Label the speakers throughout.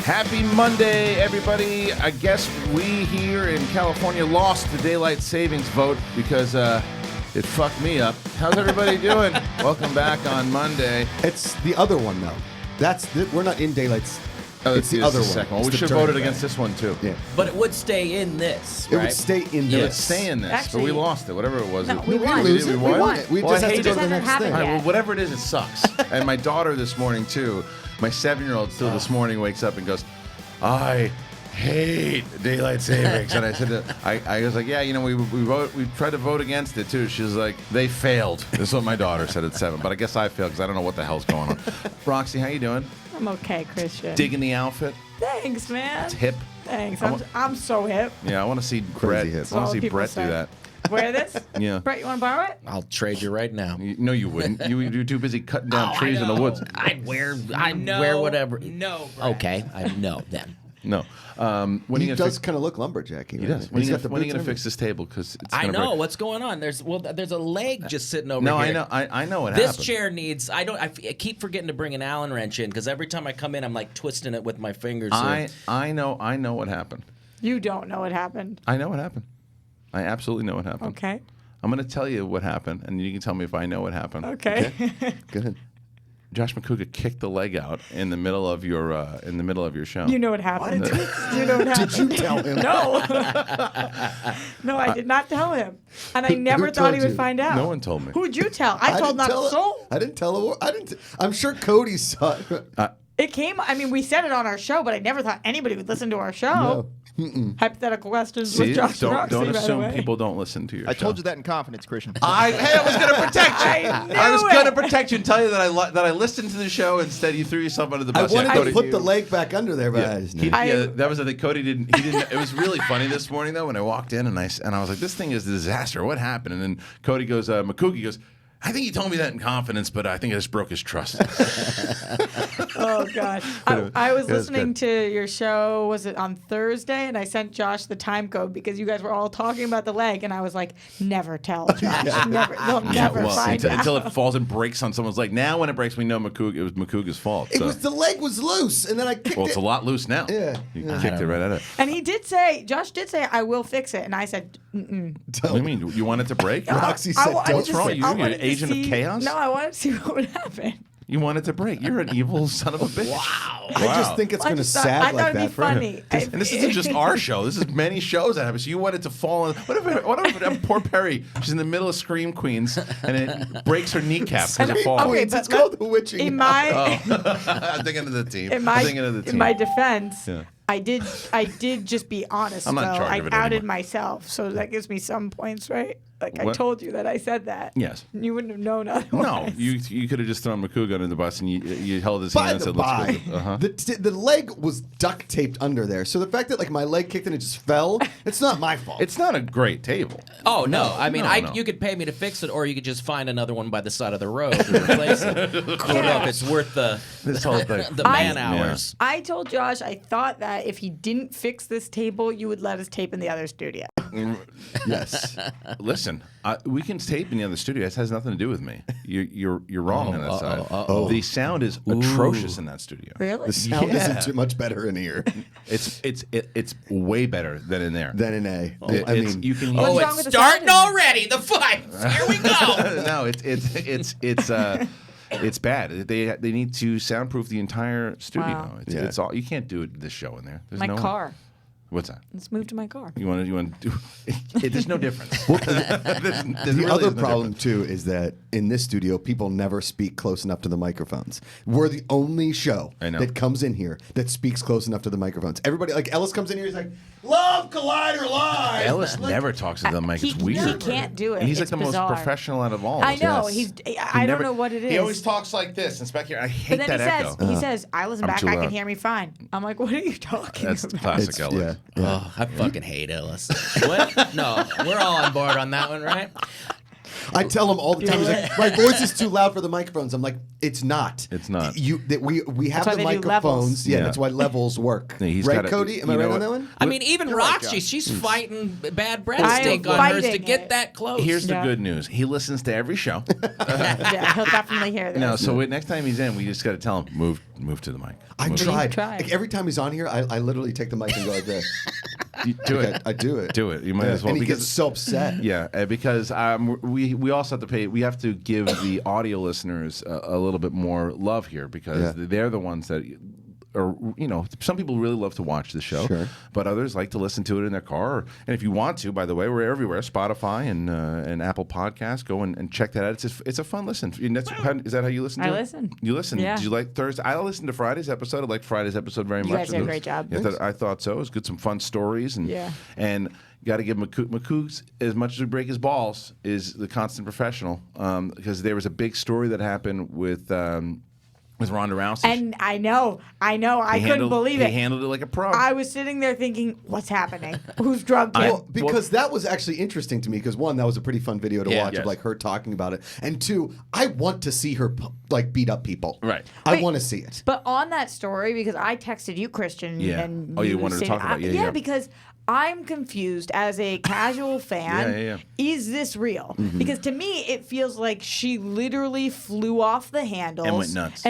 Speaker 1: Happy Monday, everybody. I guess we here in California lost the daylight savings vote because it fucked me up. How's everybody doing? Welcome back on Monday.
Speaker 2: It's the other one, though. We're not in daylights.
Speaker 1: Oh,
Speaker 2: it's the other one.
Speaker 1: Second one.
Speaker 2: It's
Speaker 1: We
Speaker 2: the
Speaker 1: should have voted
Speaker 2: turn
Speaker 1: against this one, too.
Speaker 2: Yeah.
Speaker 3: But it would stay in this, right?
Speaker 2: It would stay in
Speaker 1: It
Speaker 2: this.
Speaker 1: would stay in this,
Speaker 4: Actually,
Speaker 1: but we lost it, whatever it was.
Speaker 4: no,
Speaker 1: It-
Speaker 4: we won.
Speaker 1: We did, we won?
Speaker 4: won.
Speaker 2: We
Speaker 1: Well,
Speaker 2: just
Speaker 1: I
Speaker 2: have to
Speaker 1: hate
Speaker 2: go
Speaker 1: it.
Speaker 2: to the
Speaker 4: Hasn't
Speaker 2: next
Speaker 4: happened
Speaker 2: thing.
Speaker 4: yet.
Speaker 1: Well, whatever it is, it sucks. And my daughter this morning, too, my 7-year-old still this morning wakes up and goes, I hate daylight savings. And I said, I was like, yeah, you know, we tried to vote against it, too. She was like, they failed. This is what my daughter said at 7. But I guess I failed because I don't know what the hell's going on. Roxy, how you doing?
Speaker 4: I'm okay, Kristian.
Speaker 1: Digging the outfit?
Speaker 4: Thanks, man.
Speaker 1: It's hip.
Speaker 4: Thanks.
Speaker 1: I want-
Speaker 4: I'm so hip.
Speaker 1: Yeah, I want to see
Speaker 2: Crazy hip.
Speaker 1: Brett. I want
Speaker 4: all
Speaker 1: to see
Speaker 4: people
Speaker 1: Brett do
Speaker 4: say.
Speaker 1: that.
Speaker 4: Wear this?
Speaker 1: Yeah.
Speaker 4: Brett, you want to borrow it?
Speaker 3: I'll trade you right now.
Speaker 1: No, you wouldn't. You're too busy cutting down trees in the woods.
Speaker 3: I'd wear whatever.
Speaker 5: No, Brett.
Speaker 3: Okay, I know then.
Speaker 1: No. When
Speaker 2: He
Speaker 1: you
Speaker 2: does kind of look lumberjacky.
Speaker 1: He does. When are you going to
Speaker 2: boots
Speaker 1: fix this table? Because it's
Speaker 3: I
Speaker 1: gonna
Speaker 3: know
Speaker 1: break.
Speaker 3: what's going on. There's a leg just sitting over
Speaker 1: No,
Speaker 3: here.
Speaker 1: I know what
Speaker 3: This
Speaker 1: happened.
Speaker 3: chair needs. I keep forgetting to bring an Allen wrench in because every time I come in, I'm like twisting it with my fingers.
Speaker 1: I know what happened.
Speaker 4: You don't know what happened.
Speaker 1: I know what happened. I absolutely know what happened.
Speaker 4: Okay.
Speaker 1: I'm going to tell you what happened, and you can tell me if I know what happened.
Speaker 4: Okay.
Speaker 2: Good.
Speaker 1: Josh Macuga kicked the leg out in the middle of your show.
Speaker 4: You know what happened. You know what happened.
Speaker 2: Did you tell him?
Speaker 4: No. No, I did not tell him. And I never
Speaker 2: who
Speaker 4: thought he
Speaker 2: told
Speaker 4: would
Speaker 2: you?
Speaker 4: find out.
Speaker 1: No one told me.
Speaker 4: Who'd you tell? I told
Speaker 2: didn't
Speaker 4: not
Speaker 2: tell
Speaker 4: a soul.
Speaker 2: I didn't tell her. I'm sure Cody saw it.
Speaker 4: It came, I mean, we said it on our show, but I never thought anybody would listen to our show. Hypothetical questions
Speaker 1: See,
Speaker 4: with Josh and Roxy,
Speaker 1: don't
Speaker 4: by the
Speaker 1: assume
Speaker 4: way.
Speaker 1: people don't listen to your show.
Speaker 5: I told you that in confidence, Kristian.
Speaker 1: I was going to protect you.
Speaker 4: I knew
Speaker 1: I was going to
Speaker 4: it.
Speaker 1: protect you and tell you that I listened to the show. Instead, you threw yourself under the
Speaker 2: I
Speaker 1: bus.
Speaker 2: wanted
Speaker 1: Cody-
Speaker 2: to put the leg back under there, but I just
Speaker 1: He-
Speaker 2: knew.
Speaker 1: yeah, that was the thing. Cody didn't. He didn't. It was really funny this morning though when I walked in and I was like, "This thing is a disaster. What happened?" And then Cody goes, Macuga goes, "I think he told me that in confidence, but I think I just broke his trust."
Speaker 4: Oh, God. I was
Speaker 1: It was
Speaker 4: listening
Speaker 1: good.
Speaker 4: to your show, was it on Thursday? And I sent Josh the time code because you guys were all talking about the leg. And I was like, never tell Josh. Never, they'll never find out.
Speaker 1: Until it falls and breaks on someone's leg. Now when it breaks, we know it was Macuga's fault.
Speaker 2: It
Speaker 1: So.
Speaker 2: was the leg was loose, and then I kicked
Speaker 1: Well, it's
Speaker 2: it.
Speaker 1: a lot loose now.
Speaker 2: Yeah.
Speaker 1: You
Speaker 2: Yeah.
Speaker 1: kicked it right at it.
Speaker 4: And he did say, Josh did say, I will fix it. And I said, mm-mm.
Speaker 1: What do you mean? You want it to break?
Speaker 2: Roxy
Speaker 4: I
Speaker 2: said,
Speaker 4: wa- I
Speaker 2: "Don't
Speaker 1: What's
Speaker 4: just
Speaker 1: wrong?
Speaker 4: said-
Speaker 1: You're
Speaker 4: I
Speaker 1: an
Speaker 4: wanted to
Speaker 1: agent of
Speaker 4: see-
Speaker 1: chaos?
Speaker 4: No, I wanted to see what would happen.
Speaker 1: You want it to break. You're an evil son of a bitch.
Speaker 3: Wow.
Speaker 2: I just think it's
Speaker 4: I
Speaker 2: going to
Speaker 4: just thought-
Speaker 2: sad
Speaker 4: I thought
Speaker 2: like
Speaker 4: it'd
Speaker 2: that
Speaker 4: be
Speaker 2: for him.
Speaker 4: funny.
Speaker 1: And this isn't just our show. This is many shows that happen. So you want it to fall on. What if poor Perry? She's in the middle of Scream Queens and it breaks her kneecap because it falls.
Speaker 4: Okay,
Speaker 2: Queens,
Speaker 4: but
Speaker 2: it's called the witching.
Speaker 4: In my,
Speaker 1: I'm thinking of the team.
Speaker 4: in my,
Speaker 1: I'm thinking of the team.
Speaker 4: in my defense,
Speaker 1: Yeah.
Speaker 4: I did just be honest.
Speaker 1: I'm not in
Speaker 4: though.
Speaker 1: charge
Speaker 4: I
Speaker 1: of it
Speaker 4: outed
Speaker 1: anymore.
Speaker 4: myself, so that gives me some points, right? Like I
Speaker 1: What?
Speaker 4: told you that I said that.
Speaker 1: Yes.
Speaker 4: You wouldn't have known otherwise.
Speaker 1: No, you could have just thrown Macuga under the bus and you held his
Speaker 2: By
Speaker 1: hand and
Speaker 2: the
Speaker 1: said,
Speaker 2: by,
Speaker 1: "Let's go." Uh-huh.
Speaker 2: the leg was duct taped under there. So the fact that like my leg kicked and it just fell, it's not my fault.
Speaker 1: It's not a great table.
Speaker 3: Oh no! I mean,
Speaker 1: no.
Speaker 3: you could pay me to fix it, or you could just find another one by the side of the road and replace it. I don't know if it's worth the
Speaker 1: This whole thing.
Speaker 3: the man hours.
Speaker 4: I told Josh I thought that if he didn't fix this table, you would let us tape in the other studio.
Speaker 2: Yes.
Speaker 1: Listen, we can tape in the other studio. This has nothing to do with me. You're wrong on that side. The sound is atrocious in that studio.
Speaker 4: Really?
Speaker 2: The sound
Speaker 1: Yeah.
Speaker 2: isn't too much better in here
Speaker 1: It's way better than in there.
Speaker 2: than in A. I
Speaker 1: It's-
Speaker 2: mean,
Speaker 1: you can.
Speaker 4: What's
Speaker 3: Oh,
Speaker 4: wrong
Speaker 3: it's
Speaker 4: with the
Speaker 3: starting
Speaker 4: sound?
Speaker 3: already. The fights. Here we go.
Speaker 1: No, it's bad. They need to soundproof the entire studio.
Speaker 4: Wow.
Speaker 1: It's all you can't do this show in there. There's
Speaker 4: My
Speaker 1: no
Speaker 4: car.
Speaker 1: What's that?
Speaker 4: Let's move to my car.
Speaker 1: You want to do? There's no difference.
Speaker 2: the other problem too is that in this studio, people never speak close enough to the microphones. We're the only show
Speaker 1: I know.
Speaker 2: that comes in here that speaks close enough to the microphones. Everybody, like Ellis, comes in here, he's like, "Love Collider Live."
Speaker 1: Ellis
Speaker 2: Like,
Speaker 1: never talks to the mic. It's weird.
Speaker 4: He can't do it.
Speaker 1: And he's like
Speaker 4: It's
Speaker 1: the
Speaker 4: bizarre.
Speaker 1: most professional out of all.
Speaker 4: I
Speaker 1: of us.
Speaker 4: know.
Speaker 2: Yes.
Speaker 4: I don't know what it is.
Speaker 1: He always talks like this. And it's back here. I hate
Speaker 4: But then
Speaker 1: that
Speaker 4: he
Speaker 1: echo.
Speaker 4: says, I listen
Speaker 1: I'm
Speaker 4: back,
Speaker 1: too
Speaker 4: I
Speaker 1: loud.
Speaker 4: can hear me fine. I'm like, what are you talking
Speaker 1: That's
Speaker 4: about?
Speaker 1: classic
Speaker 2: It's-
Speaker 1: Ellis.
Speaker 2: yeah.
Speaker 3: Oh, I fucking hate Ellis. What? No, we're all on board on that one, right?
Speaker 2: I tell him all the time. He's like, my voice is too loud for the microphones. I'm like, it's not.
Speaker 1: It's not.
Speaker 2: We have
Speaker 4: why
Speaker 2: the
Speaker 4: they do
Speaker 2: microphones.
Speaker 4: levels.
Speaker 2: Yeah, that's why levels work.
Speaker 1: Yeah, he's
Speaker 2: right,
Speaker 1: gotta-
Speaker 2: Cody? Am I
Speaker 1: you know
Speaker 2: right on
Speaker 1: what?
Speaker 2: that one?
Speaker 3: I mean, even
Speaker 2: You're right,
Speaker 3: Roxy,
Speaker 2: Josh.
Speaker 3: she's fighting bad bread
Speaker 4: I am
Speaker 3: stink on hers to
Speaker 4: fighting
Speaker 3: get
Speaker 4: it.
Speaker 3: that close.
Speaker 1: Here's the
Speaker 4: Yeah.
Speaker 1: good news. He listens to every show.
Speaker 4: Yeah, he'll definitely hear this.
Speaker 1: No, so next time he's in, we just got to tell him, move to the mic.
Speaker 2: I
Speaker 1: Move.
Speaker 2: tried.
Speaker 4: tried.
Speaker 2: Like, every time he's on here, I literally take the mic and go like this.
Speaker 1: You do it.
Speaker 2: I do it.
Speaker 1: Do it. You might as well.
Speaker 2: And he
Speaker 1: because
Speaker 2: gets so upset.
Speaker 1: Yeah, because we also have to pay. We have to give the audio listeners a little bit more love here because they're the ones that are. Some people really love to watch the show,
Speaker 2: Sure.
Speaker 1: but others like to listen to it in their car. And if you want to, by the way, we're everywhere: Spotify and Apple Podcasts. Go and check that out. It's a fun listen. And is that how you listen to
Speaker 4: I
Speaker 1: it?
Speaker 4: listen.
Speaker 1: You listen.
Speaker 4: Yeah.
Speaker 1: Did you like Thursday? I listened to Friday's episode. I liked Friday's episode very much.
Speaker 4: guys did a great job.
Speaker 1: Yeah, I thought so. It was good. Some fun stories and got to give Macuga, as much as we break his balls, is the constant professional. Because there was a big story that happened with Ronda Rousey.
Speaker 4: And I know. I couldn't believe it.
Speaker 1: He handled it like a pro.
Speaker 4: I was sitting there thinking, what's happening? Who's drugged him?
Speaker 2: Well, because that was actually interesting to me. Because one, that was a pretty fun video to watch
Speaker 1: yes.
Speaker 2: of like her talking about it, and two, I want to see her like beat up people.
Speaker 1: Right.
Speaker 2: I want to see it.
Speaker 4: But on that story, because I texted you, Kristian,
Speaker 1: Yeah.
Speaker 4: and
Speaker 1: Oh, you wanted to
Speaker 4: said-
Speaker 1: talk about it. Yeah.
Speaker 4: because I'm confused as a casual fan.
Speaker 1: Yeah.
Speaker 4: Is this real? Because to me, it feels like she literally flew off the handles
Speaker 1: And went nuts.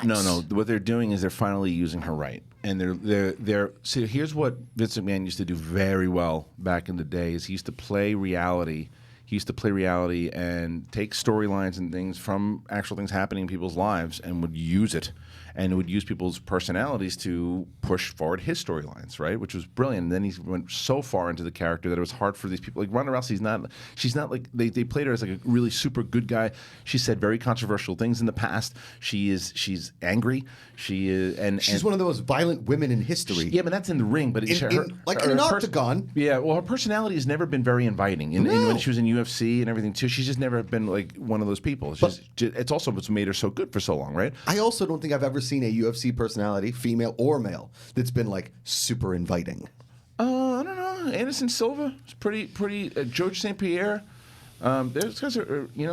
Speaker 4: nuts.
Speaker 1: No. What they're doing is they're finally using her right, and they're. See, here's what Vince McMahon used to do very well back in the day: is he used to play reality. He used to play reality and take storylines and things from actual things happening in people's lives and would use it. And would use people's personalities to push forward his storylines, right? Which was brilliant. And then he went so far into the character that it was hard for these people. Like Ronda Rousey's she's not like, they played her as like a really super good guy. She said very controversial things in the past. She's angry. She is, and
Speaker 2: She's one of the most violent women in history.
Speaker 1: yeah, but that's in the ring. But
Speaker 2: in an octagon.
Speaker 1: Yeah, well, her personality has never been very inviting. And when she was in UFC and everything too, she's just never been like one of those people. It's also what's made her so good for so long, right?
Speaker 2: I also don't think I've ever seen a UFC personality, female or male, that's been like super inviting.
Speaker 1: I don't know. Anderson Silva is pretty. George St. Pierre. Those guys are, I mean,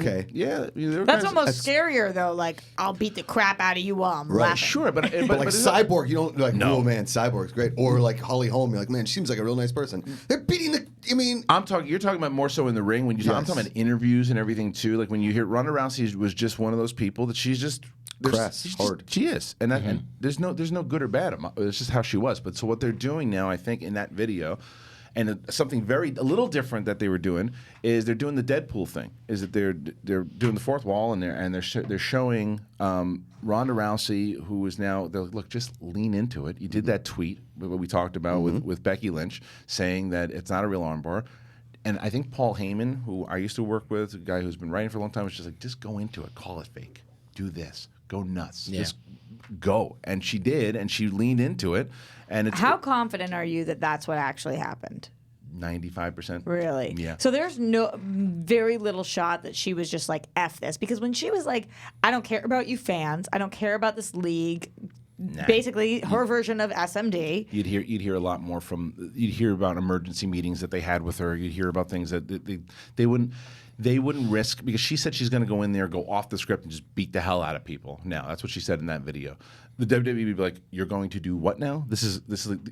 Speaker 2: Okay.
Speaker 1: yeah. They're
Speaker 4: That's
Speaker 1: guys-
Speaker 4: almost scarier, though. Like, I'll beat the crap out of you while I'm
Speaker 2: Right.
Speaker 4: laughing.
Speaker 1: Sure, but
Speaker 2: But like
Speaker 1: it's not-
Speaker 2: Cyborg, you don't like,
Speaker 1: No.
Speaker 2: oh man, Cyborg's great. Or like Holly Holm, you're like, man, she seems like a real nice person. They're beating
Speaker 1: You're talking about more so in the ring when I'm
Speaker 2: Yes.
Speaker 1: talking about interviews and everything too. Like when you hear Ronda Rousey was just one of those people that she's just
Speaker 2: Crass,
Speaker 1: she's
Speaker 2: hard.
Speaker 1: She is, and there's no good or bad. It's just how she was. But so what they're doing now, I think, in that video. And something a little different that they were doing is they're doing the Deadpool thing. Is that they're doing the fourth wall and they're showing Ronda Rousey, who is now they're like, look, just lean into it. You did that tweet what we talked about with Becky Lynch saying that it's not a real armbar. And I think Paul Heyman, who I used to work with, a guy who's been writing for a long time, was just like, just go into it, call it fake, do this, go nuts, just go. And she did, and she leaned into it. And it's
Speaker 4: How confident are you that that's what actually happened?
Speaker 1: 95%.
Speaker 4: Really?
Speaker 1: Yeah.
Speaker 4: So there's very little shot that she was just like, F this. Because when she was like, I don't care about you fans. I don't care about this league.
Speaker 1: Nah.
Speaker 4: Basically, her version of SMD.
Speaker 1: You'd hear a lot more you'd hear about emergency meetings that they had with her. You'd hear about things that they wouldn't risk, because she said she's going to go in there, go off the script, and just beat the hell out of people. Now that's what she said in that video. The WWE would be like, "You're going to do what now? This is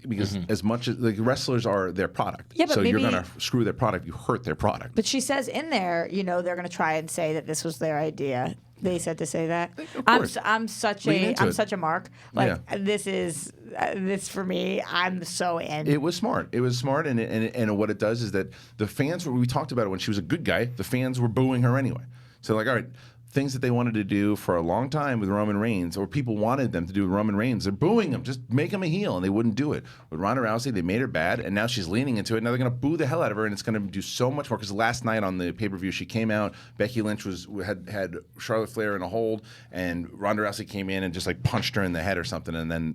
Speaker 1: because as much as like wrestlers are their product,
Speaker 4: Yeah, but
Speaker 1: so you're
Speaker 4: maybe-
Speaker 1: going to screw their product. You hurt their product."
Speaker 4: But she says in there, they're going to try and say that this was their idea. They said to say that.
Speaker 1: Of course.
Speaker 4: I'm such
Speaker 1: Lean into it.
Speaker 4: such a mark. Like this is this for me. I'm so in.
Speaker 1: It was smart. It was smart, and what it does is that the fans we talked about it when she was a good guy. The fans were booing her anyway. So like, all right, things that they wanted to do for a long time with Roman Reigns, or people wanted them to do with Roman Reigns, they're booing him. Just make him a heel, and they wouldn't do it. With Ronda Rousey, they made her bad, and now she's leaning into it. Now they're going to boo the hell out of her, and it's going to do so much more. Because last night on the pay-per-view, she came out. Becky Lynch had Charlotte Flair in a hold, and Ronda Rousey came in and just like punched her in the head or something, and then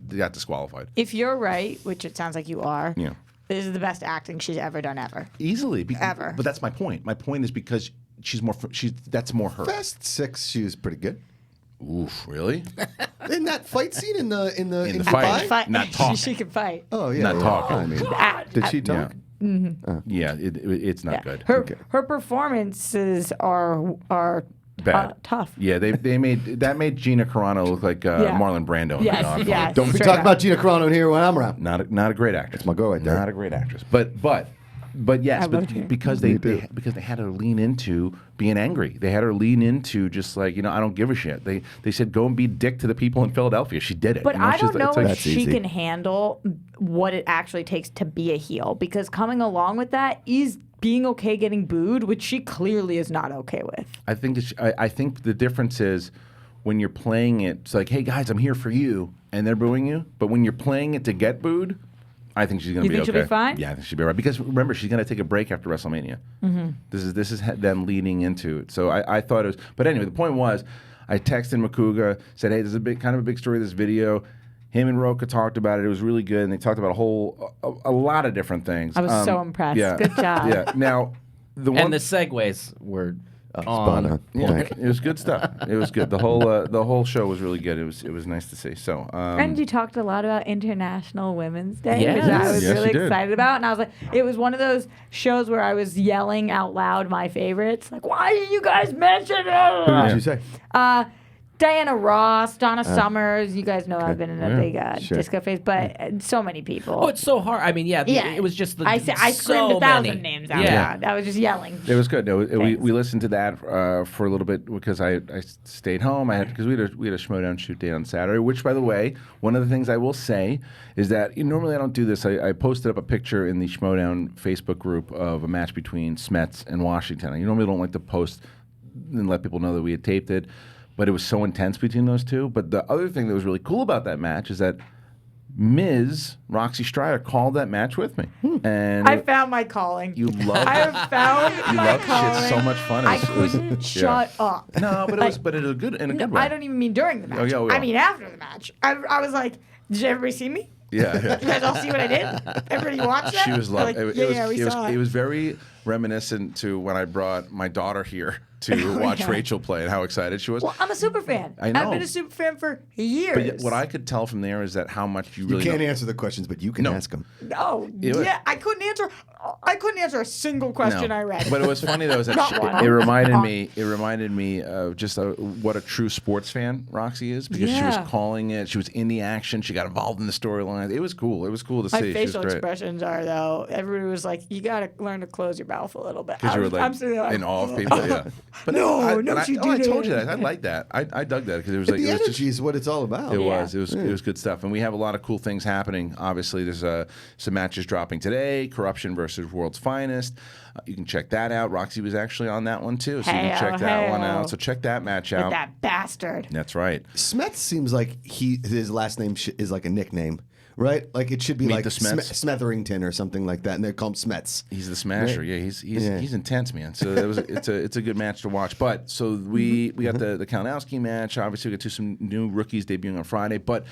Speaker 1: they got disqualified.
Speaker 4: If you're right, which it sounds like you are,
Speaker 1: Yeah.
Speaker 4: this is the best acting she's ever done ever.
Speaker 1: Easily,
Speaker 4: Ever.
Speaker 1: But that's my point. My point is because that's more her.
Speaker 2: Fast 6, she was pretty good.
Speaker 1: Oof, really?
Speaker 2: In that fight scene in
Speaker 1: In the
Speaker 2: Dubai?
Speaker 1: fight.
Speaker 4: Fight.
Speaker 1: Not talking.
Speaker 4: She can fight.
Speaker 2: Oh yeah,
Speaker 1: Not
Speaker 2: yeah.
Speaker 1: talking.
Speaker 2: I mean,
Speaker 4: Ah,
Speaker 2: did she talk?
Speaker 1: Yeah, it's not good.
Speaker 4: Her performances are
Speaker 1: Bad.
Speaker 4: tough.
Speaker 1: Yeah, they made Gina Carano look like Marlon Brando. in The
Speaker 4: Yes,
Speaker 1: Godfather.
Speaker 4: yes.
Speaker 2: Don't be
Speaker 4: Straight
Speaker 2: talking
Speaker 4: up.
Speaker 2: about Gina Carano in here when I'm around.
Speaker 1: Not a great actress.
Speaker 2: That's my girl right there.
Speaker 1: Not a great actress. But yes,
Speaker 4: love Gina.
Speaker 1: because they had her lean into being angry. They had her lean into just like, I don't give a shit. They said go and be a dick to the people in Philadelphia. She did it.
Speaker 4: But I don't know if
Speaker 2: That's
Speaker 4: she
Speaker 2: easy.
Speaker 4: can handle what it actually takes to be a heel, because coming along with that is being okay getting booed, which she clearly is not okay with.
Speaker 1: I think the difference is when you're playing it, it's like, hey guys, I'm here for you, and they're booing you. But when you're playing it to get booed, I think she's going to be
Speaker 4: You
Speaker 1: okay.
Speaker 4: think she'll be fine?
Speaker 1: Yeah, I think she'll be all right. Because remember, she's going to take a break after WrestleMania. This is them leading into it. So I thought it was. But anyway, the point was, I texted Macuga, said, hey, there's a big story of this video. Him and Rocha talked about it. It was really good, and they talked about a lot of different things.
Speaker 4: I was so impressed.
Speaker 1: Yeah.
Speaker 4: Good job.
Speaker 1: Yeah. Now,
Speaker 3: And the segues were
Speaker 2: Spot
Speaker 3: on.
Speaker 2: on.
Speaker 1: yeah, it was good stuff. It was good. The whole show was really good. It was nice to see. So
Speaker 4: And you talked a lot about International Women's Day,
Speaker 3: Yes.
Speaker 4: which I was
Speaker 1: Yes,
Speaker 4: really
Speaker 1: you did.
Speaker 4: excited about. And I was like, it was one of those shows where I was yelling out loud my favorites. Like, why did you guys mention
Speaker 2: Who
Speaker 4: it?
Speaker 2: did you say?
Speaker 4: Diana Ross, Donna Summers. You guys know I've been in a big
Speaker 2: sure.
Speaker 4: disco phase, but so many people.
Speaker 3: Oh, it's so hard. I mean,
Speaker 4: yeah,
Speaker 3: it was just the
Speaker 4: I screamed
Speaker 3: so
Speaker 4: 1,000
Speaker 3: many.
Speaker 4: names out
Speaker 3: Yeah.
Speaker 4: loud. I was just yelling.
Speaker 1: it was good. No, we
Speaker 4: Thanks.
Speaker 1: listened to that for a little bit because I stayed home. Because we had a Schmoedown shoot day on Saturday. Which, by the way, one of the things I will say is that normally I don't do this. I posted up a picture in the Schmoedown Facebook group of a match between Smets and Washington. I normally don't like to post and let people know that we had taped it. But it was so intense between those two. But the other thing that was really cool about that match is that Ms. Roxy Striar called that match with me. And
Speaker 4: I found my calling.
Speaker 1: you love
Speaker 4: I have found my
Speaker 1: love
Speaker 4: calling.
Speaker 1: shit's so much fun.
Speaker 4: I
Speaker 1: It was-
Speaker 4: couldn't shut up.
Speaker 1: No, but it was good in a good way.
Speaker 4: I don't even mean during the match.
Speaker 1: yeah.
Speaker 4: I mean after the match. I was like, did everybody see me?
Speaker 1: Yeah.
Speaker 4: You guys all see what I did? Everybody watch that?
Speaker 1: She was
Speaker 4: They're
Speaker 1: lovely.
Speaker 4: like, we saw
Speaker 1: It was very reminiscent to when I brought my daughter here to watch Rachel play and how excited she was.
Speaker 4: Well, I'm a super fan.
Speaker 1: I know.
Speaker 4: I've been a super fan for years.
Speaker 1: But yet what I could tell from there is that how much you
Speaker 2: You
Speaker 1: really
Speaker 2: can't
Speaker 1: know.
Speaker 2: answer the questions, but you can
Speaker 1: No.
Speaker 2: ask them.
Speaker 4: No,
Speaker 1: It was-
Speaker 4: I couldn't answer. I couldn't answer a single question
Speaker 1: No.
Speaker 4: I read.
Speaker 1: But it was funny though, is that
Speaker 4: Not one.
Speaker 1: it reminded me of just what a true sports fan Roxy is, because she
Speaker 4: Yeah.
Speaker 1: was calling it. She was in the action. She got involved in the storyline. It was cool. It was cool to
Speaker 4: My
Speaker 1: see.
Speaker 4: facial
Speaker 1: she was great.
Speaker 4: expressions are though. Everybody was like, "You got to learn to close your mouth a little bit."
Speaker 1: Because you were like
Speaker 4: I'm sitting there like,
Speaker 1: in awe of people. Yeah. But
Speaker 4: No,
Speaker 1: I
Speaker 4: don't you do
Speaker 1: I told
Speaker 4: that.
Speaker 1: you that. I like that. I dug that because it was
Speaker 2: But
Speaker 1: like
Speaker 2: the
Speaker 1: it was
Speaker 2: energy
Speaker 1: just.
Speaker 2: is what it's all about.
Speaker 1: It
Speaker 4: Yeah.
Speaker 1: was. It was good stuff, and we have a lot of cool things happening. Obviously, there's some matches dropping today. Corruption versus World's Finest. You can check that out. Roxy was actually on that one too, so you can check that one out. So check that match
Speaker 4: with
Speaker 1: out.
Speaker 4: that bastard.
Speaker 1: That's right.
Speaker 2: Smets seems like his last name is like a nickname, right? Like it should be
Speaker 1: Meet
Speaker 2: like
Speaker 1: the Smets?
Speaker 2: Smetherington or something like that, and they call him Smets.
Speaker 1: He's the smasher.
Speaker 2: Right.
Speaker 1: Yeah, he's
Speaker 2: Yeah.
Speaker 1: intense, man. So it's a good match to watch. But so we got the Kalinowski match. Obviously, we got some new rookies debuting on Friday. But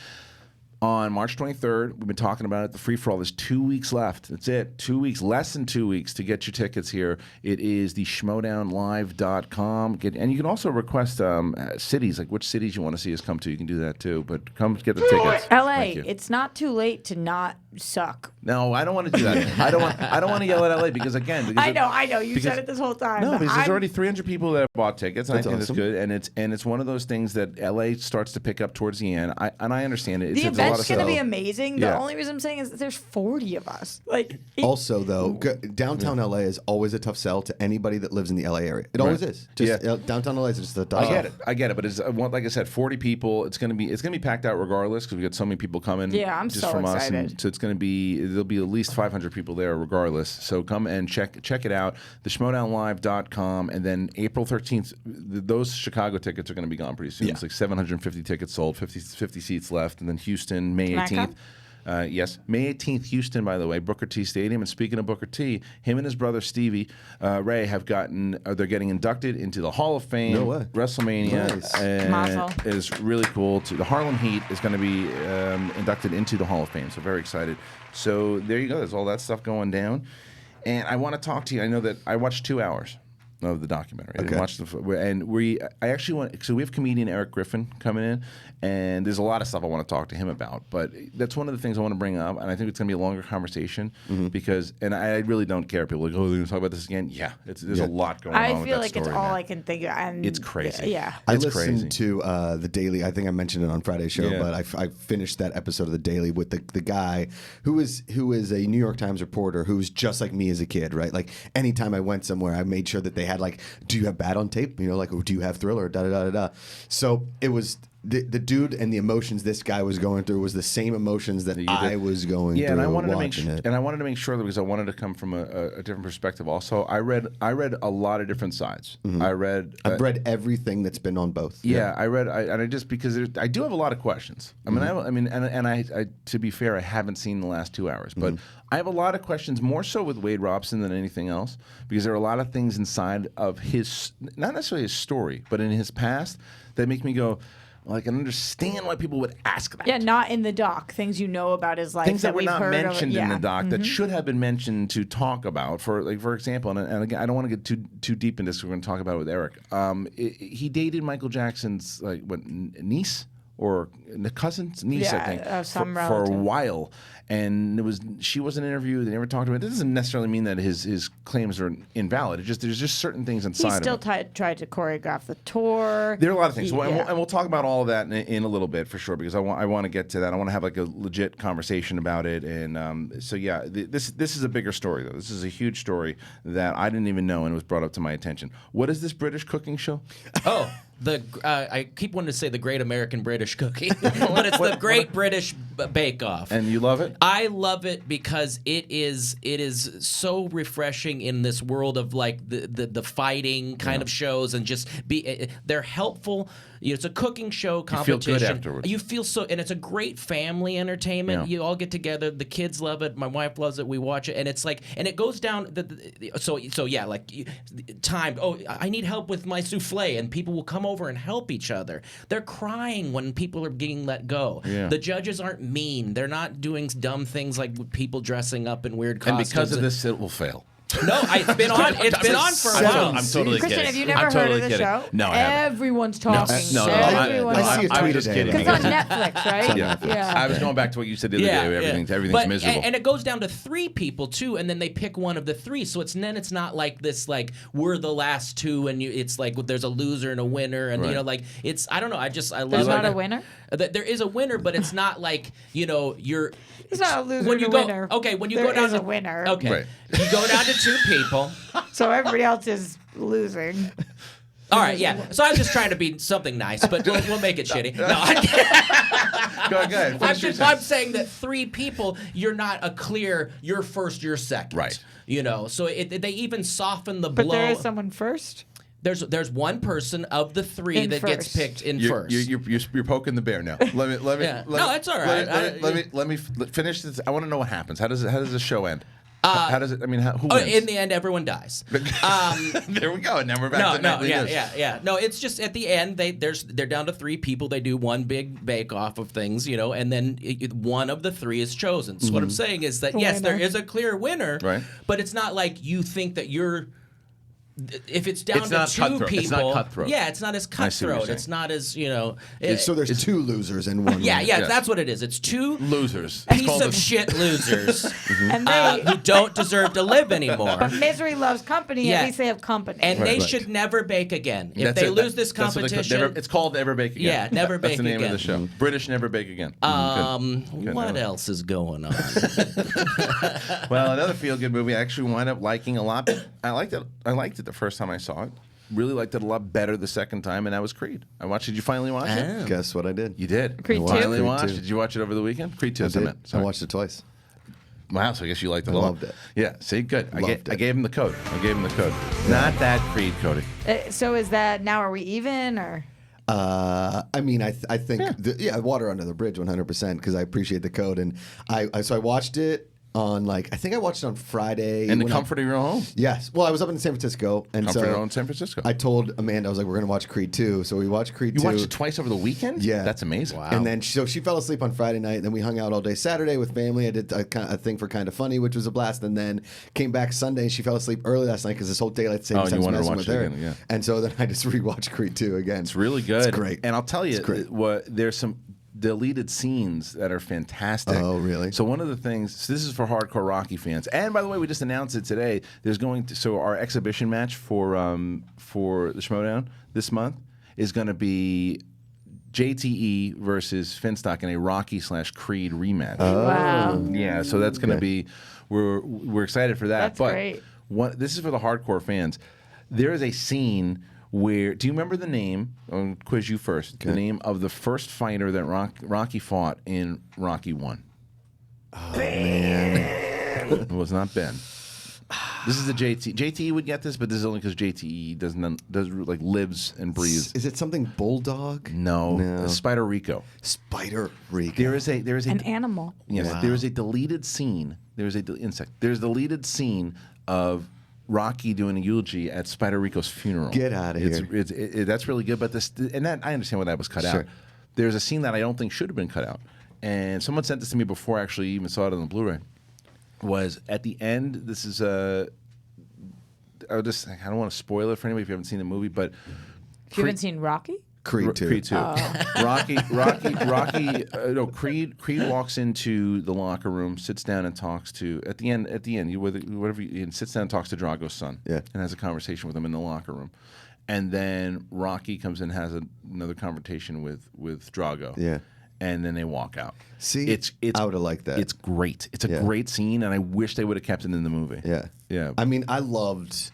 Speaker 1: on March 23rd, we've been talking about it. The free for all. There's 2 weeks left. That's it. 2 weeks, less than 2 weeks to get your tickets here. It is the Schmoedownlive.com. And you can also request cities, like which cities you want to see us come to. You can do that too. But come get the tickets.
Speaker 4: LA,
Speaker 1: Thank you.
Speaker 4: it's not too late to not suck.
Speaker 1: No, I don't want to do that. I don't want to yell at LA because
Speaker 4: I know. You
Speaker 1: because-
Speaker 4: said it this whole time.
Speaker 1: No,
Speaker 4: but
Speaker 1: because there's
Speaker 4: I'm-
Speaker 1: already 300 people that have bought tickets, and
Speaker 2: That's
Speaker 1: I think
Speaker 2: awesome.
Speaker 1: that's good. And it's one of those things that LA starts to pick up towards the end. I understand it.
Speaker 4: the
Speaker 1: It's a lot of
Speaker 4: event's going to
Speaker 1: stuff.
Speaker 4: be amazing. The
Speaker 1: Yeah.
Speaker 4: only reason I'm saying is that there's 40 of us. Like,
Speaker 2: Also, though, downtown LA is always a tough sell to anybody that lives in the LA area. It always is. Just downtown LA is just a tough.
Speaker 1: I get it, but it's like I said, 40 people. It's gonna be packed out regardless because we got so many people coming.
Speaker 4: Yeah, I'm
Speaker 1: just
Speaker 4: so
Speaker 1: from us,
Speaker 4: excited.
Speaker 1: and so there'll be at least 500 people there regardless. So come and check it out. The Schmoedownlive.com, and then April 13th, those Chicago tickets are going to be gone pretty soon.
Speaker 2: Yeah.
Speaker 1: It's like 750 tickets sold, 50 seats left, and then Houston May
Speaker 4: Can I
Speaker 1: 18th.
Speaker 4: come?
Speaker 1: Yes, May 18th, Houston, by the way, Booker T Stadium. And speaking of Booker T, him and his brother Stevie Ray they're getting inducted into the Hall of Fame.
Speaker 2: No way.
Speaker 1: WrestleMania,
Speaker 2: Nice.
Speaker 1: and
Speaker 4: Mazel.
Speaker 1: is really cool. The Harlem Heat is going to be inducted into the Hall of Fame, so very excited. So there you go. There's all that stuff going down. And I want to talk to you. I know that I watched 2 hours. of the documentary. I didn't watch I actually want. So we have comedian Eric Griffin coming in, and there's a lot of stuff I want to talk to him about. But that's one of the things I want to bring up, and I think it's going to be a longer conversation because, and I really don't care. People are like, oh, they're going to talk about this again. Yeah, there's a lot going on.
Speaker 4: I
Speaker 1: with
Speaker 4: feel
Speaker 1: that
Speaker 4: like it's
Speaker 1: story,
Speaker 4: all
Speaker 1: man.
Speaker 4: I can think of. And
Speaker 1: It's crazy.
Speaker 4: Yeah.
Speaker 2: I
Speaker 1: It's
Speaker 2: listened
Speaker 1: crazy.
Speaker 2: to the Daily. I think I mentioned it on Friday's show,
Speaker 1: Yeah.
Speaker 2: but I finished that episode of the Daily with the guy who is a New York Times reporter who's just like me as a kid, right? Like anytime I went somewhere, I made sure that they had like, do you have Bad on tape? You know, like, do you have Thriller? Da da da da da. So it was. The dude and the emotions this guy was going through was the same emotions that I was going through.
Speaker 1: And I wanted to make
Speaker 2: watching it.
Speaker 1: and I wanted to make sure that because I wanted to come from a different perspective. Also, I read a lot of different sides. I've
Speaker 2: read everything that's been on both.
Speaker 1: Yeah, I just because I do have a lot of questions. I mean, I to be fair, I haven't seen the last 2 hours, but I have a lot of questions more so with Wade Robson than anything else because there are a lot of things inside of his, not necessarily his story, but in his past that make me go. Like, I can understand why people would ask that.
Speaker 4: Yeah, not in the doc. Things you know about his life.
Speaker 1: Things that were
Speaker 4: we've
Speaker 1: not
Speaker 4: heard
Speaker 1: mentioned
Speaker 4: of,
Speaker 1: in the doc that should have been mentioned to talk about. For example, and again, I don't want to get too deep into this. We're going to talk about it with Eric. He dated Michael Jackson's niece or cousin's niece, I think,
Speaker 4: some
Speaker 1: for a
Speaker 4: relative.
Speaker 1: while. And she was an interview. They never talked about it. This doesn't necessarily mean that his claims are invalid. There's just certain things inside
Speaker 4: He still
Speaker 1: of it.
Speaker 4: tried to choreograph the tour.
Speaker 1: There are a lot of things,
Speaker 4: He-
Speaker 1: and we'll talk about all of that in a little bit for sure because I want to get to that. I want to have like a legit conversation about it, and so yeah, this is a bigger story though. This is a huge story that I didn't even know and it was brought up to my attention. What is this British cooking show?
Speaker 3: Oh, I keep wanting to say the Great American British Cookie, but it's the Great British Bake Off.
Speaker 1: And you love it?
Speaker 3: I love it because it is so refreshing in this world of like the fighting kind of shows and just they're helpful. It's a cooking show competition.
Speaker 1: You feel good afterwards.
Speaker 3: You feel so, and it's a great family entertainment.
Speaker 1: Yeah.
Speaker 3: You all get together. The kids love it. My wife loves it. We watch it, and it's like, and it goes down. So yeah, like timed. Oh, I need help with my souffle, and people will come over and help each other. They're crying when people are getting let go.
Speaker 1: Yeah.
Speaker 3: The judges aren't mean. They're not doing dumb things like people dressing up in weird
Speaker 1: And
Speaker 3: costumes.
Speaker 1: because of this, it will fail.
Speaker 3: No, it's been on. It's been on for a while.
Speaker 1: I'm totally
Speaker 4: Christian,
Speaker 1: kidding.
Speaker 4: have you never
Speaker 1: I'm
Speaker 4: heard
Speaker 1: totally
Speaker 4: of the
Speaker 1: kidding.
Speaker 4: show?
Speaker 1: No, I haven't.
Speaker 4: Everyone's talking. Everyone's
Speaker 2: I see a
Speaker 1: I
Speaker 2: tweet
Speaker 1: was just
Speaker 2: a day.
Speaker 1: kidding.
Speaker 4: It's on Netflix, right?
Speaker 1: Yeah. I was going back to what you said the other day. Where everything's
Speaker 3: But-
Speaker 1: miserable.
Speaker 3: And it goes down to 3 people too, and then they pick one of the 3. So it's not like this like we're the last 2, and it's like there's a loser and a winner, and
Speaker 1: Right.
Speaker 3: it's I don't know. I love
Speaker 4: There's
Speaker 3: it.
Speaker 4: not a winner?
Speaker 3: There is a winner, but it's not like you're.
Speaker 4: It's not a loser
Speaker 3: when
Speaker 4: and
Speaker 3: you
Speaker 4: a
Speaker 3: go,
Speaker 4: winner.
Speaker 3: Okay, when you
Speaker 4: There
Speaker 3: go down
Speaker 4: is
Speaker 3: to
Speaker 4: a winner.
Speaker 3: Okay,
Speaker 1: Right.
Speaker 3: you go down to 2 people.
Speaker 4: So everybody else is losing.
Speaker 3: All right, yeah. So I was just trying to be something nice, but we'll make it shitty. No,
Speaker 1: Go ahead. Finish your
Speaker 3: I'm
Speaker 1: sentence.
Speaker 3: saying that 3 people, you're not a clear. You're first, you're second.
Speaker 1: Right.
Speaker 3: So they even soften the
Speaker 4: But
Speaker 3: blow.
Speaker 4: there is someone first.
Speaker 3: There's one person of the 3
Speaker 4: In
Speaker 3: that gets
Speaker 4: first.
Speaker 3: picked in
Speaker 1: You're,
Speaker 3: first.
Speaker 1: you're poking the bear now. Let me.
Speaker 3: Yeah. No, it's all right.
Speaker 1: Let me finish this. I want to know what happens. How does the show end? How does it? I mean, who wins?
Speaker 3: in the end, everyone dies.
Speaker 1: There we go. Now we're back to nightly news.
Speaker 3: Yeah. No, it's just at the end they're down to 3 people. They do one big bake off of things, and then one of the 3 is chosen. So what I'm saying is that yes, there
Speaker 4: Winner.
Speaker 3: is a clear winner,
Speaker 1: Right.
Speaker 3: but it's not like you think that you're. If it's down
Speaker 1: It's
Speaker 3: to
Speaker 1: not
Speaker 3: 2
Speaker 1: cutthroat.
Speaker 3: people,
Speaker 1: It's not cutthroat.
Speaker 3: yeah, it's not as
Speaker 1: I see what you're
Speaker 3: cutthroat.
Speaker 1: saying.
Speaker 3: It's not as
Speaker 2: So there's 2 losers and 1
Speaker 3: yeah,
Speaker 2: winner.
Speaker 3: yeah,
Speaker 1: Yeah.
Speaker 3: that's what it is. It's 2
Speaker 1: Losers. It's
Speaker 3: piece
Speaker 1: called
Speaker 3: of shit losers
Speaker 4: And they,
Speaker 3: who don't deserve to live anymore.
Speaker 4: but misery loves company.
Speaker 3: Yeah.
Speaker 4: At least they have company.
Speaker 3: And
Speaker 1: Right.
Speaker 3: they should never bake again. If
Speaker 1: That's
Speaker 3: they
Speaker 1: it.
Speaker 3: lose this
Speaker 1: That's what
Speaker 3: competition,
Speaker 1: it's called Never Bake Again.
Speaker 3: Yeah, Never
Speaker 1: That's
Speaker 3: Bake
Speaker 1: the name
Speaker 3: Again.
Speaker 1: of the show. British Never Bake Again. Good.
Speaker 3: what else is going on?
Speaker 1: Well, another feel-good movie I actually wound up liking a lot. I liked it the first time I saw it. Really liked it a lot better the second time, and that was Creed. I watched. Did you finally watch it?
Speaker 2: Guess what I did?
Speaker 1: You did.
Speaker 4: Creed
Speaker 1: You
Speaker 4: 2?
Speaker 1: finally
Speaker 2: Creed
Speaker 1: watched.
Speaker 2: 2.
Speaker 1: Did you watch it over the weekend? Creed 2.
Speaker 2: I
Speaker 1: I
Speaker 2: did.
Speaker 1: meant.
Speaker 2: I
Speaker 1: Sorry.
Speaker 2: watched it twice.
Speaker 1: Wow, so I guess you liked it a
Speaker 2: I
Speaker 1: lot.
Speaker 2: loved it.
Speaker 1: Yeah, see, good. I
Speaker 2: Loved it.
Speaker 1: gave him the code. Not that Creed, Cody.
Speaker 4: So is that now? Are we even or?
Speaker 2: I mean, I think water under the bridge 100% because I appreciate the code, and I watched it on like I think I watched it on Friday.
Speaker 1: In the comfort of your own home.
Speaker 2: Yes. Well, I was up in San Francisco, and
Speaker 1: Comfort of your
Speaker 2: so
Speaker 1: own San Francisco.
Speaker 2: I told Amanda I was like, "We're gonna watch Creed 2." So we watched Creed 2.
Speaker 1: You watched it twice over the weekend?
Speaker 2: Yeah.
Speaker 1: That's amazing.
Speaker 3: Wow.
Speaker 2: And then so she fell asleep on Friday night. And then we hung out all day Saturday with family. I did a thing for Kind of Funny, which was a blast. And then came back Sunday. And she fell asleep early last night because this whole daylight savings time was messing with her.
Speaker 1: Again, yeah.
Speaker 2: And so then I just rewatched Creed 2 again.
Speaker 1: It's really good.
Speaker 2: It's great.
Speaker 1: And I'll tell you,
Speaker 2: great.
Speaker 1: there's some deleted scenes that are fantastic.
Speaker 2: Oh, really?
Speaker 1: So one of the things, so this is for hardcore Rocky fans. And by the way, we just announced it today. So our exhibition match for the Schmoedown this month is going to be JTE versus Finstock in a Rocky/Creed rematch.
Speaker 4: Wow.
Speaker 1: Yeah, so that's going to be, we're excited for that.
Speaker 4: That's
Speaker 1: but
Speaker 4: great.
Speaker 1: This is for the hardcore fans. There is a scene where, do you remember the name? I'll quiz you first. Okay. The name of the first fighter that Rocky fought in Rocky 1.
Speaker 2: Oh, man.
Speaker 1: It was not Ben. This is the JT. JTE would get this, but this is only because JTE does like lives and breathes.
Speaker 2: Is it something Bulldog?
Speaker 1: No. Spider Rico.
Speaker 2: Spider Rico.
Speaker 1: There is
Speaker 4: An animal.
Speaker 1: Yes,
Speaker 2: Wow.
Speaker 1: there is a deleted scene. There's a insect. There's a deleted scene of Rocky doing a eulogy at Spider Rico's funeral.
Speaker 2: Get out of here.
Speaker 1: That's really good. But I understand why that was cut
Speaker 2: Sure.
Speaker 1: out. There's a scene that I don't think should have been cut out, and someone sent this to me before I actually even saw it on the Blu-ray. Was at the end. This is I don't want to spoil it for anybody if you haven't seen the movie, but
Speaker 4: You haven't seen Rocky?
Speaker 2: Creed 2.
Speaker 1: Creed 2. Creed walks into the locker room, sits down and talks to sits down and talks to Drago's son,
Speaker 2: Yeah.
Speaker 1: and has a conversation with him in the locker room, and then Rocky comes in and has another conversation with Drago,
Speaker 2: Yeah.
Speaker 1: and then they walk out.
Speaker 2: See,
Speaker 1: it's
Speaker 2: I would have liked that.
Speaker 1: It's great. It's a
Speaker 2: Yeah.
Speaker 1: great scene, and I wish they would have kept it in the movie.
Speaker 2: Yeah.
Speaker 1: Yeah.
Speaker 2: I mean, I loved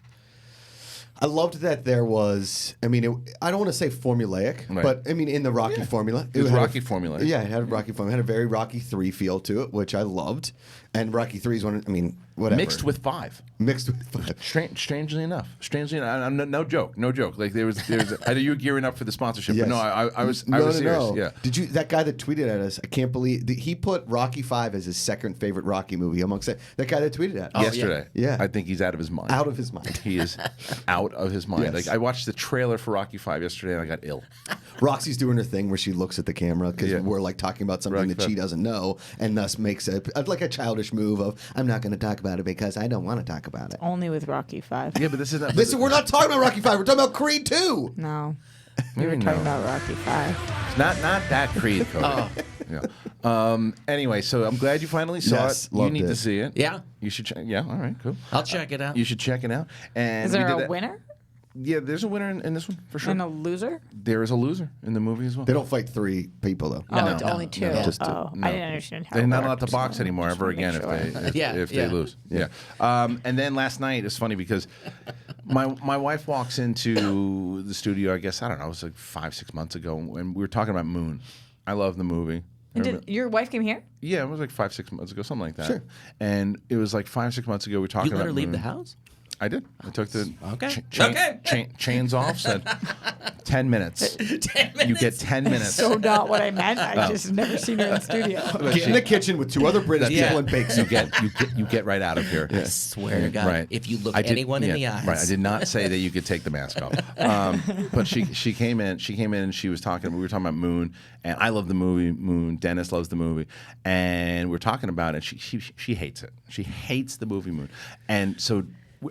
Speaker 2: that there was. I mean, I don't want to say formulaic,
Speaker 1: Right.
Speaker 2: but I mean, in the Rocky formula,
Speaker 1: It was
Speaker 2: had
Speaker 1: Rocky formulaic.
Speaker 2: Yeah, it had a Rocky formula. It had a very Rocky 3 feel to it, which I loved. And Rocky 3 is one. I mean, whatever.
Speaker 1: Mixed with 5.
Speaker 2: Mixed with.
Speaker 1: Strangely enough, I'm no joke. Like there was. I know you were gearing up for the sponsorship,
Speaker 2: Yes.
Speaker 1: but no, I was
Speaker 2: No,
Speaker 1: serious.
Speaker 2: no.
Speaker 1: Yeah.
Speaker 2: Did you? That guy that tweeted at us, I can't believe he put Rocky 5 as his second favorite Rocky movie amongst it. That guy that tweeted at us.
Speaker 1: Yesterday,
Speaker 2: Yeah.
Speaker 1: I think he's out of his mind.
Speaker 2: Out of his mind.
Speaker 1: He is out of his mind.
Speaker 2: Yes.
Speaker 1: Like I watched the trailer for Rocky 5 yesterday, and I got ill.
Speaker 2: Roxy's doing her thing where she looks at the camera because
Speaker 1: Yeah.
Speaker 2: we're like talking about something
Speaker 1: Rocky
Speaker 2: that she
Speaker 1: 5.
Speaker 2: doesn't know, and thus makes like a childish move of I'm not going to talk about it because I don't want to talk about it.
Speaker 4: Only with Rocky 5.
Speaker 1: Yeah, but this is not.
Speaker 2: We're not talking about Rocky 5. We're talking about Creed 2.
Speaker 4: No. We were talking about Rocky 5.
Speaker 1: Not that Creed. Cody. Yeah. Anyway, so I'm glad you finally saw
Speaker 2: Yes,
Speaker 1: it. You
Speaker 2: loved
Speaker 1: need
Speaker 2: it.
Speaker 1: to see it.
Speaker 3: Yeah.
Speaker 1: You should. Yeah. All right. Cool.
Speaker 3: I'll check it out.
Speaker 1: You should check it out. And
Speaker 4: Is
Speaker 1: we
Speaker 4: there
Speaker 1: did
Speaker 4: a
Speaker 1: that-
Speaker 4: winner
Speaker 1: Yeah, there's a winner in this one for sure.
Speaker 4: and a loser?
Speaker 1: There is a loser in the movie as well.
Speaker 2: They don't fight 3 people though.
Speaker 4: Oh, it's only 2.
Speaker 2: just 2.
Speaker 4: Oh, I didn't understand how
Speaker 1: They're
Speaker 4: it
Speaker 1: not
Speaker 4: worked,
Speaker 1: allowed to box
Speaker 4: so
Speaker 1: anymore
Speaker 4: just
Speaker 1: ever
Speaker 4: wanna make
Speaker 1: again
Speaker 4: sure.
Speaker 1: if they lose. Yeah. And then last night it's funny because my wife walks into the studio. I guess I don't know. It was like 5-6 months ago, and we were talking about Moon. I love the movie.
Speaker 4: And your wife came here?
Speaker 1: Yeah, it was like 5-6 months ago, something like that.
Speaker 2: Sure.
Speaker 1: And it was like 5-6 months ago. We were talking
Speaker 3: You let
Speaker 1: about
Speaker 3: her leave
Speaker 1: Moon.
Speaker 3: the house?
Speaker 1: I did. I took the
Speaker 3: Okay.
Speaker 1: chains off. Said 10 minutes.
Speaker 3: 10 minutes.
Speaker 1: You get 10 minutes.
Speaker 4: So not what I meant. I just never seen her in the studio.
Speaker 2: Get in the kitchen with 2 other British
Speaker 3: Yeah.
Speaker 2: people and bake
Speaker 1: you
Speaker 2: something.
Speaker 1: get right out of here.
Speaker 3: I swear to God,
Speaker 1: Right.
Speaker 3: if you look
Speaker 1: I did-
Speaker 3: anyone in the
Speaker 1: yeah,
Speaker 3: eyes.
Speaker 1: Right. I did not say that you could take the mask off. But she came in. She came in and she was talking. We were talking about Moon, and I love the movie Moon. Dennis loves the movie, and we're talking about it. She hates it. She hates the movie Moon, and so.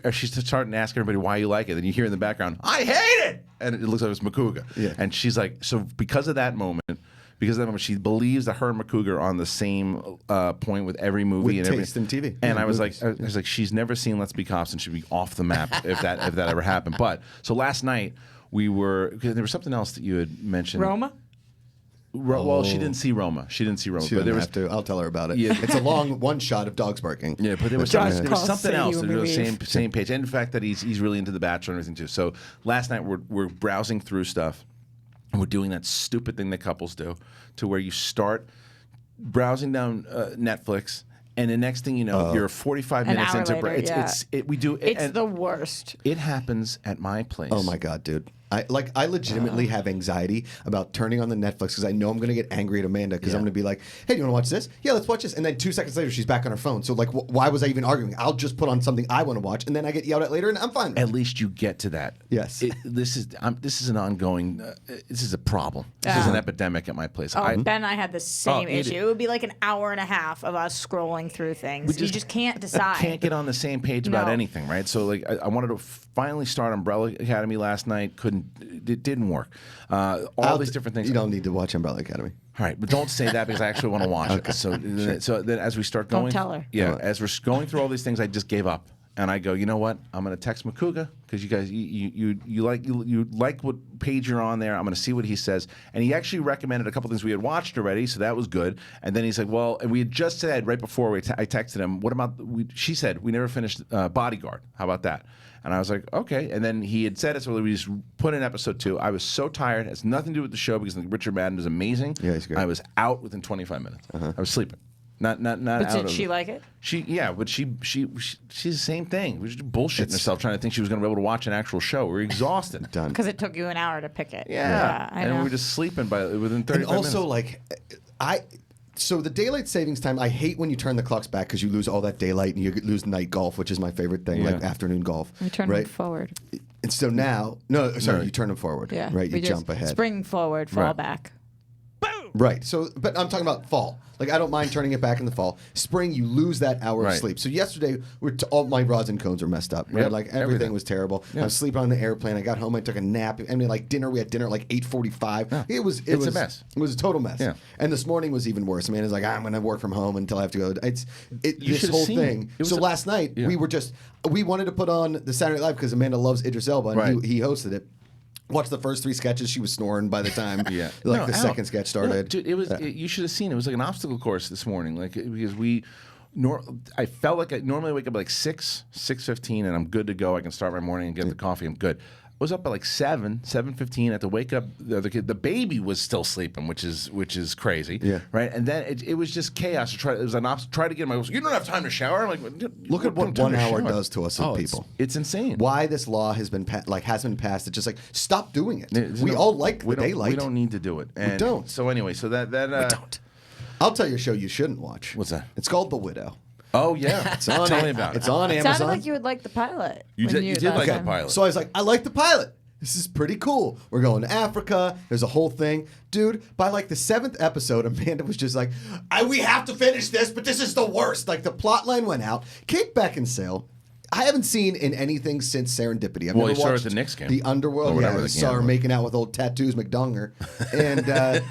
Speaker 1: She's starting to ask everybody why you like it, and you hear in the background, "I hate it," and it looks like it's Macuga.
Speaker 2: Yeah.
Speaker 1: And she's like, so because of that moment, she believes that her and Macuga are on the same point with every movie
Speaker 2: With
Speaker 1: and
Speaker 2: taste in TV.
Speaker 1: And
Speaker 2: Yeah,
Speaker 1: I was
Speaker 2: movies.
Speaker 1: like, she's never seen Let's Be Cops and she'd be off the map if that ever happened. But so last night there was something else that you had mentioned.
Speaker 4: Roma?
Speaker 1: Well, she didn't see Roma. She didn't see Roma.
Speaker 2: She
Speaker 1: but
Speaker 2: doesn't
Speaker 1: there was
Speaker 2: have to. I'll tell her about it.
Speaker 1: Yeah.
Speaker 2: It's a long one shot of dogs barking.
Speaker 1: Yeah, but there was
Speaker 4: Josh
Speaker 1: something,
Speaker 4: calls, say
Speaker 1: else.
Speaker 4: you
Speaker 1: That
Speaker 4: when
Speaker 1: was
Speaker 4: we
Speaker 1: same page, and the fact that he's really into The Bachelor and everything too. So last night we're browsing through stuff, and we're doing that stupid thing that couples do, to where you start browsing down Netflix, and the next thing you know, you're 45
Speaker 4: An
Speaker 1: minutes
Speaker 4: hour
Speaker 1: into
Speaker 4: later,
Speaker 1: it's
Speaker 4: yeah.
Speaker 1: we do
Speaker 4: It's
Speaker 1: and
Speaker 4: the worst.
Speaker 1: it happens at my place.
Speaker 2: Oh my god, dude! I legitimately have anxiety about turning on the Netflix because I know I'm going to get angry at Amanda because I'm going to be like, hey, do you want to watch this? Yeah, let's watch this. And then 2 seconds later, she's back on her phone. So like, why was I even arguing? I'll just put on something I want to watch, and then I get yelled at later, and I'm fine.
Speaker 1: At least you get to that.
Speaker 2: Yes.
Speaker 1: This is an ongoing. This is a problem. This is an epidemic at my place.
Speaker 4: Ben and I had the same
Speaker 1: it-
Speaker 4: issue. It would be like an hour and a half of us scrolling through things. You just can't decide.
Speaker 1: Can't get on the same page about anything, right? So like, I wanted to finally start Umbrella Academy last night. It didn't work. All these different things.
Speaker 2: You don't need to watch Umbrella Academy.
Speaker 1: All right, but don't say that because I actually want to watch it. So then as we start going,
Speaker 4: Don't tell her.
Speaker 1: Yeah, as we're going through all these things, I just gave up. And I go, you know what? I'm going to text Macuga because you guys, you like what page you're on there. I'm going to see what he says. And he actually recommended a couple things we had watched already, so that was good. And then he's like, well, and we had just said right before I texted him, what about? She said we never finished Bodyguard. How about that? And I was like, okay. And then he had said it, so we just put in episode 2. I was so tired. It has nothing to do with the show because Richard Madden is amazing.
Speaker 2: Yeah, he's great.
Speaker 1: I was out within 25 minutes. I was sleeping. Not
Speaker 4: But
Speaker 1: out
Speaker 4: did she like it?
Speaker 1: she's the same thing. We were just bullshitting herself trying to think she was going to be able to watch an actual show. We were exhausted.
Speaker 2: Done.
Speaker 4: Because it took you an hour to pick it.
Speaker 1: Yeah.
Speaker 4: I
Speaker 1: And
Speaker 4: know.
Speaker 1: we were just sleeping within 30
Speaker 2: And
Speaker 1: minutes.
Speaker 2: also, like, so the daylight savings time, I hate when you turn the clocks back because you lose all that daylight and you lose night golf, which is my favorite thing, like afternoon golf.
Speaker 4: We turn
Speaker 2: right?
Speaker 4: them forward.
Speaker 2: And so now, you turn them forward.
Speaker 4: Yeah.
Speaker 2: Right,
Speaker 4: we
Speaker 2: you
Speaker 4: just
Speaker 2: jump ahead.
Speaker 4: Spring forward, fall
Speaker 1: Right.
Speaker 4: back.
Speaker 2: Right. So, but I'm talking about fall. Like, I don't mind turning it back in the fall. Spring, you lose that hour
Speaker 1: Right.
Speaker 2: of sleep. So yesterday, all my rosin cones were messed up. Right?
Speaker 1: Yep.
Speaker 2: Like everything
Speaker 1: Everything.
Speaker 2: was terrible. I was sleeping on the airplane. I got home. I took a nap. I mean, like dinner. We had dinner at like 8:45.
Speaker 1: Yeah.
Speaker 2: It was
Speaker 1: It's a mess.
Speaker 2: It was a total mess.
Speaker 1: Yeah.
Speaker 2: And this morning was even worse. Amanda's like, I'm going to work from home until I have to go.
Speaker 1: You
Speaker 2: This
Speaker 1: should have
Speaker 2: whole
Speaker 1: seen
Speaker 2: thing.
Speaker 1: it. It was
Speaker 2: So
Speaker 1: a-
Speaker 2: last night
Speaker 1: Yeah.
Speaker 2: we wanted to put on the Saturday Night Live because Amanda loves Idris Elba and
Speaker 1: Right.
Speaker 2: he hosted it. Watched the first 3 sketches. She was snoring by the time
Speaker 1: Yeah.
Speaker 2: the
Speaker 1: No,
Speaker 2: second sketch started.
Speaker 1: Dude, you should have seen it. It was like an obstacle course this morning. Like because I felt like I normally wake up at like 6:15, and I'm good to go. I can start my morning and get the coffee. I'm good. I was up at like 7:15. I had to wake up. The other kid, the baby was still sleeping, which is crazy.
Speaker 2: Yeah.
Speaker 1: Right. And then it was just chaos. It was an try to get my. You don't have time to shower. I'm like,
Speaker 2: Look at what 1 hour does to us as people.
Speaker 1: It's insane.
Speaker 2: Why this law has been has been passed? It's just like stop doing it.
Speaker 1: There's
Speaker 2: We
Speaker 1: no-
Speaker 2: all like
Speaker 1: we
Speaker 2: the
Speaker 1: don't-
Speaker 2: daylight.
Speaker 1: We don't need to do it. And
Speaker 2: don't.
Speaker 1: So anyway, so that we don't.
Speaker 2: I'll tell you a show you shouldn't watch.
Speaker 1: What's that?
Speaker 2: It's called The Widow.
Speaker 1: Oh yeah, tell me about it.
Speaker 2: It's on
Speaker 4: It
Speaker 2: Amazon.
Speaker 4: sounded like you would like the pilot.
Speaker 1: You
Speaker 4: when
Speaker 1: did
Speaker 4: last
Speaker 1: like the
Speaker 4: time.
Speaker 1: pilot.
Speaker 2: So I was like, I like the pilot. This is pretty cool. We're going to Africa. There's a whole thing. Dude, by like the 7th episode, Amanda was just like, we have to finish this, but this is the worst. Like the plot line went out. Kate Beckinsale, I haven't seen in anything since Serendipity. I've
Speaker 1: Well,
Speaker 2: never
Speaker 1: you saw her
Speaker 2: watched
Speaker 1: at the Knicks game.
Speaker 2: The Underworld.
Speaker 1: Or whatever
Speaker 2: Yeah, I
Speaker 1: the
Speaker 2: saw
Speaker 1: game
Speaker 2: her
Speaker 1: was.
Speaker 2: making out with old Tattoos McDonger. And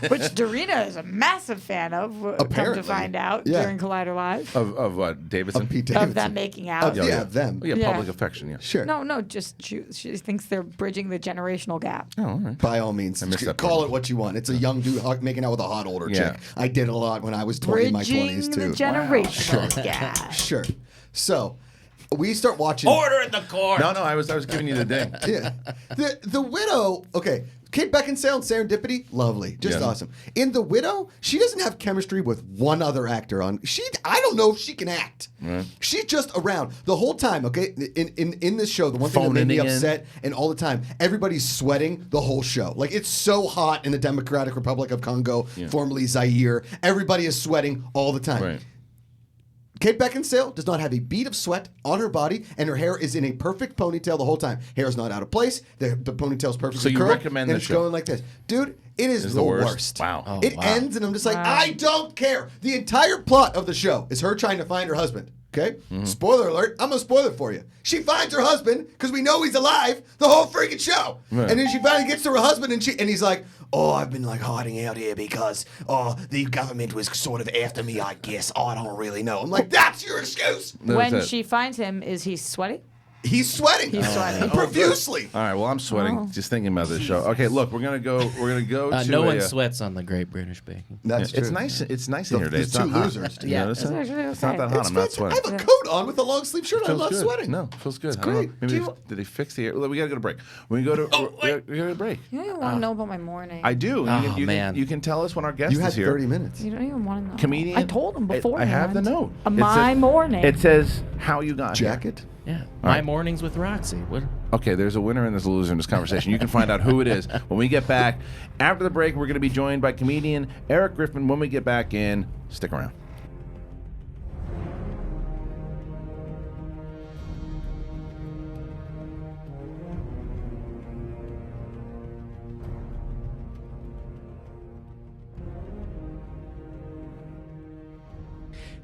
Speaker 4: Which Dorina is a massive fan of, come
Speaker 2: Apparently.
Speaker 4: to find out
Speaker 2: Yeah.
Speaker 4: during Collider Live.
Speaker 1: Of what, Davidson?
Speaker 2: of Pete
Speaker 4: Of
Speaker 2: Davidson.
Speaker 4: them making out.
Speaker 2: Yeah, them.
Speaker 1: Oh, yeah,
Speaker 4: Yeah.
Speaker 1: public affection, yeah.
Speaker 2: Sure.
Speaker 4: No, just she thinks they're bridging the generational gap.
Speaker 1: Oh, all right.
Speaker 2: By all means,
Speaker 1: missed that
Speaker 2: call
Speaker 1: part.
Speaker 2: it what you want. It's a young dude making out with a hot older
Speaker 1: Yeah.
Speaker 2: chick. I did it a lot when I was 20 in my
Speaker 4: Bridging
Speaker 2: 20s
Speaker 4: the
Speaker 2: too.
Speaker 4: generational gap.
Speaker 2: Sure. So we start watching.
Speaker 3: Order at the court.
Speaker 1: No, I was giving you the ding.
Speaker 2: Yeah. The Widow. Okay. Kate Beckinsale in Serendipity, lovely, just
Speaker 1: Yeah.
Speaker 2: awesome. In The Widow, she doesn't have chemistry with one other actor on. I don't know if she can act.
Speaker 1: Right.
Speaker 2: She's just around the whole time. Okay, in this show, the one thing that made me
Speaker 1: Phoning it in.
Speaker 2: upset, and all the time, everybody's sweating the whole show. Like it's so hot in the Democratic Republic of Congo, formerly Zaire. Everybody is sweating all the time.
Speaker 1: Right.
Speaker 2: Kate Beckinsale does not have a bead of sweat on her body, and her hair is in a perfect ponytail the whole time. Hair is not out of place. The ponytail's perfectly
Speaker 1: So you
Speaker 2: curled,
Speaker 1: recommend
Speaker 2: and
Speaker 1: the
Speaker 2: it's
Speaker 1: show?
Speaker 2: going like this. Dude, it is
Speaker 1: It's
Speaker 2: the
Speaker 1: the
Speaker 2: worst.
Speaker 1: worst. Wow. Oh,
Speaker 2: It ends, and I'm just like, I don't care. The entire plot of the show is her trying to find her husband. Okay? Spoiler alert. I'm going to spoil it for you. She finds her husband because we know he's alive the whole freaking show.
Speaker 1: Right.
Speaker 2: And then she finally gets to her husband and he's like, I've been like hiding out here because the government was sort of after me, I guess. I don't really know. I'm like, that's your excuse.
Speaker 4: When she finds him, is he sweaty?
Speaker 2: He's sweating.
Speaker 4: He's sweating.
Speaker 2: Profusely.
Speaker 1: All right, well, I'm sweating just thinking about this show. Okay, look, we're gonna go to
Speaker 3: No one
Speaker 1: a,
Speaker 3: sweats on the Great British Baking.
Speaker 2: That's true.
Speaker 1: It's nice. It's nice in here today.
Speaker 2: There's
Speaker 1: It's not
Speaker 2: two
Speaker 1: hot.
Speaker 2: losers.
Speaker 1: You
Speaker 3: Yeah.
Speaker 1: notice
Speaker 4: It's
Speaker 1: that?
Speaker 4: actually
Speaker 1: It's not
Speaker 4: okay.
Speaker 1: that hot.
Speaker 2: It's
Speaker 1: I'm not
Speaker 2: fantastic.
Speaker 1: sweating.
Speaker 2: I have a coat on with a long sleeve shirt. I
Speaker 1: Feels
Speaker 2: love
Speaker 1: good.
Speaker 2: sweating.
Speaker 1: No, feels good.
Speaker 2: It's
Speaker 1: I don't know.
Speaker 2: great.
Speaker 1: Maybe
Speaker 4: Do
Speaker 1: did they fix the air? We gotta go to break. We go to we gotta go to break.
Speaker 4: You don't even want to know about my morning.
Speaker 1: I do.
Speaker 3: Oh, man.
Speaker 1: You can tell us when our guest
Speaker 2: You had
Speaker 1: is here.
Speaker 2: 30 minutes.
Speaker 4: You don't even want to know.
Speaker 1: Comedian.
Speaker 4: I told him before.
Speaker 1: I have the note. It
Speaker 4: My
Speaker 1: says-
Speaker 4: morning.
Speaker 1: It says how you got here.
Speaker 2: Jacket?
Speaker 3: Yeah.
Speaker 1: All
Speaker 3: My
Speaker 1: right.
Speaker 3: mornings with Roxy. What?
Speaker 1: Okay, there's a winner and there's a loser in this conversation. You can find out who it is when we get back. After the break, we're going to be joined by comedian Eric Griffin. When we get back in, stick around.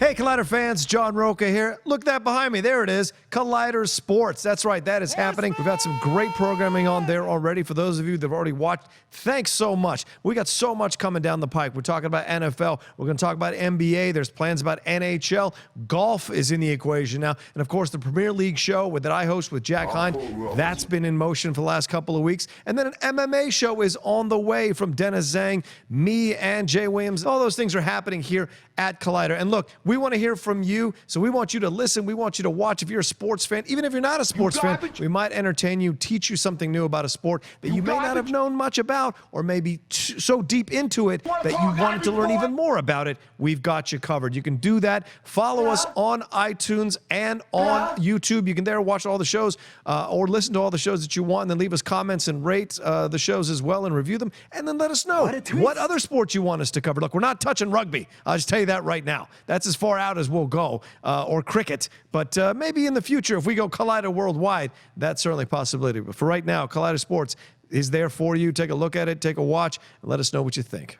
Speaker 5: Hey, Collider fans, John Rocha here. Look that behind me. There it is, Collider Sports. That's right, that is happening. We've got some great programming on there already. For those of you that have already watched, thanks so much. We got so much coming down the pike. We're talking about NFL. We're going to talk about NBA. There's plans about NHL. Golf is in the equation now. And, of course, the Premier League show that I host with Jack Hind, that's been in motion for the last couple of weeks. And then an MMA show is on the way from Dennis Zhang, me, and Jay Williams. All those things are happening here at Collider. And look, we want to hear from you, so we want you to listen. We want you to watch. If you're a sports fan, even if you're not a sports fan, we might entertain you, teach you something new about a sport that you may not have known much about, or maybe so deep into it that you wanted to learn even more about it. We've got you covered. You can do that. Follow us on iTunes and on YouTube. You can there watch all the shows or listen to all the shows that you want, and then leave us comments and rate the shows as well and review them, and then let us know what other sports you want us to cover. Look, we're not touching rugby. I'll just tell you that right now. That's as far out as we'll go, or cricket. But maybe in the future, if we go Collider worldwide, that's certainly a possibility. But for right now, Collider Sports is there for you. Take a look at it, take a watch, and let us know what you think.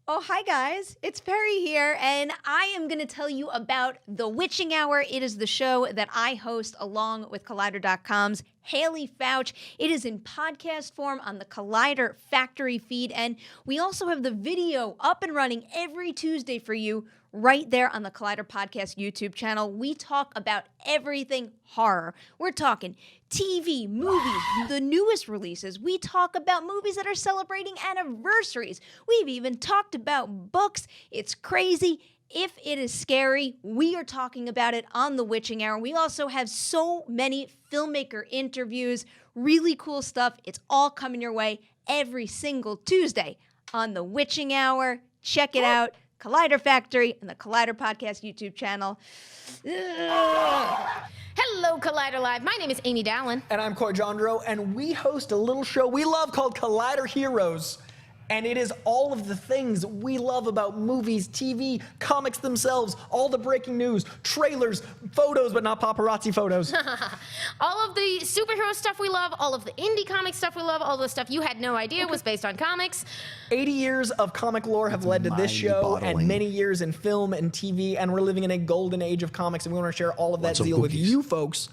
Speaker 6: Oh, hi guys. It's Perry here, and I am going to tell you about The Witching Hour. It is the show that I host along with Collider.com's Haley Fouch. It is in podcast form on the Collider Factory feed, and we also have the video up and running every Tuesday for you right there on the Collider Podcast YouTube channel. We talk about everything horror. We're talking TV, movies, the newest releases. We talk about movies that are celebrating anniversaries. We've even talked about books. It's crazy. If it is scary, we are talking about it on The Witching Hour. We also have so many filmmaker interviews, really cool stuff. It's all coming your way every single Tuesday on The Witching Hour. Check it out. Collider Factory and the Collider Podcast YouTube channel.
Speaker 7: Hello, Collider Live. My name is Amy Dallin.
Speaker 8: And I'm Coy Jandro, and we host a little show we love called Collider Heroes. And it is all of the things we love about movies, TV, comics themselves, all the breaking news, trailers, photos, but not paparazzi photos.
Speaker 7: All of the superhero stuff we love, all of the indie comic stuff we love, all the stuff you had no idea was based on comics.
Speaker 8: 80 years of comic lore have led to this show, and many years in film and TV, and we're living in a golden age of comics, and we want to share all of that zeal with you folks.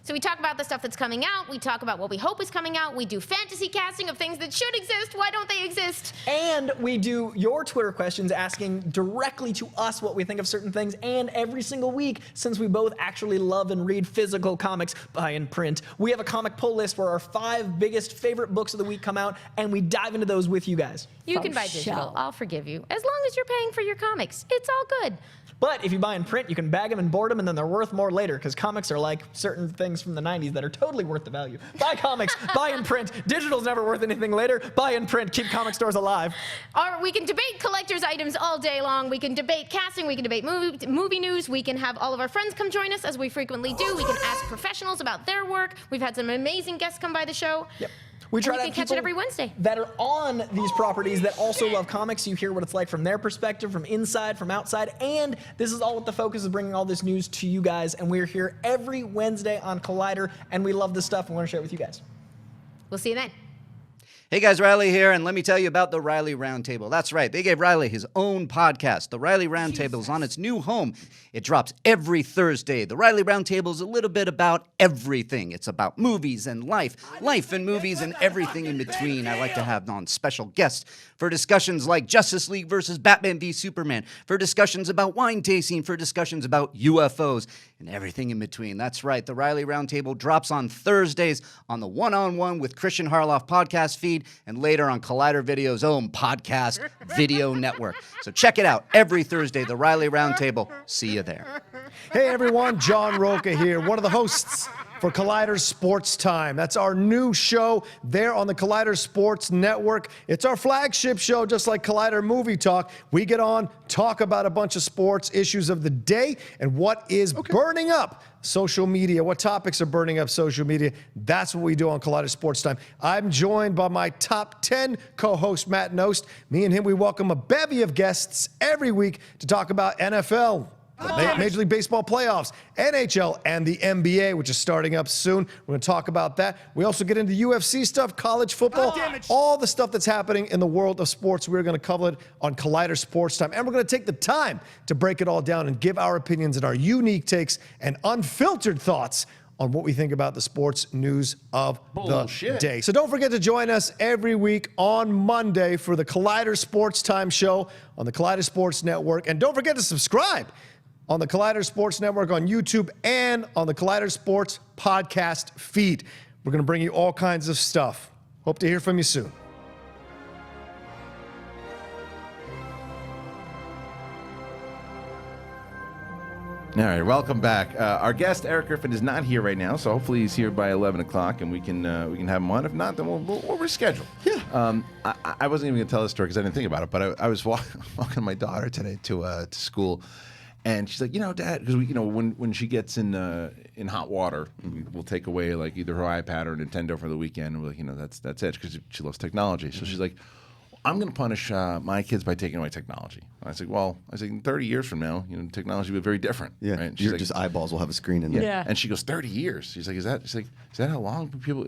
Speaker 7: So we talk about the stuff that's coming out. We talk about what we hope is coming out. We do fantasy casting of things that should exist. Why don't they exist?
Speaker 8: And we do your Twitter questions asking directly to us what we think of certain things. And every single week, since we both actually love and read physical comics, buy in print, we have a comic pull list where our 5 biggest favorite books of the week come out, and we dive into those with you guys.
Speaker 7: You can buy digital. I'll forgive you. As long as you're paying for your comics. It's all good.
Speaker 8: But if you buy in print, you can bag them and board them, and then they're worth more later, because comics are like certain things from the 90s that are totally worth the value. Buy comics, buy in print. Digital's never worth anything later. Buy in print, keep comic stores alive.
Speaker 7: Or we can debate collector's items all day long. We can debate casting. We can debate movie news. We can have all of our friends come join us, as we frequently do. We can ask professionals about their work. We've had some amazing guests come by the show.
Speaker 8: Yep. We try to
Speaker 7: catch it
Speaker 8: people
Speaker 7: every Wednesday.
Speaker 8: that are on these properties that also love comics. You hear what it's like from their perspective, from inside, from outside, and this is all with the focus of bringing all this news to you guys. And we're here every Wednesday on Collider, and we love this stuff, and we want to share it with you guys.
Speaker 7: We'll see you then.
Speaker 9: Hey guys, Reilly here, and let me tell you about the Reilly Roundtable. That's right, they gave Reilly his own podcast. The Reilly Roundtable is on its new home. It drops every Thursday. The Reilly Roundtable is a little bit about everything. It's about movies and life and movies and everything in between. I like to have on special guests for discussions like Justice League versus Batman v Superman, for discussions about wine tasting, for discussions about UFOs, and everything in between. That's right, the Reilly Roundtable drops on Thursdays on the One-on-One with Kristian Harloff podcast feed, and later on Collider Video's own podcast video network. So check it out every Thursday, the Reilly Roundtable. See you there.
Speaker 5: Hey everyone, John Rocha here, one of the hosts for Collider Sports Time. That's our new show there on the Collider Sports Network. It's our flagship show, just like Collider Movie Talk. We get on, talk about a bunch of sports issues of the day and what is burning up social media, what topics are burning up social media. That's what we do on Collider Sports Time. I'm joined by my top 10 co-host, Matt Nost. Me and him, we welcome a bevy of guests every week to talk about NFL, Major League Baseball playoffs, NHL, and the NBA, which is starting up soon. We're going to talk about that. We also get into UFC stuff, college football, all the stuff that's happening in the world of sports. We're going to cover it on Collider Sports Time. And we're going to take the time to break it all down and give our opinions and our unique takes and unfiltered thoughts on what we think about the sports news of the day. So don't forget to join us every week on Monday for the Collider Sports Time show on the Collider Sports Network. And don't forget to subscribe on the Collider Sports Network on YouTube and on the Collider Sports podcast feed. We're going to bring you all kinds of stuff. Hope to hear from you soon.
Speaker 1: All right, welcome back. Our guest Eric Griffin is not here right now, so hopefully he's here by 11 o'clock, and we can have him on. If not, then we'll reschedule. Yeah. I wasn't even going to tell this story because I didn't think about it, but I was walking my daughter today to school, and she's like, Dad, because when she gets in hot water, we'll take away like either her iPad or Nintendo for the weekend. And we're like, that's it, because she loves technology. So she's like, I'm going to punish my kids by taking away technology. I was like, in 30 years from now, technology will be very different.
Speaker 2: Yeah,
Speaker 1: right?
Speaker 2: your just eyeballs will have a screen in there.
Speaker 4: Yeah.
Speaker 1: And she goes, 30 years. She's like, is that how long people?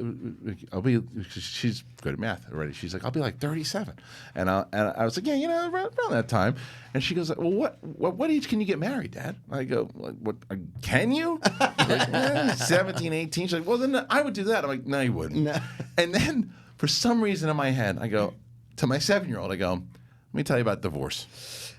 Speaker 1: I'll be. She's good at math already. She's like, I'll be like 37. And I was like, yeah, around that time. And she goes, well, what age can you get married, Dad? I go, what? Can you? Like, 17, 18. She's like, well, then I would do that. I'm like, no, you wouldn't. No. And then for some reason in my head, I go to my 7-year-old, I go, let me tell you about divorce.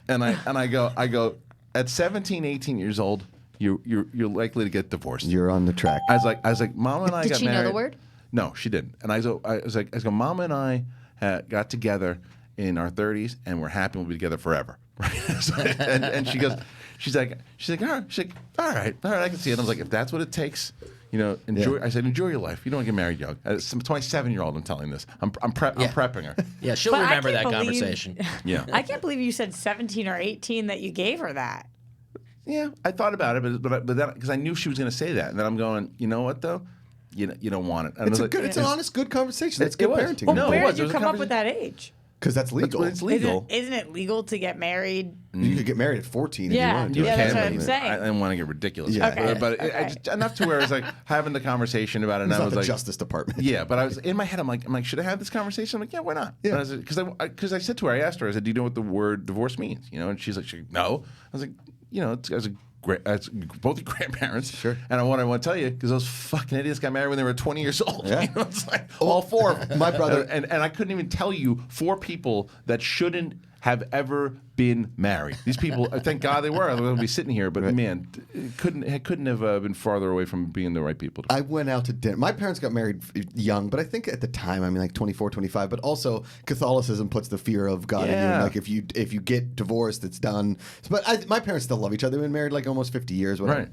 Speaker 1: And I go, at 17, 18 years old, you're likely to get divorced.
Speaker 2: You're on the track.
Speaker 1: I was like, Mama and I got married.
Speaker 7: Did she know the word?
Speaker 1: No, she didn't. And I was like, Mama and I got together in our 30s, and we're happy we'll be together forever. and she's like, all right, I can see it. I was like, if that's what it takes. Enjoy. Yeah. I said, enjoy your life. You don't want to get married young. To my 7-year-old, I'm telling this. I'm prepping her.
Speaker 3: Yeah, she'll remember that conversation.
Speaker 1: Yeah.
Speaker 4: I can't believe you said 17 or 18 that you gave her that.
Speaker 1: Yeah, I thought about it, but then because I knew she was going to say that, and then I'm going, you know what though, you don't want it. And
Speaker 2: it's an honest, good conversation. That's good parenting.
Speaker 4: Well, where did you come up with that age?
Speaker 2: Because that's legal.
Speaker 1: It's legal.
Speaker 4: Isn't it legal to get married?
Speaker 2: You could get married at 14 if you want.
Speaker 4: Yeah, that's what I'm saying.
Speaker 1: I didn't want to get ridiculous.
Speaker 2: Yeah.
Speaker 4: Okay.
Speaker 1: But enough to where I was like having the conversation about it. And
Speaker 2: It's
Speaker 1: I
Speaker 2: not
Speaker 1: was
Speaker 2: the
Speaker 1: like,
Speaker 2: Justice Department.
Speaker 1: Yeah, but I was in my head. I'm like, should I have this conversation? I'm like, yeah, why not?
Speaker 2: Yeah.
Speaker 1: Because I said to her, I asked her, I said, do you know what the word divorce means? And she's like, no. I was like, it's as both your grandparents.
Speaker 2: Sure.
Speaker 1: And what I want to tell you, because those fucking idiots got married when they were 20 years old.
Speaker 2: Yeah.
Speaker 1: It's like all four of them.
Speaker 2: My brother.
Speaker 1: And I couldn't even tell you 4 people that shouldn't have ever been married. These people, thank God they were. I would be sitting here, but man, it couldn't have been farther away from being the right people.
Speaker 2: I went out to dinner. My parents got married young, but I think at the time, like 24, 25. But also, Catholicism puts the fear of God in you. And like if you get divorced, it's done. But my parents still love each other. They've been married like almost 50 years, whatever.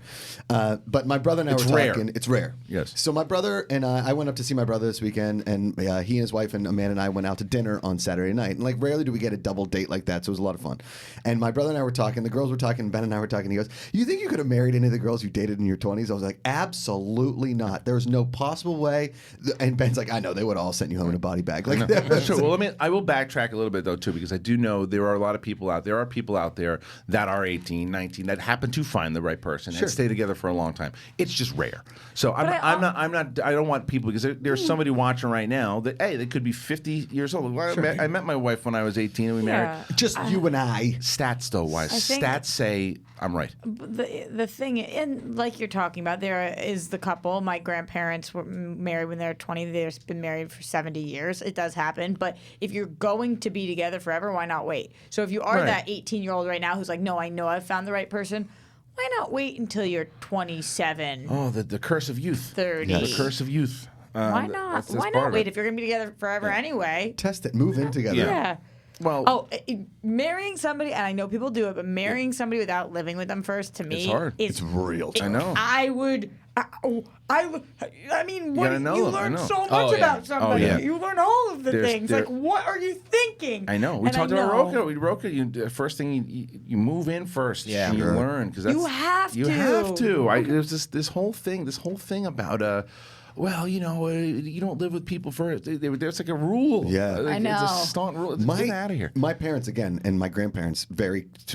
Speaker 1: Right.
Speaker 2: But my brother and I were talking. It's rare.
Speaker 1: Yes.
Speaker 2: So my brother and I went up to see my brother this weekend, and he and his wife and Amanda and I went out to dinner on Saturday night. And like rarely do we get a double date like that, so it was a lot of fun. And my brother and I were talking, the girls were talking, Ben and I were talking. He goes, you think you could have married any of the girls you dated in your 20s? I was like, absolutely not. There's no possible way. And Ben's like, I know, they would have all sent you home in a body bag. Like,
Speaker 1: sure. Well, I will backtrack a little bit though too, because I do know there are a lot of people out there. There are people out there that are 18, 19 that happen to find the right person and stay together for a long time. It's just rare. So I don't want people, because there's somebody watching right now that they could be 50 years old. I met my wife when I was 18 and we married.
Speaker 2: Just you and I.
Speaker 1: Stats though wise. Stats say I'm right.
Speaker 4: The thing, and like you're talking about, there is the couple. My grandparents were married when they were 20. They've been married for 70 years. It does happen. But if you're going to be together forever, why not wait? So if you are that 18-year-old right now who's like, no, I know I've found the right person, why not wait until you're 27?
Speaker 1: Oh, the curse of youth.
Speaker 4: 30.
Speaker 1: The curse of youth.
Speaker 4: Why not?
Speaker 1: That's
Speaker 4: Why not wait if you're going to be together forever anyway?
Speaker 2: Test it. Move in together.
Speaker 4: Yeah.
Speaker 1: Well,
Speaker 4: marrying somebody, and I know people do it, but marrying somebody without living with them first, to me,
Speaker 1: it's hard.
Speaker 2: It's real.
Speaker 1: I know.
Speaker 4: I mean,
Speaker 1: gotta know
Speaker 4: you
Speaker 1: them, I
Speaker 4: learn
Speaker 1: know.
Speaker 4: so much
Speaker 3: Oh, yeah.
Speaker 4: about somebody.
Speaker 1: yeah.
Speaker 4: You learn all of the
Speaker 1: There's-
Speaker 4: things.
Speaker 1: there-
Speaker 4: Like, what are you thinking?
Speaker 1: I know. We
Speaker 4: And
Speaker 1: talked
Speaker 4: I
Speaker 1: about
Speaker 4: know.
Speaker 1: Rocha. The first thing you move in first.
Speaker 3: Yeah.
Speaker 1: and you
Speaker 2: Sure.
Speaker 1: learn because
Speaker 4: You have
Speaker 1: You
Speaker 4: to.
Speaker 1: have to. There's this whole thing about well, you don't live with people first. There's like a rule.
Speaker 2: Yeah.
Speaker 1: Like,
Speaker 4: I
Speaker 1: It's
Speaker 4: know.
Speaker 1: a staunch rule. Get out of here.
Speaker 2: My parents again, and my grandparents.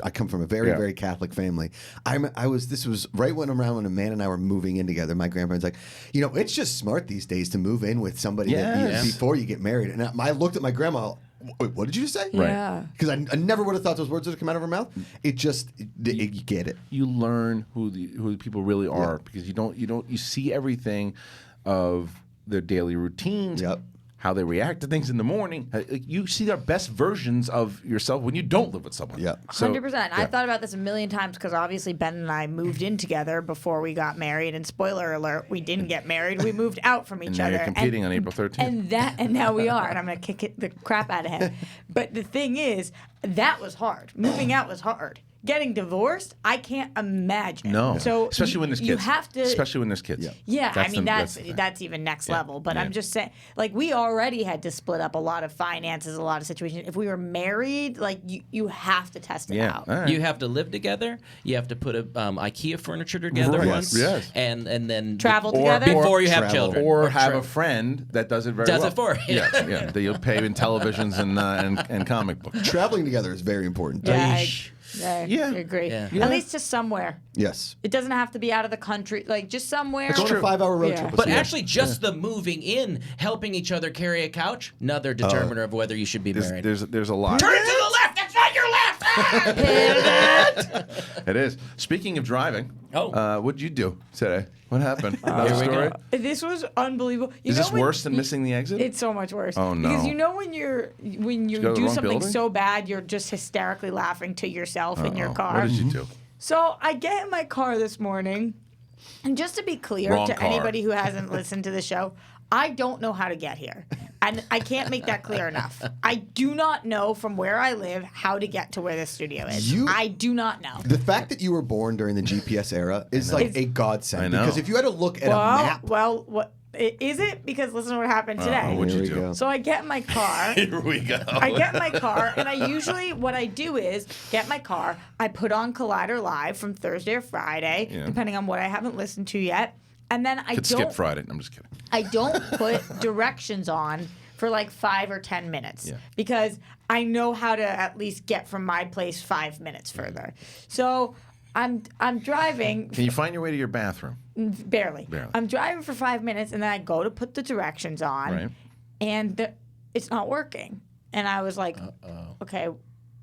Speaker 2: I come from a very Catholic family. This was right when Amanda and I were moving in together. My grandparents like, it's just smart these days to move in with somebody before you get married. And I looked at my grandma. Wait, what did you say?
Speaker 1: Right.
Speaker 4: Yeah.
Speaker 2: Because I never would have thought those words would have come out of her mouth. You get it.
Speaker 1: You learn who the people really are because you see everything of their daily routines.
Speaker 2: Yep.
Speaker 1: How they react to things in the morning. You see their best versions of yourself when you don't live with someone.
Speaker 2: Yeah.
Speaker 4: 100%. I thought about this a million times because obviously Ben and I moved in together before we got married. And spoiler alert, we didn't get married. We moved out from each
Speaker 1: And now
Speaker 4: other.
Speaker 1: you're competing on April 13th.
Speaker 4: And now we are. And I'm going to kick the crap out of him. But the thing is, that was hard. Moving out was hard. Getting divorced, I can't imagine.
Speaker 1: No.
Speaker 4: So
Speaker 1: especially when there's kids.
Speaker 4: You have to.
Speaker 1: Especially when there's kids.
Speaker 4: Yeah, I mean
Speaker 1: the thing.
Speaker 4: that's even next level. But
Speaker 1: Yeah.
Speaker 4: I'm just saying, like we already had to split up a lot of finances, a lot of situations. If we were married, like you have to test it out.
Speaker 1: All right.
Speaker 3: You have to live together. You have to put a IKEA furniture together
Speaker 1: Right.
Speaker 3: once,
Speaker 1: Yes.
Speaker 3: and then
Speaker 4: Travel
Speaker 1: Or-
Speaker 4: together.
Speaker 3: before you have
Speaker 2: travel.
Speaker 3: children,
Speaker 1: Or have
Speaker 3: tra-
Speaker 1: a friend that does it very
Speaker 3: Does
Speaker 1: well.
Speaker 3: it for you.
Speaker 1: Yeah. That you'll pay in televisions and comic books.
Speaker 2: Traveling together is very important.
Speaker 4: Yeah,
Speaker 1: Yeah.
Speaker 4: I agree.
Speaker 3: Yeah.
Speaker 4: At least to somewhere.
Speaker 2: Yes.
Speaker 4: It doesn't have to be out of the country. Like just somewhere.
Speaker 2: Go on a 5-hour road
Speaker 4: Yeah.
Speaker 2: trip. with
Speaker 3: But
Speaker 2: someone.
Speaker 3: actually, just the moving in, helping each other carry a couch, another determiner of whether you should be married.
Speaker 1: There's a lot.
Speaker 3: Turn to the left. That's not your left.
Speaker 1: It is. Speaking of driving, what'd you do today? What happened? Another
Speaker 3: Here we
Speaker 1: story?
Speaker 3: go.
Speaker 4: This was unbelievable. You
Speaker 1: Is
Speaker 4: know
Speaker 1: this
Speaker 4: when-
Speaker 1: worse than missing the exit?
Speaker 4: It's so much worse.
Speaker 1: Oh, no.
Speaker 4: Because you know when you
Speaker 1: go to the
Speaker 4: do
Speaker 1: wrong
Speaker 4: something
Speaker 1: building?
Speaker 4: so bad, you're just hysterically laughing to yourself in your
Speaker 1: Uh-oh.
Speaker 4: car.
Speaker 1: What did you do?
Speaker 4: So I get in my car this morning, and just to be clear
Speaker 1: Wrong
Speaker 4: to
Speaker 1: car.
Speaker 4: anybody who hasn't listened to the show, I don't know how to get here. And I can't make that clear enough. I do not know from where I live how to get to where this studio is. I do not know.
Speaker 2: The fact that you were born during the GPS era is like a godsend.
Speaker 1: I know.
Speaker 2: Because if you had to look at a map,
Speaker 4: What is it? Because listen to what happened today.
Speaker 1: What'd
Speaker 2: Here
Speaker 1: you
Speaker 2: we
Speaker 1: do?
Speaker 2: go.
Speaker 4: So I get in my car.
Speaker 1: Here we go.
Speaker 4: I get in my car, and I usually, what I do is get in my car, I put on Collider Live from Thursday or Friday,
Speaker 1: Yeah.
Speaker 4: depending on what I haven't listened to yet. And then I
Speaker 1: Could
Speaker 4: don't
Speaker 1: skip Friday. I'm just kidding.
Speaker 4: I don't put directions on for like 5 or 10 minutes
Speaker 1: Yeah.
Speaker 4: because I know how to at least get from my place 5 minutes further. So I'm driving.
Speaker 1: Can you find your way to your bathroom?
Speaker 4: Barely. I'm driving for 5 minutes, and then I go to put the directions on,
Speaker 1: Right.
Speaker 4: and it's not working. And I was like, okay,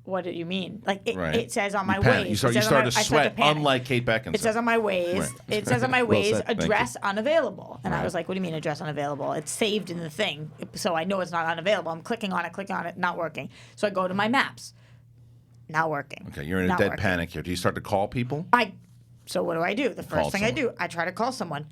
Speaker 4: what do you mean? Like it says on my
Speaker 1: panicked.
Speaker 4: waist.
Speaker 1: You
Speaker 4: It says on
Speaker 1: started
Speaker 4: my-
Speaker 1: to
Speaker 4: I started
Speaker 1: sweat,
Speaker 4: panic.
Speaker 1: unlike Kate Beckinsale.
Speaker 4: It says on my waist.
Speaker 1: Right.
Speaker 4: It says on my
Speaker 2: Well
Speaker 4: waist,
Speaker 2: said. Thank
Speaker 4: address unavailable. And I was like, what do you mean address unavailable? It's saved in the thing, so I know it's not unavailable. I'm clicking on it, not working. So I go to my maps. Not working.
Speaker 1: Okay, you're in a
Speaker 4: Not
Speaker 1: dead
Speaker 4: working.
Speaker 1: panic here. Do you start to call people?
Speaker 4: So what do? The
Speaker 1: Call
Speaker 4: first thing I do, I try to call someone.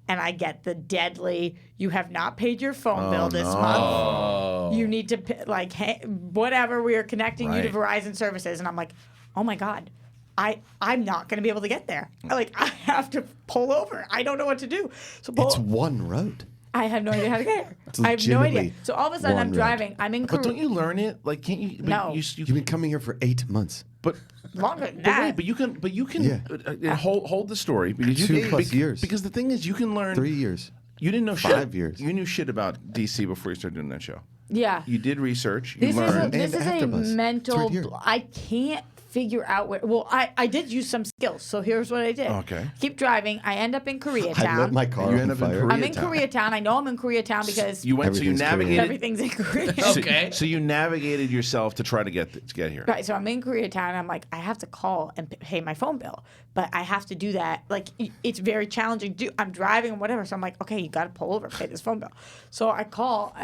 Speaker 4: And I get the deadly, you have not paid your phone bill this month. You need to, like, hey, whatever, we are connecting you to
Speaker 1: Right.
Speaker 4: Verizon services. And I'm like, oh my God, I'm not going to be able to get there. I have to pull over. I don't know what to do. So
Speaker 2: it's one road.
Speaker 4: I have no idea how to get here.
Speaker 2: It's
Speaker 4: I have no idea.
Speaker 2: legitimately
Speaker 4: So all of a sudden I'm
Speaker 2: one road.
Speaker 4: driving. I'm in
Speaker 1: But don't you learn it? Like, can't you? But
Speaker 4: No.
Speaker 2: You've been coming here for 8 months.
Speaker 1: But
Speaker 4: longer than
Speaker 1: But
Speaker 4: that.
Speaker 1: wait, but you can hold the story because you
Speaker 2: 2+ years.
Speaker 1: Because the thing is, you can learn
Speaker 2: 3 years.
Speaker 1: You didn't know
Speaker 2: 5
Speaker 1: shit.
Speaker 2: years.
Speaker 1: You knew shit about DC before you started doing that show.
Speaker 4: Yeah.
Speaker 1: You did research. You
Speaker 4: This
Speaker 1: learned.
Speaker 4: is
Speaker 2: And
Speaker 4: a
Speaker 2: AfterBuzz. It's
Speaker 4: mental.
Speaker 2: right here.
Speaker 4: I can't figure out where. Well, I did use some skills. So here's what I did.
Speaker 1: Okay.
Speaker 4: Keep driving. I end up in Koreatown.
Speaker 2: I lit my car
Speaker 1: You
Speaker 2: on
Speaker 1: end up in
Speaker 2: fire.
Speaker 1: Korea.
Speaker 4: I'm in Koreatown. I know I'm in Koreatown because
Speaker 1: you went. So you
Speaker 2: Everything's Korean.
Speaker 1: navigated.
Speaker 4: everything's in Korea.
Speaker 3: Okay.
Speaker 1: So you navigated yourself to try to get here.
Speaker 4: Right, so I'm in Koreatown. And I'm like, I have to call and pay my phone bill, but I have to do that. Like, it's very challenging to do. I'm driving and whatever, so I'm like, okay, you got to pull over, pay this phone bill. So I call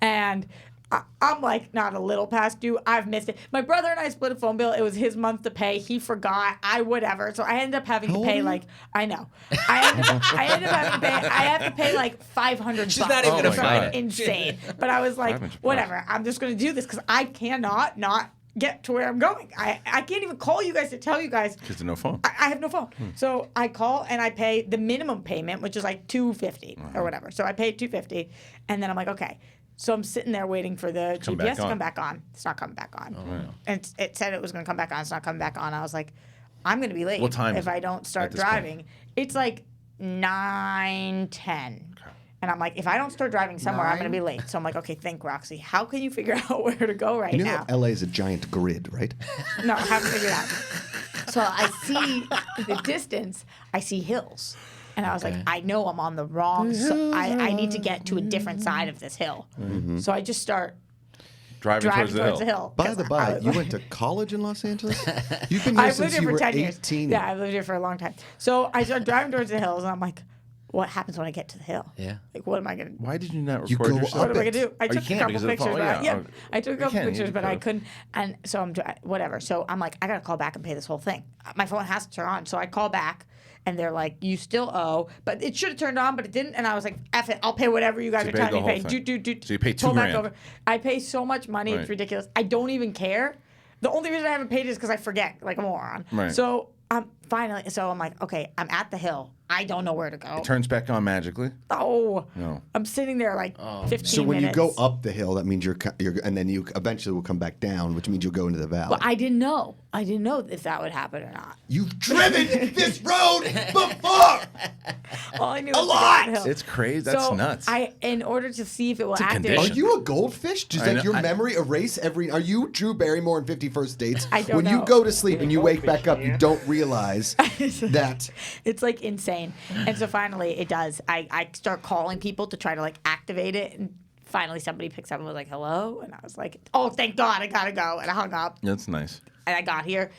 Speaker 4: and I'm like not a little past due. I've missed it. My brother and I split a phone bill. It was his month to pay. He forgot. Whatever. So I ended up having to pay like I know. I ended up having to pay. I have to pay like $500.
Speaker 3: She's not even
Speaker 1: gonna
Speaker 3: gonna
Speaker 1: fight
Speaker 3: fight
Speaker 1: it.
Speaker 4: Insane. But I was like,
Speaker 1: $500.
Speaker 4: whatever. I'm just gonna do this because I cannot not get to where I'm going. I can't even call you guys to tell you guys.
Speaker 1: Because there's no phone.
Speaker 4: I have no phone. So I call and I pay the minimum payment, which is like $250 or whatever. So I paid $250, and then I'm like, okay. So I'm sitting there waiting for the GPS to come back on. It's not coming back on. And it said it was going to come back on. It's not coming back on. I was like, I'm going to be late.
Speaker 1: What time
Speaker 4: if I don't start driving? It's like 9:10. And I'm like, if I don't start driving somewhere, I'm going to be late. So I'm like, okay, think, Roxy. How can you figure out where to go right now?
Speaker 2: LA is a giant grid, right?
Speaker 4: No, I haven't figured it out. So I see the distance. I see hills. And I was like, I know I'm on the wrong side. I need to get to a different side of this hill. So I just start
Speaker 1: Driving towards
Speaker 4: the hill.
Speaker 2: By the by, you went to college in Los Angeles? You've been here
Speaker 4: I've lived
Speaker 2: since
Speaker 4: here
Speaker 2: you
Speaker 4: for
Speaker 2: were
Speaker 4: 10
Speaker 2: 18.
Speaker 4: years. Yeah, I've lived here for a long time. So I start driving towards the hills, and I'm like, what happens when I get to the hill?
Speaker 3: Yeah.
Speaker 4: Like, what am I going to
Speaker 1: Why did you not
Speaker 2: You
Speaker 1: record
Speaker 2: go
Speaker 1: yourself?
Speaker 4: What am I going to do? I
Speaker 1: you
Speaker 4: took a
Speaker 1: can't
Speaker 4: couple
Speaker 1: because of the
Speaker 4: pictures.
Speaker 1: phone,
Speaker 4: But
Speaker 1: yeah.
Speaker 4: I took a couple
Speaker 1: can, you
Speaker 4: pictures, but I
Speaker 1: could.
Speaker 4: couldn't. And so I'm whatever. So I'm like, I got to call back and pay this whole thing. My phone has to turn on. So I call back. And they're like, you still owe. But it should have turned on, but it didn't. And I was like, F it. I'll pay whatever you guys
Speaker 1: So
Speaker 4: are
Speaker 1: you paid
Speaker 4: telling me
Speaker 1: the
Speaker 4: to
Speaker 1: whole
Speaker 4: pay.
Speaker 1: thing. So you paid
Speaker 4: Pull back
Speaker 1: $2,000.
Speaker 4: over. I pay so much money. It's
Speaker 1: Right.
Speaker 4: ridiculous. I don't even care. The only reason I haven't paid is because I forget, like a moron.
Speaker 1: Right.
Speaker 4: So I'm like, okay, I'm at the hill. I don't know where to go.
Speaker 1: It turns back on magically.
Speaker 4: Oh.
Speaker 1: No.
Speaker 4: I'm sitting there like 15
Speaker 2: So when
Speaker 4: minutes.
Speaker 2: you go up the hill, that means you're and then you eventually will come back down, which means you'll go into the valley.
Speaker 4: But I didn't know. I didn't know if that would happen or not.
Speaker 2: You've driven this road before.
Speaker 4: All I knew
Speaker 2: A
Speaker 4: was to go
Speaker 2: lot!
Speaker 4: up the hill.
Speaker 1: It's crazy. That's
Speaker 4: so
Speaker 1: nuts.
Speaker 4: in order to see if it will
Speaker 1: a
Speaker 4: activate.
Speaker 2: Are
Speaker 1: condition.
Speaker 2: you a goldfish? Does
Speaker 1: I
Speaker 2: like
Speaker 1: know-
Speaker 2: your
Speaker 1: I-
Speaker 2: memory erase every? Are you Drew Barrymore in 51st Dates?
Speaker 4: I don't
Speaker 2: when you
Speaker 4: know.
Speaker 2: go to sleep and you wake back up, you don't realize that.
Speaker 4: It's like insane. And so finally it does. I start calling people to try to like activate it, and finally somebody picks up and was like, hello? And I was like, oh, thank God, I gotta go. And I hung up
Speaker 1: That's nice.
Speaker 4: and I got here.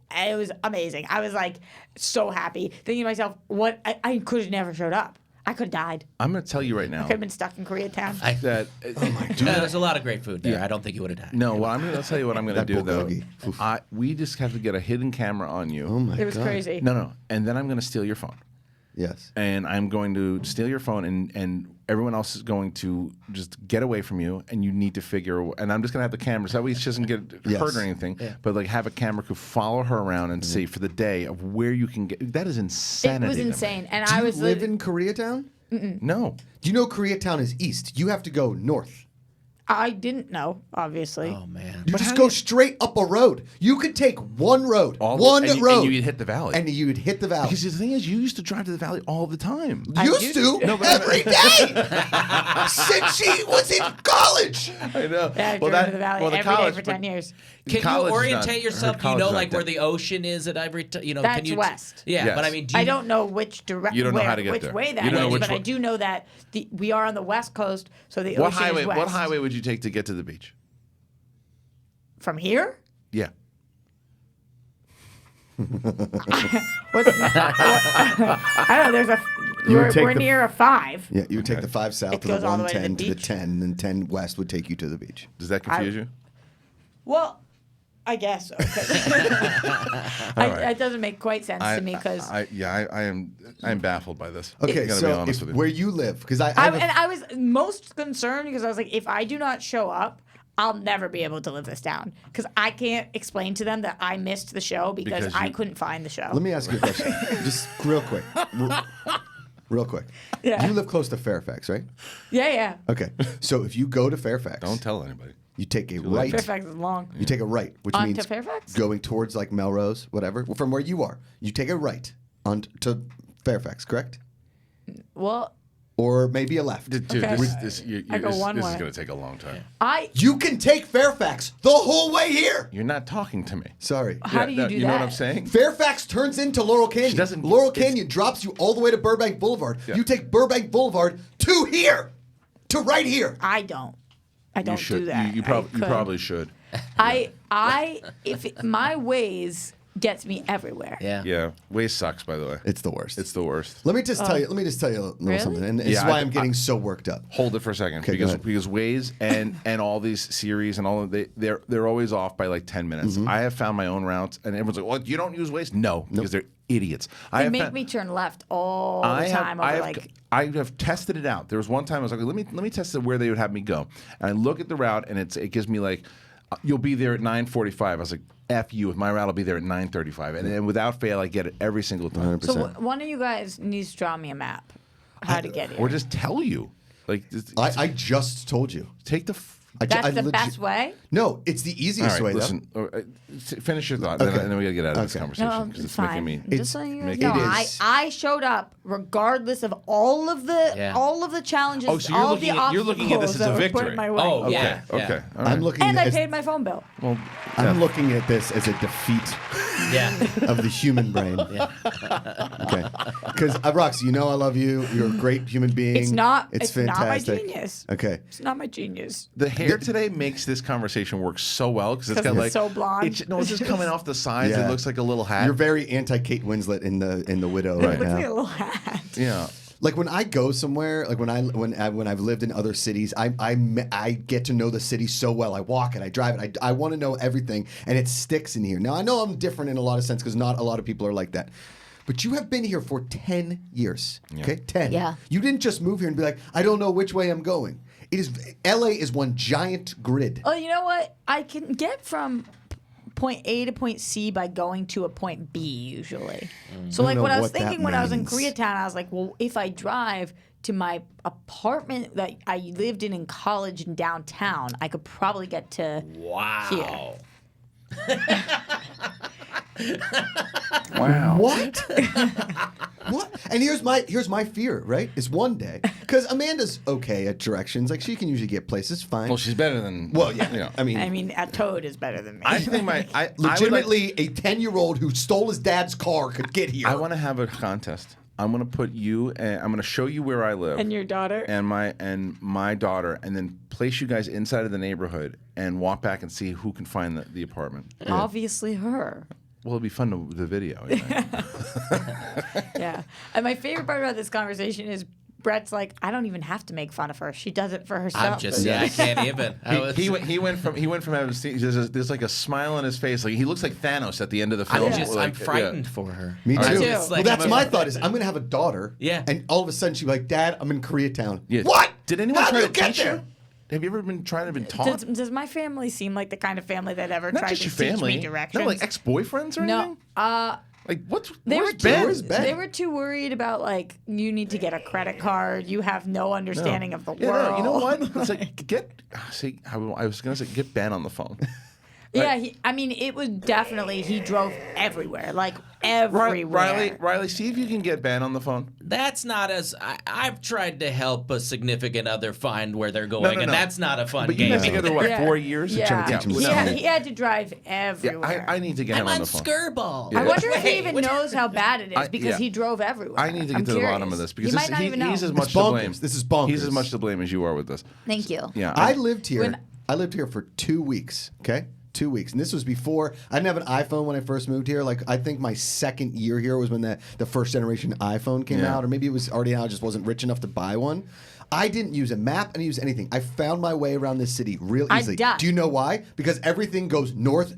Speaker 4: And it was amazing. I was like so happy, thinking to myself, what I could have never showed up. I could have died.
Speaker 1: I'm going to tell you right now
Speaker 4: Could have been stuck in Koreatown.
Speaker 1: that.
Speaker 3: There's a lot of great food there. I don't think you would have died.
Speaker 1: No, well, I'll tell you what I'm going to
Speaker 2: That
Speaker 1: do though.
Speaker 2: bulgogi. Oof.
Speaker 1: We just have to get a hidden camera on you.
Speaker 2: Oh my
Speaker 4: It was
Speaker 2: God.
Speaker 4: crazy.
Speaker 1: No, and then I'm going to steal your phone.
Speaker 2: Yes.
Speaker 1: And I'm going to steal your phone, and everyone else is going to just get away from you, and you need to figure. And I'm just going to have the camera, so that way she doesn't get
Speaker 2: Yes.
Speaker 1: hurt or anything. But like have a camera crew follow her around and see for the day of where you can get. That is
Speaker 4: It
Speaker 1: insanity.
Speaker 4: was
Speaker 1: to me.
Speaker 4: insane. And
Speaker 2: Do
Speaker 4: I
Speaker 2: you
Speaker 4: was
Speaker 2: live in Koreatown?
Speaker 1: No.
Speaker 2: Do you know Koreatown is east? You have to go north.
Speaker 4: I didn't know, obviously.
Speaker 3: Oh man.
Speaker 2: You just go straight up a road. You could take one road,
Speaker 1: All
Speaker 2: one
Speaker 1: and
Speaker 2: road,
Speaker 1: and you'd hit the valley.
Speaker 2: and you would hit the valley.
Speaker 1: Because the thing is, you used to drive to the valley all the time.
Speaker 2: Used to every day since she was in college.
Speaker 1: I know.
Speaker 4: Yeah, I drove to the valley every day for 10 years.
Speaker 3: Can
Speaker 1: college
Speaker 3: you
Speaker 1: is
Speaker 3: orientate
Speaker 1: not-
Speaker 3: yourself? Do you
Speaker 1: college
Speaker 3: know
Speaker 1: is not
Speaker 3: like where
Speaker 1: that-
Speaker 3: the ocean is at every? Can
Speaker 4: That's
Speaker 3: you?
Speaker 4: west.
Speaker 3: Yeah,
Speaker 1: Yes.
Speaker 3: but I mean, do
Speaker 4: I
Speaker 3: you,
Speaker 4: don't know which direction.
Speaker 1: You don't know how to get
Speaker 4: which
Speaker 1: there.
Speaker 4: way that
Speaker 1: You don't know
Speaker 4: is,
Speaker 1: which
Speaker 4: but I
Speaker 1: way-
Speaker 4: do know that we are on the west coast, so the
Speaker 1: What
Speaker 4: ocean
Speaker 1: highway?
Speaker 4: is west.
Speaker 1: What highway would you take to get to the beach?
Speaker 4: From here?
Speaker 1: Yeah.
Speaker 4: I don't know. There's a.
Speaker 2: You would take
Speaker 4: We're
Speaker 2: the-
Speaker 4: near a 5.
Speaker 2: Yeah, you would take the 5 south
Speaker 4: It
Speaker 2: to the
Speaker 4: goes all the way to the
Speaker 2: 110 to the
Speaker 4: beach.
Speaker 2: 10, and 10 west would take you to the beach.
Speaker 1: Does that confuse you?
Speaker 4: Well, I guess so. 'cause it doesn't make quite sense to me because
Speaker 1: I am baffled by this.
Speaker 2: Okay,
Speaker 1: I gotta be
Speaker 2: so
Speaker 1: honest
Speaker 2: if,
Speaker 1: with you.
Speaker 2: where you live, because
Speaker 4: I was most concerned because I was like, if I do not show up, I'll never be able to live this down because I can't explain to them that I missed the show because I couldn't find the show.
Speaker 2: let me ask you a question, just real quick, real quick.
Speaker 4: Yeah.
Speaker 2: You live close to Fairfax, right?
Speaker 4: Yeah.
Speaker 2: Okay, so if you go to Fairfax,
Speaker 1: Don't tell anybody.
Speaker 2: you take a right.
Speaker 4: Fairfax is long.
Speaker 2: You take a right, which
Speaker 4: Onto
Speaker 2: means
Speaker 4: Fairfax?
Speaker 2: going towards like Melrose, whatever. From where you are, you take a right on to Fairfax, correct?
Speaker 4: Well,
Speaker 2: Or maybe a left.
Speaker 1: Dude,
Speaker 4: Okay.
Speaker 1: this
Speaker 4: I go one
Speaker 1: is
Speaker 4: way.
Speaker 1: going to take a long time.
Speaker 2: You can take Fairfax the whole way here.
Speaker 1: You're not talking to me.
Speaker 2: Sorry.
Speaker 4: How do you do
Speaker 1: You
Speaker 4: that?
Speaker 1: know what I'm saying?
Speaker 2: Fairfax turns into Laurel Canyon.
Speaker 1: doesn't-
Speaker 2: Laurel
Speaker 1: it's-
Speaker 2: Canyon drops you all the way to Burbank Boulevard.
Speaker 1: Yeah.
Speaker 2: You take Burbank Boulevard to here, to right here.
Speaker 4: I don't. I don't
Speaker 1: You should.
Speaker 4: do that.
Speaker 1: You
Speaker 4: I
Speaker 1: probably
Speaker 4: could.
Speaker 1: should.
Speaker 4: My Waze gets me everywhere.
Speaker 3: Yeah.
Speaker 1: Yeah. Waze sucks, by the way.
Speaker 2: It's the worst.
Speaker 1: It's the worst.
Speaker 2: Let me just tell you. Let me just tell you a little
Speaker 4: Really?
Speaker 2: something, and this
Speaker 1: Yeah,
Speaker 2: is why
Speaker 1: I-
Speaker 2: I'm getting so worked up.
Speaker 1: Hold it for a second,
Speaker 2: Okay, go
Speaker 1: because
Speaker 2: ahead.
Speaker 1: Waze and all these series and all of they're always off by like 10 minutes.
Speaker 2: Mm-hmm.
Speaker 1: I have found my own routes, and everyone's like, "Well, you don't use Waze?" No, because they're idiots. I
Speaker 4: They
Speaker 1: have
Speaker 4: make
Speaker 1: found-
Speaker 4: me turn left all the time.
Speaker 1: I have tested it out. There was one time I was like, let me test it where they would have me go, and I look at the route, and it gives me like you'll be there at 9:45. I was like, F you, with my route, I'll be there at 9:35. And without fail, I get it every single time.
Speaker 2: 100%.
Speaker 4: So one of you guys needs to draw me a map. How to get here.
Speaker 1: Or just tell you. Like,
Speaker 2: I just told you.
Speaker 1: take the...
Speaker 4: That's the best way?
Speaker 2: No, it's the
Speaker 1: All
Speaker 2: easiest
Speaker 1: right,
Speaker 2: way.
Speaker 1: listen. Finish your thought,
Speaker 2: Okay.
Speaker 1: and then we got to get out of this conversation.
Speaker 4: No,
Speaker 1: 'cause
Speaker 4: it's fine.
Speaker 1: making me...
Speaker 4: Just so you guys
Speaker 1: making
Speaker 4: know,
Speaker 1: me-
Speaker 4: I showed up regardless of all of the challenges,
Speaker 1: Oh, so you're
Speaker 4: all
Speaker 1: looking
Speaker 4: of the
Speaker 1: at- you're looking at this
Speaker 4: obstacles
Speaker 1: as a
Speaker 4: that were put
Speaker 1: victory.
Speaker 4: in my way.
Speaker 3: Oh,
Speaker 1: Okay,
Speaker 3: yeah.
Speaker 1: okay. All right.
Speaker 2: I'm looking
Speaker 4: And I
Speaker 2: at
Speaker 4: paid my phone bill.
Speaker 1: Well,
Speaker 2: I'm looking at this as a defeat
Speaker 3: Yeah.
Speaker 2: of the human brain. Okay. Because Roxy, you know I love you. You're a great human being.
Speaker 4: It's not
Speaker 2: It's
Speaker 4: not my
Speaker 2: fantastic.
Speaker 4: genius.
Speaker 2: Okay.
Speaker 4: It's not my genius.
Speaker 1: the hair today makes this conversation work so well because it's
Speaker 4: 'Cause
Speaker 1: got
Speaker 4: it's
Speaker 1: like
Speaker 4: so blonde.
Speaker 1: It's just coming off the sides.
Speaker 2: Yeah.
Speaker 1: It looks like a little hat.
Speaker 2: You're very anti-Kate Winslet in the Widow right
Speaker 4: It looks like a
Speaker 2: now.
Speaker 4: little hat.
Speaker 1: yeah.
Speaker 2: Like when I go somewhere, like when I've lived in other cities, I get to know the city so well. I walk it, I drive it, I want to know everything, and it sticks in here. Now I know I'm different in a lot of sense because not a lot of people are like that. But you have been here for 10 years. Okay, 10.
Speaker 6: Yeah.
Speaker 2: You didn't just move here and be like, I don't know which way I'm going. It is LA is one giant grid.
Speaker 4: Oh, you know what? I can get from point A to point C by going to a point B usually. So like
Speaker 2: know
Speaker 4: what I was
Speaker 2: what that
Speaker 4: thinking when I was in
Speaker 2: means.
Speaker 4: Koreatown, I was like, well, if I drive to my apartment that I lived in college in downtown, I could probably get to
Speaker 3: Wow.
Speaker 1: Wow.
Speaker 2: What? What? And here's my fear, right? Is one day because Amanda's okay at directions. Like she can usually get places fine.
Speaker 1: Well, she's better than.
Speaker 2: Well, yeah.
Speaker 1: You know.
Speaker 2: I mean,
Speaker 4: I mean, a Toad is better than me.
Speaker 1: I think I would like-
Speaker 2: legitimately, a 10-year-old who stole his dad's car could get here.
Speaker 1: I want to have a contest. I'm going to put you. I'm going to show you where I live.
Speaker 4: And your daughter?
Speaker 1: And my daughter, and then place you guys inside of the neighborhood and walk back and see who can find the apartment.
Speaker 4: Obviously her.
Speaker 1: Well, it'd be fun to the video. You know?
Speaker 4: Yeah. And my favorite part about this conversation is Brett's like, I don't even have to make fun of her. She does it for herself.
Speaker 3: I'm just, I can't even.
Speaker 1: He went from having there's like a smile on his face, like he looks like Thanos at the end of the film.
Speaker 3: I'm
Speaker 1: Like,
Speaker 3: frightened for her.
Speaker 2: Me too.
Speaker 1: Alright.
Speaker 3: Just
Speaker 2: Well,
Speaker 3: like,
Speaker 2: that's
Speaker 3: I'm
Speaker 2: my
Speaker 3: a-
Speaker 2: thought. Is I'm gonna have a daughter.
Speaker 3: Yeah.
Speaker 2: And all of a sudden she'll be like, Dad, I'm in Koreatown.
Speaker 1: Yeah.
Speaker 2: What?
Speaker 1: Did anyone
Speaker 2: How
Speaker 1: try
Speaker 2: do
Speaker 1: to
Speaker 2: you get
Speaker 1: teach
Speaker 2: there?
Speaker 1: you? Have you ever been trying to taught?
Speaker 4: Does my family seem like the kind of family that ever
Speaker 1: Not
Speaker 4: tried
Speaker 1: just
Speaker 4: to
Speaker 1: your family.
Speaker 4: teach me directions?
Speaker 1: No, like ex-boyfriends or
Speaker 4: No.
Speaker 1: anything. Like what's
Speaker 4: They
Speaker 1: where's
Speaker 4: were
Speaker 1: Ben?
Speaker 4: too.
Speaker 2: Where's Ben?
Speaker 4: They were too worried about like you need to get a credit card. You have no understanding of the
Speaker 1: Yeah,
Speaker 4: world.
Speaker 1: no, you know what? It's like I was gonna say get Ben on the phone.
Speaker 4: Yeah, it was definitely he drove everywhere, like everywhere.
Speaker 1: Reilly, see if you can get Ben on the phone.
Speaker 3: That's not as I've tried to help a significant other find where they're going, and that's not a fun
Speaker 1: But you
Speaker 3: game.
Speaker 1: guys together what?
Speaker 4: Yeah.
Speaker 1: 4 years?
Speaker 4: Yeah,
Speaker 2: teach him
Speaker 4: he,
Speaker 2: to
Speaker 4: had,
Speaker 2: sing.
Speaker 4: he had to drive
Speaker 1: Yeah,
Speaker 4: everywhere.
Speaker 1: I need to get him
Speaker 3: I'm
Speaker 1: on
Speaker 3: on
Speaker 1: the phone.
Speaker 3: Skirball.
Speaker 4: I wonder if he even knows how bad it is because
Speaker 1: yeah.
Speaker 4: he drove everywhere.
Speaker 1: I need to get
Speaker 4: I'm
Speaker 1: to the bottom
Speaker 4: curious.
Speaker 1: of this because
Speaker 4: he might not even know.
Speaker 1: he's as
Speaker 2: It's
Speaker 1: much to blame.
Speaker 2: bonkers. This is bonkers.
Speaker 1: He's as much to blame as you are with this.
Speaker 6: Thank you.
Speaker 1: Yeah,
Speaker 2: I lived here.
Speaker 4: When-
Speaker 2: I lived here for 2 weeks. Okay, 2 weeks, and this was before I didn't have an iPhone when I first moved here. Like I think my second year here was when the first generation iPhone came
Speaker 1: Yeah.
Speaker 2: out, or maybe it was already out. I just wasn't rich enough to buy one. I didn't use a map. I didn't use anything. I found my way around this city real
Speaker 4: I
Speaker 2: easily.
Speaker 4: died.
Speaker 2: Do you know why? Because everything goes north,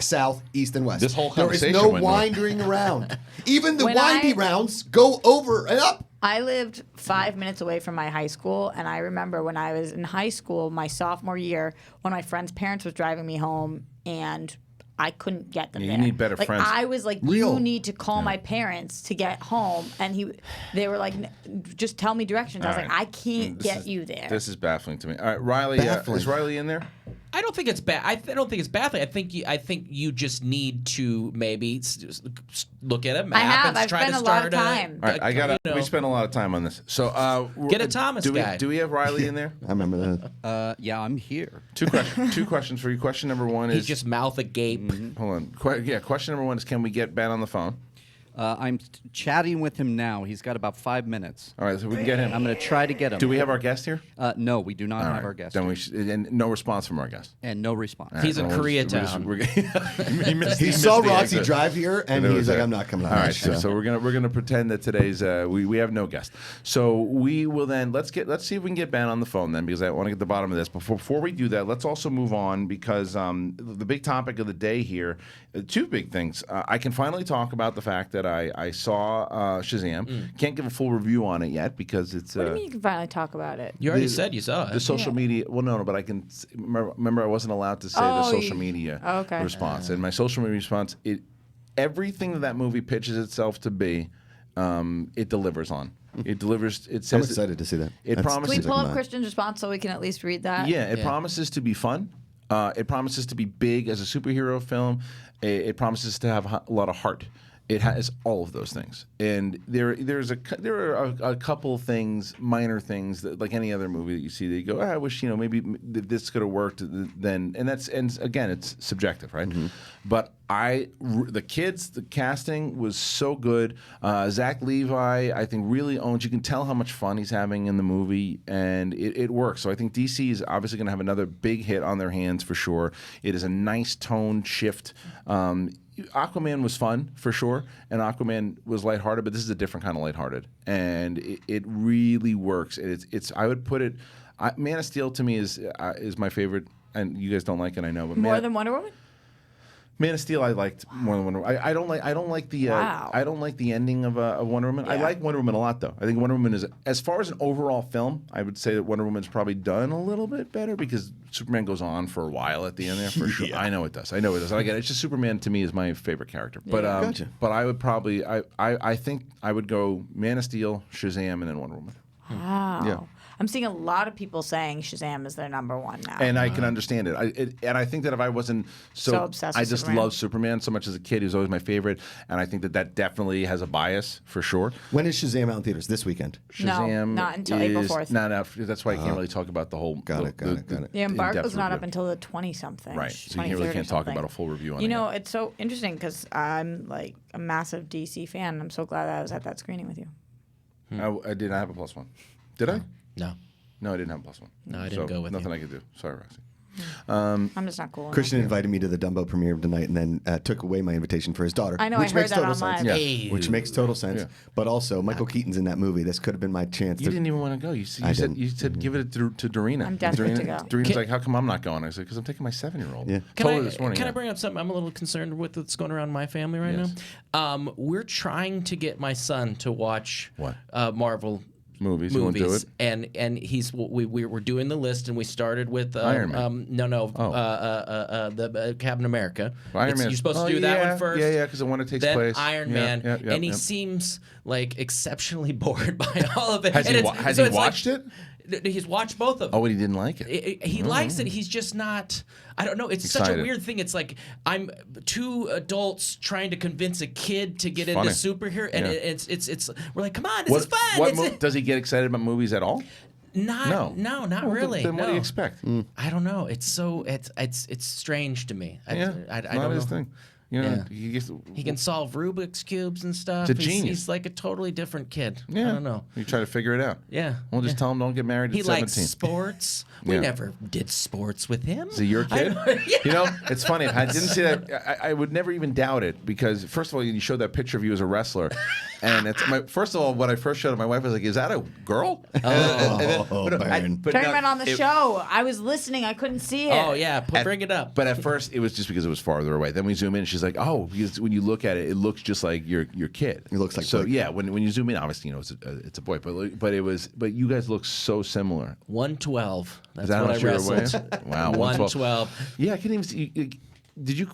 Speaker 2: south, east, and west.
Speaker 1: This whole
Speaker 2: there is
Speaker 1: conversation
Speaker 2: no
Speaker 1: went north.
Speaker 2: wandering around. Even the
Speaker 4: When
Speaker 2: windy
Speaker 4: I-
Speaker 2: rounds go over and up.
Speaker 4: I lived 5 minutes away from my high school, and I remember when I was in high school, my sophomore year, one of my friend's parents was driving me home, and I couldn't get them
Speaker 1: Yeah, you
Speaker 4: there.
Speaker 1: need better
Speaker 4: like,
Speaker 1: friends.
Speaker 4: I was like,
Speaker 2: Real.
Speaker 4: you need to call my parents to get home, and they were like, just tell me directions. I was
Speaker 1: All
Speaker 4: like,
Speaker 1: right.
Speaker 4: I can't
Speaker 1: This
Speaker 4: get
Speaker 1: is-
Speaker 4: you there.
Speaker 1: This is baffling to me. All right, Reilly,
Speaker 2: Baffling.
Speaker 1: is Reilly in there?
Speaker 3: I don't think it's bad. I don't think it's baffling. I think you just need to maybe look at a map
Speaker 4: I have.
Speaker 3: and
Speaker 4: I've
Speaker 3: try
Speaker 4: spent
Speaker 3: to
Speaker 4: a lot
Speaker 3: start
Speaker 4: of time.
Speaker 1: All right, I got.
Speaker 3: you know.
Speaker 1: We spent a lot of time on this. So
Speaker 3: Get a Thomas
Speaker 1: do
Speaker 3: guy.
Speaker 1: Do we have Reilly in there?
Speaker 2: I remember that.
Speaker 9: Yeah, I'm here.
Speaker 1: Two questions for you. Question number one
Speaker 3: He's
Speaker 1: is
Speaker 3: just mouth agape.
Speaker 1: hold on. Question number one is can we get Ben on the phone?
Speaker 9: I'm chatting with him now. He's got about 5 minutes.
Speaker 1: All right, so we can get him.
Speaker 9: I'm going to try to get him.
Speaker 1: Do we have our guest here?
Speaker 9: No, we do not
Speaker 1: All
Speaker 9: have
Speaker 1: right,
Speaker 9: our guest.
Speaker 1: Then
Speaker 9: here.
Speaker 1: we should, and no response from our guest.
Speaker 9: And no response.
Speaker 3: He's in
Speaker 1: Well,
Speaker 3: Koreatown.
Speaker 1: he
Speaker 2: He saw
Speaker 1: the
Speaker 2: Roxy
Speaker 1: exit.
Speaker 2: drive here, and
Speaker 1: it
Speaker 2: he's
Speaker 1: was
Speaker 2: like,
Speaker 1: there.
Speaker 2: I'm not coming on
Speaker 1: All
Speaker 2: that
Speaker 1: right,
Speaker 2: show.
Speaker 1: so we're gonna pretend that today's we have no guest. So we will then let's see if we can get Ben on the phone then because I want to get to the bottom of this. Before we do that, let's also move on because the big topic of the day here, two big things. I can finally talk about the fact that that I saw Shazam. Can't give a full review on it yet because it's.
Speaker 4: What do you mean you can finally talk about it?
Speaker 3: You already said you saw it.
Speaker 1: The social media. Well, no, but I can remember. I wasn't allowed to say the social media response, and my social media response. Everything that movie pitches itself to be, it delivers on. It delivers. It says.
Speaker 2: I'm excited to see that.
Speaker 1: It promises.
Speaker 4: Can we pull up Kristian's response so we can at least read that?
Speaker 1: Yeah, it promises to be fun. It promises to be big as a superhero film. It promises to have a lot of heart. It has all of those things, and there are a couple things, minor things that, like any other movie that you see, that you go, I wish maybe this could have worked. Then, and again, it's subjective, right? But the kids, the casting was so good. Zach Levi, I think, really owns. You can tell how much fun he's having in the movie, and it works. So I think DC is obviously going to have another big hit on their hands for sure. It is a nice tone shift. Aquaman was fun for sure, and Aquaman was lighthearted, but this is a different kind of lighthearted, and it really works. It's I would put it. Man of Steel to me is my favorite, and you guys don't like it, I know, but
Speaker 4: More than Wonder Woman?
Speaker 1: Man of Steel I liked more than Wonder Woman. I don't like the I don't like the ending of Wonder Woman. I like Wonder Woman a lot though. I think Wonder Woman is, as far as an overall film, I would say that Wonder Woman's probably done a little bit better because Superman goes on for a while at the end there for sure. I know it does. I get it. It's just Superman to me is my favorite character. But
Speaker 2: Gotcha.
Speaker 1: but I would probably I think I would go Man of Steel, Shazam, and then Wonder Woman.
Speaker 4: Wow.
Speaker 1: Yeah.
Speaker 4: I'm seeing a lot of people saying Shazam is their number one now.
Speaker 1: And I can understand it. And I think that if I wasn't so
Speaker 4: obsessed
Speaker 1: I
Speaker 4: with
Speaker 1: just
Speaker 4: Superman.
Speaker 1: love Superman so much as a kid. He was always my favorite. And I think that definitely has a bias for sure.
Speaker 2: When is Shazam out in theaters? This weekend?
Speaker 1: Shazam
Speaker 4: not until April 4th.
Speaker 1: Not after, that's why I can't really talk about the whole.
Speaker 2: Got it.
Speaker 4: The embargo's not up until the 20-something.
Speaker 1: Right. So you really can't talk about a full review on it.
Speaker 4: You know, it's so interesting because I'm like a massive DC fan. And I'm so glad that I was at that screening with you.
Speaker 1: I did not have a +1. Did I?
Speaker 3: No.
Speaker 1: No, I didn't have a +1.
Speaker 3: No, I didn't go with
Speaker 1: nothing
Speaker 3: you.
Speaker 1: I could do. Sorry, Roxy.
Speaker 4: I'm just not cool enough.
Speaker 2: Kristian invited me to the Dumbo premiere tonight and then took away my invitation for his daughter.
Speaker 4: I know,
Speaker 2: which
Speaker 4: I heard
Speaker 2: makes
Speaker 4: that
Speaker 2: total
Speaker 4: online.
Speaker 2: sense.
Speaker 1: Yeah.
Speaker 3: Hey.
Speaker 2: Which makes total sense.
Speaker 1: Yeah.
Speaker 2: But also, Michael Keaton's in that movie. This could have been my chance.
Speaker 1: You didn't even want to go. You said give it to Dorina.
Speaker 4: I'm desperate to go.
Speaker 1: Dorina's like, how come I'm not going? I said, because I'm taking my 7-year-old.
Speaker 2: Yeah.
Speaker 1: Told her this morning.
Speaker 3: Can I bring up something I'm a little concerned with that's going around my family right now? We're trying to get my son to watch
Speaker 1: What?
Speaker 3: Marvel
Speaker 1: movies? You won't do it?
Speaker 3: and we were doing the list, and we started with
Speaker 1: Iron Man.
Speaker 3: the Captain America.
Speaker 1: Iron Man.
Speaker 3: You're supposed to do that one first.
Speaker 1: Yeah, because the one that takes
Speaker 3: Then
Speaker 1: place.
Speaker 3: Iron
Speaker 1: Yeah,
Speaker 3: Man,
Speaker 1: yeah,
Speaker 3: and he
Speaker 1: yeah.
Speaker 3: seems like exceptionally bored by all of it.
Speaker 1: Has
Speaker 3: And
Speaker 1: he,
Speaker 3: it's-
Speaker 1: has
Speaker 3: so
Speaker 1: he
Speaker 3: it's like-
Speaker 1: watched it?
Speaker 3: He's watched both of them.
Speaker 1: Oh, and he didn't like it.
Speaker 3: He likes it. He's just not. I don't know. It's such a
Speaker 1: Excited.
Speaker 3: weird thing. It's like I'm two adults trying to convince a kid to get
Speaker 1: Funny.
Speaker 3: into superhero, and
Speaker 1: Yeah.
Speaker 3: it's. We're like, come on, this is fun. It's,
Speaker 1: Does he get excited about movies at all?
Speaker 3: not
Speaker 1: Well,
Speaker 3: really.
Speaker 1: Then what do
Speaker 3: no.
Speaker 1: you expect?
Speaker 3: I don't know. It's so it's strange to me. I
Speaker 1: Not
Speaker 3: don't
Speaker 1: his
Speaker 3: know.
Speaker 1: thing. You know,
Speaker 3: Yeah. He can solve Rubik's cubes and stuff.
Speaker 1: He's a genius.
Speaker 3: He's like a totally different kid.
Speaker 1: Yeah.
Speaker 3: I don't know.
Speaker 1: You try to figure it out.
Speaker 3: Yeah.
Speaker 1: We'll just tell him don't get married at
Speaker 3: He
Speaker 1: 17.
Speaker 3: likes sports. We
Speaker 1: Yeah.
Speaker 3: never did sports with him.
Speaker 1: Is he your kid? You know, it's funny. If I didn't see that, I would never even doubt it because, first of all, you showed that picture of you as a wrestler. And it's first of all, when I first showed it, my wife was like, is that a girl?
Speaker 2: Burn.
Speaker 4: Tournament on the show. I was listening. I couldn't see it.
Speaker 3: Oh yeah, bring it up.
Speaker 1: But at first, it was just because it was farther away. Then we zoom in, and she's like, "Oh, because when you look at it, it looks just like your kid.
Speaker 2: It looks like
Speaker 1: so.
Speaker 2: Blake.
Speaker 1: Yeah, when you zoom in, obviously, you know it's a boy. But you guys look so similar.
Speaker 3: 112. That's
Speaker 1: Is that
Speaker 3: what I
Speaker 1: how much you were
Speaker 3: wrestled.
Speaker 1: weighing? Wow,
Speaker 3: 112.
Speaker 1: Yeah, I couldn't even see. Did you?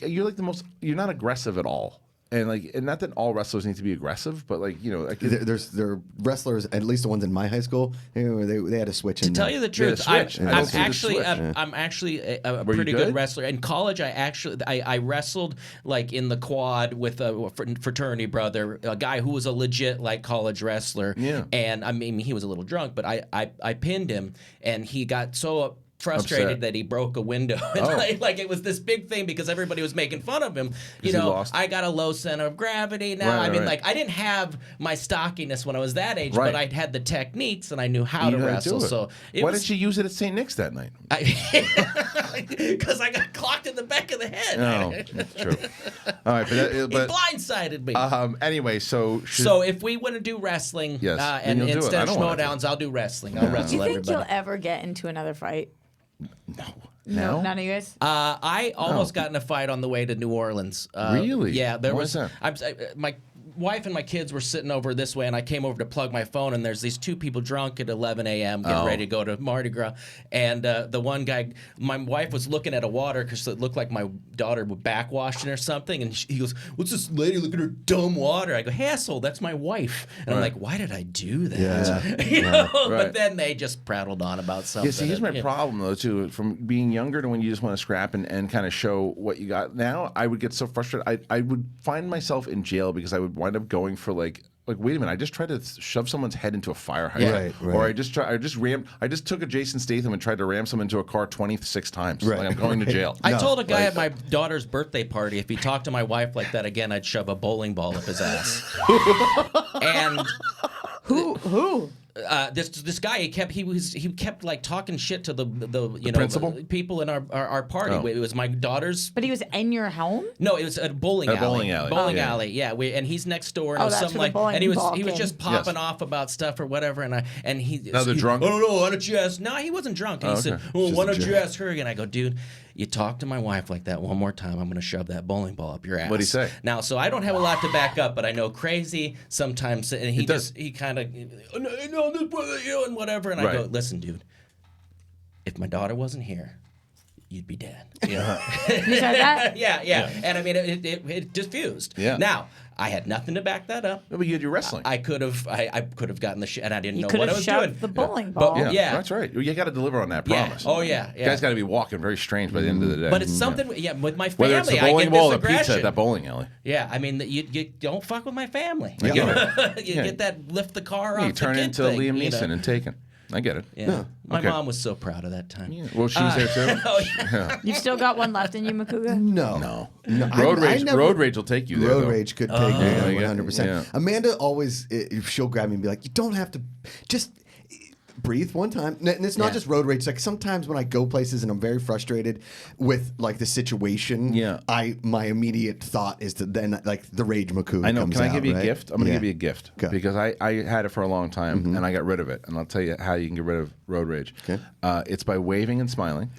Speaker 1: You're like the most. You're not aggressive at all. And not that all wrestlers need to be aggressive, but like
Speaker 2: There are wrestlers, at least the ones in my high school, they had a switch.
Speaker 3: To tell you the truth, I'm
Speaker 1: switch. I don't see the
Speaker 3: actually
Speaker 1: switch.
Speaker 3: I'm actually a
Speaker 1: Were you
Speaker 3: pretty good
Speaker 1: good?
Speaker 3: wrestler. In college, I wrestled like in the quad with a fraternity brother, a guy who was a legit like college wrestler.
Speaker 1: Yeah.
Speaker 3: And I mean, he was a little drunk, but I pinned him, and he got so frustrated
Speaker 1: Upset.
Speaker 3: that he broke a window. And like it was this big thing because everybody was making fun of him. You
Speaker 1: he
Speaker 3: know,
Speaker 1: lost?
Speaker 3: I got a low center of gravity now.
Speaker 1: Right,
Speaker 3: I mean,
Speaker 1: right.
Speaker 3: like I didn't have my stockiness when I was that age,
Speaker 1: Right.
Speaker 3: but I'd had the techniques and I knew how
Speaker 1: You
Speaker 3: to
Speaker 1: know how to
Speaker 3: wrestle.
Speaker 1: do it.
Speaker 3: So
Speaker 1: Why didn't you use it at St. Nick's that night?
Speaker 3: Because I got clocked in the back of the head.
Speaker 1: No, that's true. All right,
Speaker 3: He
Speaker 1: but
Speaker 3: blindsided me.
Speaker 1: anyway, so
Speaker 3: So if we want to do wrestling,
Speaker 1: Yes, then
Speaker 3: and
Speaker 1: you'll do it.
Speaker 3: instead
Speaker 1: I
Speaker 3: of
Speaker 1: don't wanna do
Speaker 3: Schmoedowns, I'll do wrestling. I'll
Speaker 4: Do
Speaker 3: wrestle
Speaker 4: you think
Speaker 3: everybody.
Speaker 4: you'll ever get into another fight?
Speaker 1: No?
Speaker 4: None of you guys?
Speaker 3: I almost got in a fight on the way to New Orleans.
Speaker 1: Really?
Speaker 3: Yeah, there
Speaker 1: Why
Speaker 3: was.
Speaker 1: is that?
Speaker 3: wife and my kids were sitting over this way, and I came over to plug my phone, and there's these two people drunk at 11 a.m. getting ready to go to Mardi Gras. And the one guy, my wife was looking at a water because it looked like my daughter was backwashing or something. And he goes, "What's this lady? Look at her dumb water." I go, "Hey, asshole, that's my wife." And I'm like, why did I do that? You know? But then they just prattled on about something.
Speaker 1: Yeah, see, here's my problem, though, too. From being younger to when you just want to scrap and kind of show what you got. Now, I would get so frustrated. I would find myself in jail because I would wind up going for like, wait a minute, I just tried to shove someone's head into a fire hydrant.
Speaker 2: Right.
Speaker 1: Or I just took a Jason Statham and tried to ram someone into a car 26 times. Like, I'm going to jail.
Speaker 3: I told a guy at my daughter's birthday party, if he talked to my wife like that again, I'd shove a bowling ball up his ass. And
Speaker 4: Who?
Speaker 3: This guy, he kept like talking shit to the
Speaker 1: principal?
Speaker 3: people in our party.
Speaker 1: Oh.
Speaker 3: It was my daughter's.
Speaker 4: But he was in your home?
Speaker 3: No, it was a bowling alley.
Speaker 1: Bowling
Speaker 3: alley. Yeah. And he's next door. And
Speaker 4: Oh,
Speaker 3: it was
Speaker 4: that's
Speaker 3: something
Speaker 4: where the
Speaker 3: like, and he
Speaker 4: bowling
Speaker 3: was
Speaker 4: ball
Speaker 3: just
Speaker 4: came.
Speaker 3: popping off about stuff or whatever. And he.
Speaker 1: Now they're drunk?
Speaker 3: I don't know. Why don't you ask? No, he wasn't drunk. And he said, "Well, why don't you ask her again?" I go, "Dude, you talk to my wife like that one more time, I'm going to shove that bowling ball up your ass."
Speaker 1: What'd he say?
Speaker 3: Now, so I don't have a lot to back up, but I know crazy sometimes, and he kind of, and whatever, and I go, "Listen, dude, if my daughter wasn't here, you'd be dead." You know?
Speaker 4: You said that?
Speaker 3: Yeah. And I mean, it diffused.
Speaker 1: Yeah.
Speaker 3: Now, I had nothing to back that up.
Speaker 1: No, but you had your wrestling.
Speaker 3: I could have gotten the shit, and I didn't
Speaker 4: You
Speaker 3: know
Speaker 4: could
Speaker 3: what I
Speaker 4: have
Speaker 3: was
Speaker 4: shoved
Speaker 3: doing.
Speaker 4: the bowling ball.
Speaker 3: Yeah.
Speaker 1: That's right. You got to deliver on that promise.
Speaker 3: Oh, yeah.
Speaker 1: You guys got to be walking very strange by the end of the day.
Speaker 3: But it's something, with my family,
Speaker 1: Whether it's the
Speaker 3: I
Speaker 1: bowling
Speaker 3: get
Speaker 1: ball
Speaker 3: this
Speaker 1: or the
Speaker 3: aggression.
Speaker 1: pizza at that bowling alley.
Speaker 3: Yeah, I mean, you don't fuck with my family.
Speaker 1: I
Speaker 3: You
Speaker 1: get it.
Speaker 3: get that lift the car off
Speaker 1: You turn
Speaker 3: the kid
Speaker 1: into
Speaker 3: thing,
Speaker 1: Liam
Speaker 3: you
Speaker 1: Neeson
Speaker 3: know?
Speaker 1: and Taken. I get it.
Speaker 3: Yeah. My
Speaker 1: Okay.
Speaker 3: mom was so proud of that time.
Speaker 1: Yeah. Well, she was there too.
Speaker 3: Oh, yeah.
Speaker 4: You've still got one left in you, Macuga?
Speaker 2: No.
Speaker 1: Road
Speaker 2: I
Speaker 1: rage.
Speaker 2: never-
Speaker 1: Road rage will take you there.
Speaker 2: Road
Speaker 1: though.
Speaker 2: rage could take me there
Speaker 1: yeah,
Speaker 2: 100%.
Speaker 1: yeah.
Speaker 2: Amanda always, she'll grab me and be like, "You don't have to, just breathe one time." And it's not just road rage. Like sometimes when I go places and I'm very frustrated with like the situation, my immediate thought is to then like the rage Macuga.
Speaker 1: I know.
Speaker 2: Comes
Speaker 1: Can I
Speaker 2: out,
Speaker 1: give you
Speaker 2: right?
Speaker 1: a gift? I'm going to give you a gift
Speaker 2: Okay.
Speaker 1: because I had it for a long time and I got rid of it. And I'll tell you how you can get rid of road rage.
Speaker 2: Okay.
Speaker 1: It's by waving and smiling,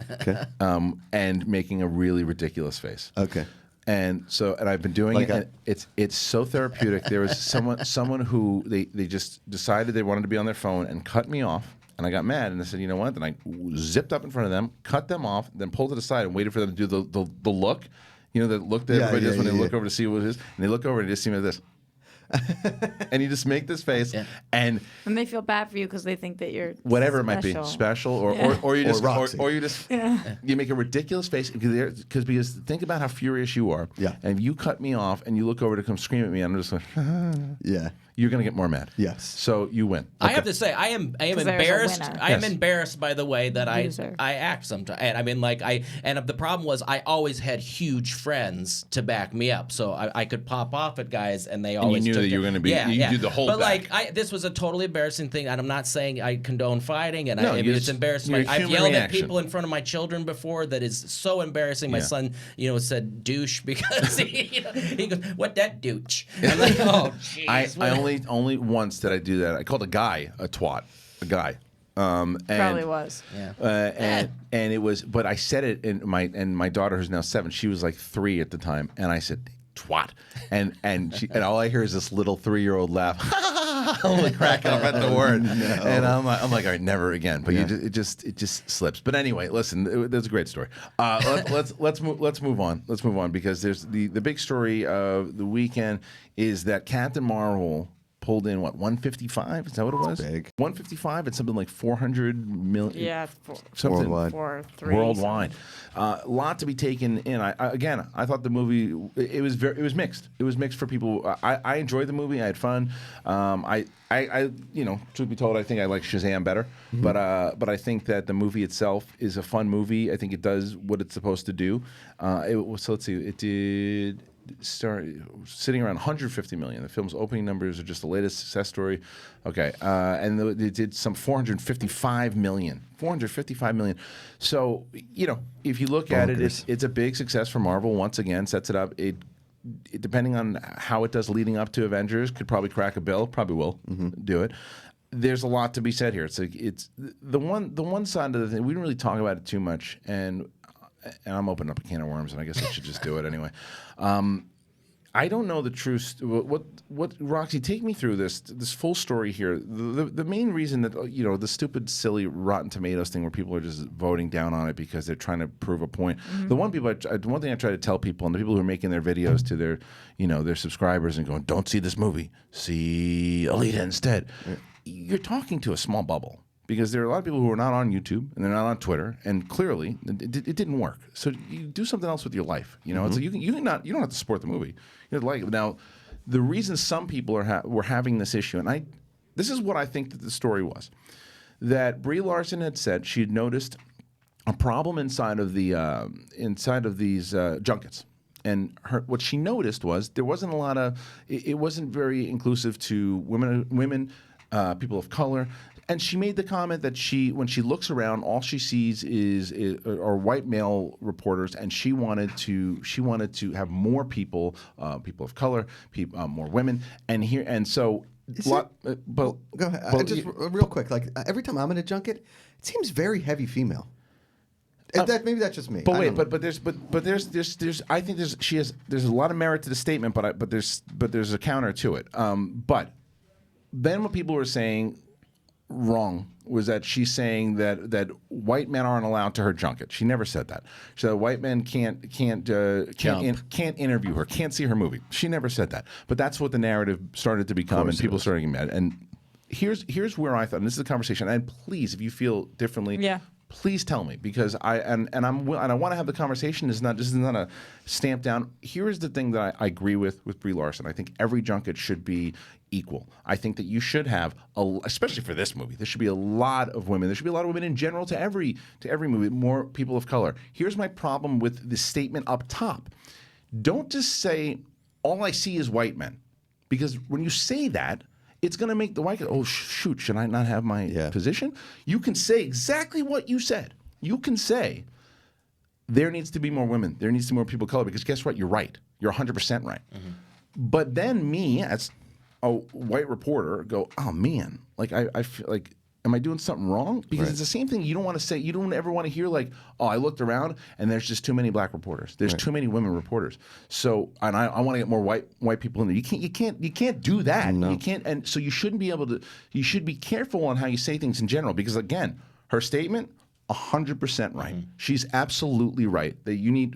Speaker 1: and making a really ridiculous face.
Speaker 2: Okay.
Speaker 1: And I've been doing
Speaker 2: Like
Speaker 1: it. And it's so therapeutic. There was someone who they just decided they wanted to be on their phone and cut me off. And I got mad and I said, "You know what?" Then I zipped up in front of them, cut them off, then pulled it aside and waited for them to do the look. You know, the look that everybody does when they look over to see what it is. And they look over and they just see me like this. And you just make this face and
Speaker 4: they feel bad for you because they think that you're
Speaker 1: whatever it might be special or you just
Speaker 2: Roxy.
Speaker 1: or you just you make a ridiculous face because think about how furious you are and you cut me off and you look over to come scream at me and I'm just like you're gonna get more mad.
Speaker 2: Yes.
Speaker 1: So you win.
Speaker 3: I have to say, I am embarrassed.
Speaker 4: winner.
Speaker 3: I am embarrassed by the way that
Speaker 4: Loser.
Speaker 3: I act sometimes. And I mean, the problem was I always had huge friends to back me up, so I could pop off at guys, and they always
Speaker 1: knew
Speaker 3: took
Speaker 1: that you
Speaker 3: it.
Speaker 1: were gonna be. You do the whole.
Speaker 3: But
Speaker 1: back.
Speaker 3: this was a totally embarrassing thing, and I'm not saying I condone fighting, and
Speaker 1: No,
Speaker 3: it's embarrassing.
Speaker 1: your
Speaker 3: I've
Speaker 1: human
Speaker 3: yelled
Speaker 1: reaction.
Speaker 3: at people in front of my children before. That is so embarrassing. My son, said douche because he goes, "What that douche?" I'm like, "Oh, jeez."
Speaker 1: I only once did I do that. I called a guy a twat. A guy. And,
Speaker 4: Probably was.
Speaker 1: and it was, but I said it in my daughter who's now 7. She was like 3 at the time, and I said twat, and all I hear is this little 3-year-old laugh, only cracking up at the word, and I'm like, all right, never again. But it just slips. But anyway, listen, that's a great story. Let's move on. Let's move on because there's the big story of the weekend is that Captain Marvel pulled in 155? Is that what it was?
Speaker 2: Big.
Speaker 1: 155 and something like 400 million.
Speaker 4: Yeah,
Speaker 1: something
Speaker 2: worldwide.
Speaker 4: 4-3.
Speaker 1: Worldwide, a lot to be taken in. I thought the movie it was mixed. It was mixed for people. I enjoyed the movie. I had fun. I truth be told, I think I like Shazam better. But I think that the movie itself is a fun movie. I think it does what it's supposed to do. So let's see. It did start sitting around 150 million. The film's opening numbers are just the latest success story. Okay, and it did some 455 million. 455 million. So if you look at it, it's a big success for Marvel. Once again, sets it up. It depending on how it does leading up to Avengers, could probably crack a bill. Probably will do it. There's a lot to be said here. It's the one side of the thing we didn't really talk about it too much, and I'm opening up a can of worms, and I guess I should just do it anyway. I don't know the truth. What Roxy, take me through this full story here. The main reason that the stupid, silly Rotten Tomatoes thing where people are just voting down on it because they're trying to prove a point. The one thing I try to tell people, and the people who are making their videos to their subscribers and going, don't see this movie, see Alita instead. You're talking to a small bubble. Because there are a lot of people who are not on YouTube and they're not on Twitter, and clearly it didn't work. So you do something else with your life. It's like you don't have to support the movie. You like it. Now, the reason some people were having this issue, and this is what I think that the story was, that Brie Larson had said she had noticed a problem inside of these junkets. And what she noticed was there wasn't a lot of it wasn't very inclusive to women, people of color. And she made the comment that when she looks around, all she sees are white male reporters, and she wanted to have more people of color, more women, go ahead.
Speaker 2: Just real quick, like every time I'm in a junket, it seems very heavy female. Maybe that's just me.
Speaker 1: But wait, but there's I think there's a lot of merit to the statement, but there's a counter to it. But then what people were saying wrong was that she's saying that white men aren't allowed to her junket. She never said that. So white men can't interview her, can't see her movie. She never said that. But that's what the narrative started to become, and people started getting mad. And here's where I thought, and this is the conversation. And please, if you feel differently, please tell me, because I want to have the conversation. This is not a stamp down. Here is the thing that I agree with Brie Larson. I think every junket should be equal. I think that you should have, especially for this movie, there should be a lot of women. There should be a lot of women in general to every movie, more people of color. Here's my problem with the statement up top. Don't just say, all I see is white men. Because when you say that, it's going to make the white guy, oh, shoot, should I not have my position? You can say exactly what you said. You can say, there needs to be more women. There needs to be more people of color. Because guess what? You're right. You're 100% right. But then me, as a white reporter, go, oh, man, like I feel like, am I doing something wrong? Because it's the same thing. You don't want to say, you don't ever want to hear like, oh, I looked around and there's just too many black reporters. There's too many women reporters. So, and I want to get more white people in there. You can't do that. No. You can't. And so you shouldn't be able to. You should be careful on how you say things in general. Because again, her statement, 100% right. She's absolutely right. That you need,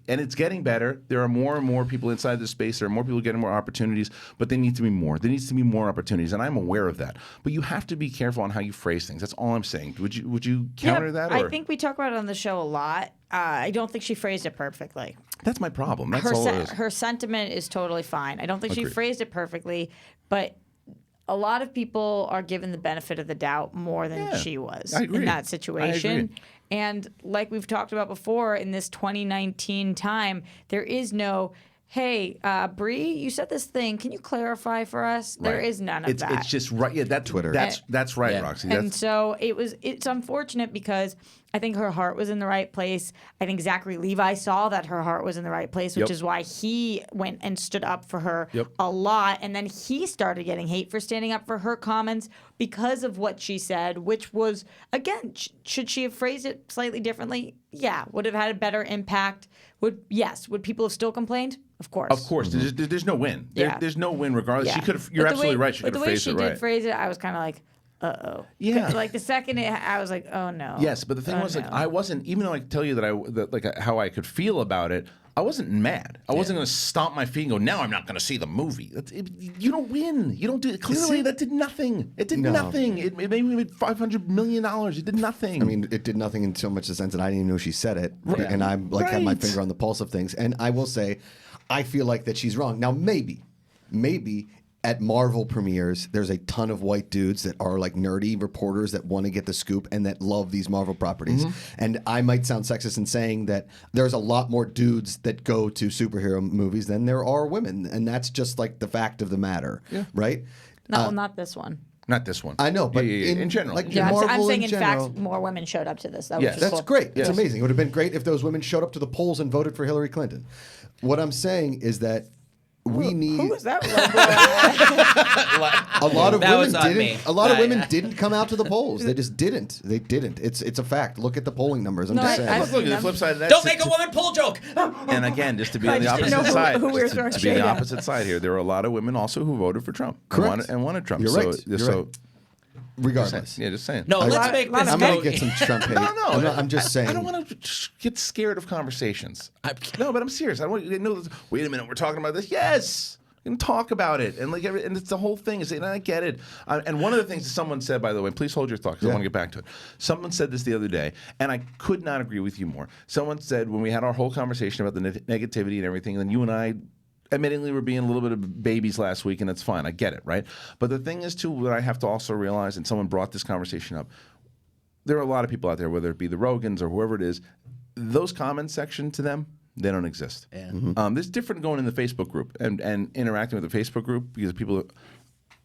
Speaker 1: and it's getting better. There are more and more people inside the space. There are more people getting more opportunities, but there need to be more. There needs to be more opportunities, and I'm aware of that. But you have to be careful on how you phrase things. That's all I'm saying. Would you counter that? Or?
Speaker 4: I think we talk about it on the show a lot. I don't think she phrased it perfectly.
Speaker 1: That's my problem. That's all it is.
Speaker 4: Her sentiment is totally fine. I don't think she phrased it perfectly, but a lot of people are given the benefit of the doubt more than she was in that situation. And like we've talked about before, in this 2019 time, there is no, hey, Brie, you said this thing. Can you clarify for us? There is none of that.
Speaker 1: It's just right. Yeah, that's Twitter. That's right, Roxy.
Speaker 4: And so it's unfortunate because I think her heart was in the right place. I think Zachary Levi saw that her heart was in the right place, which is why he went and stood up for her a lot. And then he started getting hate for standing up for her comments because of what she said, which was, again, should she have phrased it slightly differently? Yeah. Would have had a better impact. Would people have still complained? Of course.
Speaker 1: Of course. There's no win. There's no win regardless. She could have. You're absolutely right. She could have phrased it right.
Speaker 4: The way she did phrase it, I was kind of like, uh-oh.
Speaker 1: Yeah.
Speaker 4: Like the second I was like, oh no.
Speaker 1: Yes, but the thing was, like, I wasn't, even though I could tell you how I could feel about it, I wasn't mad. I wasn't going to stomp my feet and go, now I'm not going to see the movie. You don't win. You don't do it. Clearly, that did nothing. It did nothing. It made me $500 million. It did nothing.
Speaker 2: I mean, it did nothing in so much the sense that I didn't even know she said it. Right. And I'm like, had my finger on the pulse of things. And I will say, I feel like that she's wrong. Now, maybe at Marvel premieres, there's a ton of white dudes that are like nerdy reporters that want to get the scoop and that love these Marvel properties. And I might sound sexist in saying that there's a lot more dudes that go to superhero movies than there are women. And that's just like the fact of the matter, right?
Speaker 4: No, not this one.
Speaker 1: Not this one.
Speaker 2: I know, but
Speaker 1: in general.
Speaker 2: Like
Speaker 4: Marvel
Speaker 2: I'm saying,
Speaker 4: in fact, more women showed up to this.
Speaker 2: That's cool. Great. It's amazing. It would have been great if those women showed up to the polls and voted for Hillary Clinton. What I'm saying is that we need.
Speaker 4: Who was that?
Speaker 2: A lot of
Speaker 3: That
Speaker 2: women
Speaker 3: was on me.
Speaker 2: didn't. A lot of women didn't come out to the polls. They just didn't. They didn't. It's a fact. Look at the polling numbers. I'm
Speaker 4: No,
Speaker 2: just
Speaker 4: I-
Speaker 2: saying.
Speaker 4: I've
Speaker 1: Look,
Speaker 4: seen
Speaker 1: the
Speaker 4: them.
Speaker 1: flip side of that.
Speaker 3: Don't make a woman pull joke.
Speaker 1: And again, just to be
Speaker 4: I
Speaker 1: on the
Speaker 4: just didn't
Speaker 1: opposite
Speaker 4: know
Speaker 1: side,
Speaker 4: who we were
Speaker 1: just
Speaker 4: throwing
Speaker 1: to be on
Speaker 4: shade
Speaker 1: the
Speaker 4: at.
Speaker 1: opposite side here, there were a lot of women also who voted for Trump
Speaker 2: Correct.
Speaker 1: and wanted Trump.
Speaker 2: You're
Speaker 1: so,
Speaker 2: right. You're
Speaker 1: so
Speaker 2: right. Regardless.
Speaker 1: yeah, just saying.
Speaker 3: No,
Speaker 2: I-
Speaker 3: let's make this
Speaker 2: I'm gonna
Speaker 3: vote.
Speaker 2: get some Trump hate.
Speaker 1: No,
Speaker 2: I'm just saying.
Speaker 1: I don't want to get scared of conversations. No, but I'm serious. I don't want you to know. Wait a minute, we're talking about this. Yes, we can talk about it, and and it's the whole thing. And I get it. And one of the things that someone said, by the way, please hold your thought because I want to get back to it. Someone said this the other day, and I could not agree with you more. Someone said when we had our whole conversation about the negativity and everything, and then you and I. Admittingly, we're being a little bit of babies last week, and that's fine. I get it, right? But the thing is, too, that I have to also realize, and someone brought this conversation up, there are a lot of people out there, whether it be the Rogans or whoever it is, those comment section to them, they don't exist.
Speaker 3: Yeah.
Speaker 1: There's different going in the Facebook group and interacting with the Facebook group because people.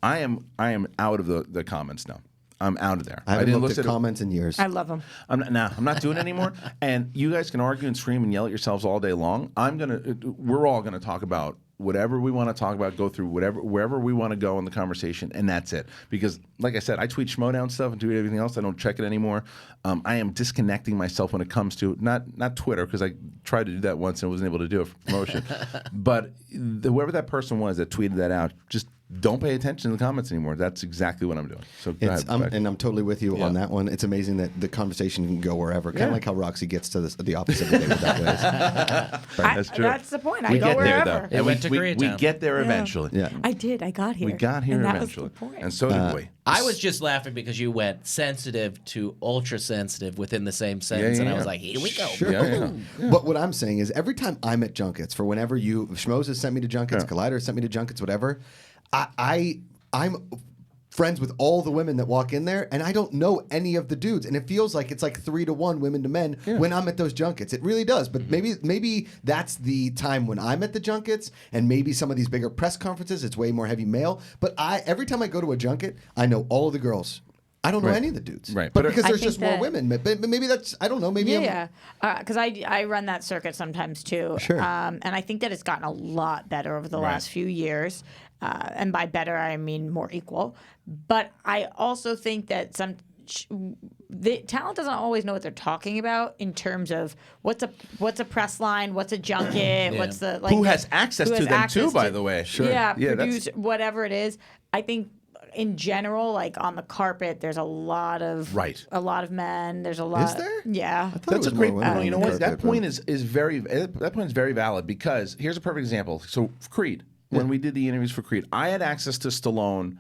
Speaker 1: I am out of the comments now. I'm out of there.
Speaker 2: I haven't looked
Speaker 1: look
Speaker 2: at comments in years.
Speaker 4: I love them.
Speaker 1: I'm not doing it anymore. And you guys can argue and scream and yell at yourselves all day long. We're all gonna talk about whatever we want to talk about, go through wherever we want to go in the conversation, and that's it. Because, like I said, I tweet Schmoedown stuff and tweet everything else. I don't check it anymore. I am disconnecting myself when it comes to not Twitter, because I tried to do that once and wasn't able to do it for promotion. But whoever that person was that tweeted that out, just don't pay attention to the comments anymore. That's exactly what I'm doing. So go ahead, back.
Speaker 2: And I'm totally with you on that one. It's amazing that the conversation can go wherever. Kind of like how Roxy gets to the opposite of the day with that ways.
Speaker 1: That's true.
Speaker 4: That's the point. I
Speaker 1: We
Speaker 4: go
Speaker 1: get there,
Speaker 4: wherever.
Speaker 1: though.
Speaker 3: It went to
Speaker 1: we
Speaker 3: Koreatown.
Speaker 1: get there eventually.
Speaker 2: Yeah.
Speaker 4: I did. I got here.
Speaker 1: We got here
Speaker 4: and that
Speaker 1: eventually.
Speaker 4: Was the point.
Speaker 1: And so did we.
Speaker 3: I was just laughing because you went sensitive to ultra sensitive within the same sentence, and I was like, here we go.
Speaker 2: Sure.
Speaker 1: Yeah.
Speaker 2: But what I'm saying is every time I'm at junkets, for whenever Schmoes has sent me to junkets, Collider has sent me to junkets, whatever, I'm friends with all the women that walk in there, and I don't know any of the dudes, and it feels like it's like 3-to-1 women to men when I'm at those junkets. It really does. But maybe that's the time when I'm at the junkets, and maybe some of these bigger press conferences, it's way more heavy male. But every time I go to a junket, I know all of the girls. I don't know any of the dudes.
Speaker 1: Right.
Speaker 2: But
Speaker 1: But
Speaker 2: because
Speaker 4: I
Speaker 2: there's
Speaker 4: think
Speaker 2: just more
Speaker 4: that-
Speaker 2: women. But maybe that's, I don't know, maybe
Speaker 4: Yeah, because I run that circuit sometimes too.
Speaker 2: Sure.
Speaker 4: And I think that it's gotten a lot better over the last few years. And by better, I mean more equal. But I also think that the talent doesn't always know what they're talking about in terms of what's a press line, what's a junket, what's the
Speaker 1: Who has access to them too, by the way. Sure.
Speaker 4: Yeah,
Speaker 1: Yeah,
Speaker 4: produce whatever it is. I think in general, like on the carpet, there's a lot of men. There's a lot.
Speaker 2: Is there?
Speaker 4: Yeah.
Speaker 1: That's a
Speaker 2: was
Speaker 1: great
Speaker 2: more women
Speaker 1: point. You know
Speaker 2: on the
Speaker 1: what? That
Speaker 2: carpet,
Speaker 1: point is very valid because here's a perfect example. So Creed, when we did the interviews for Creed, I had access to Stallone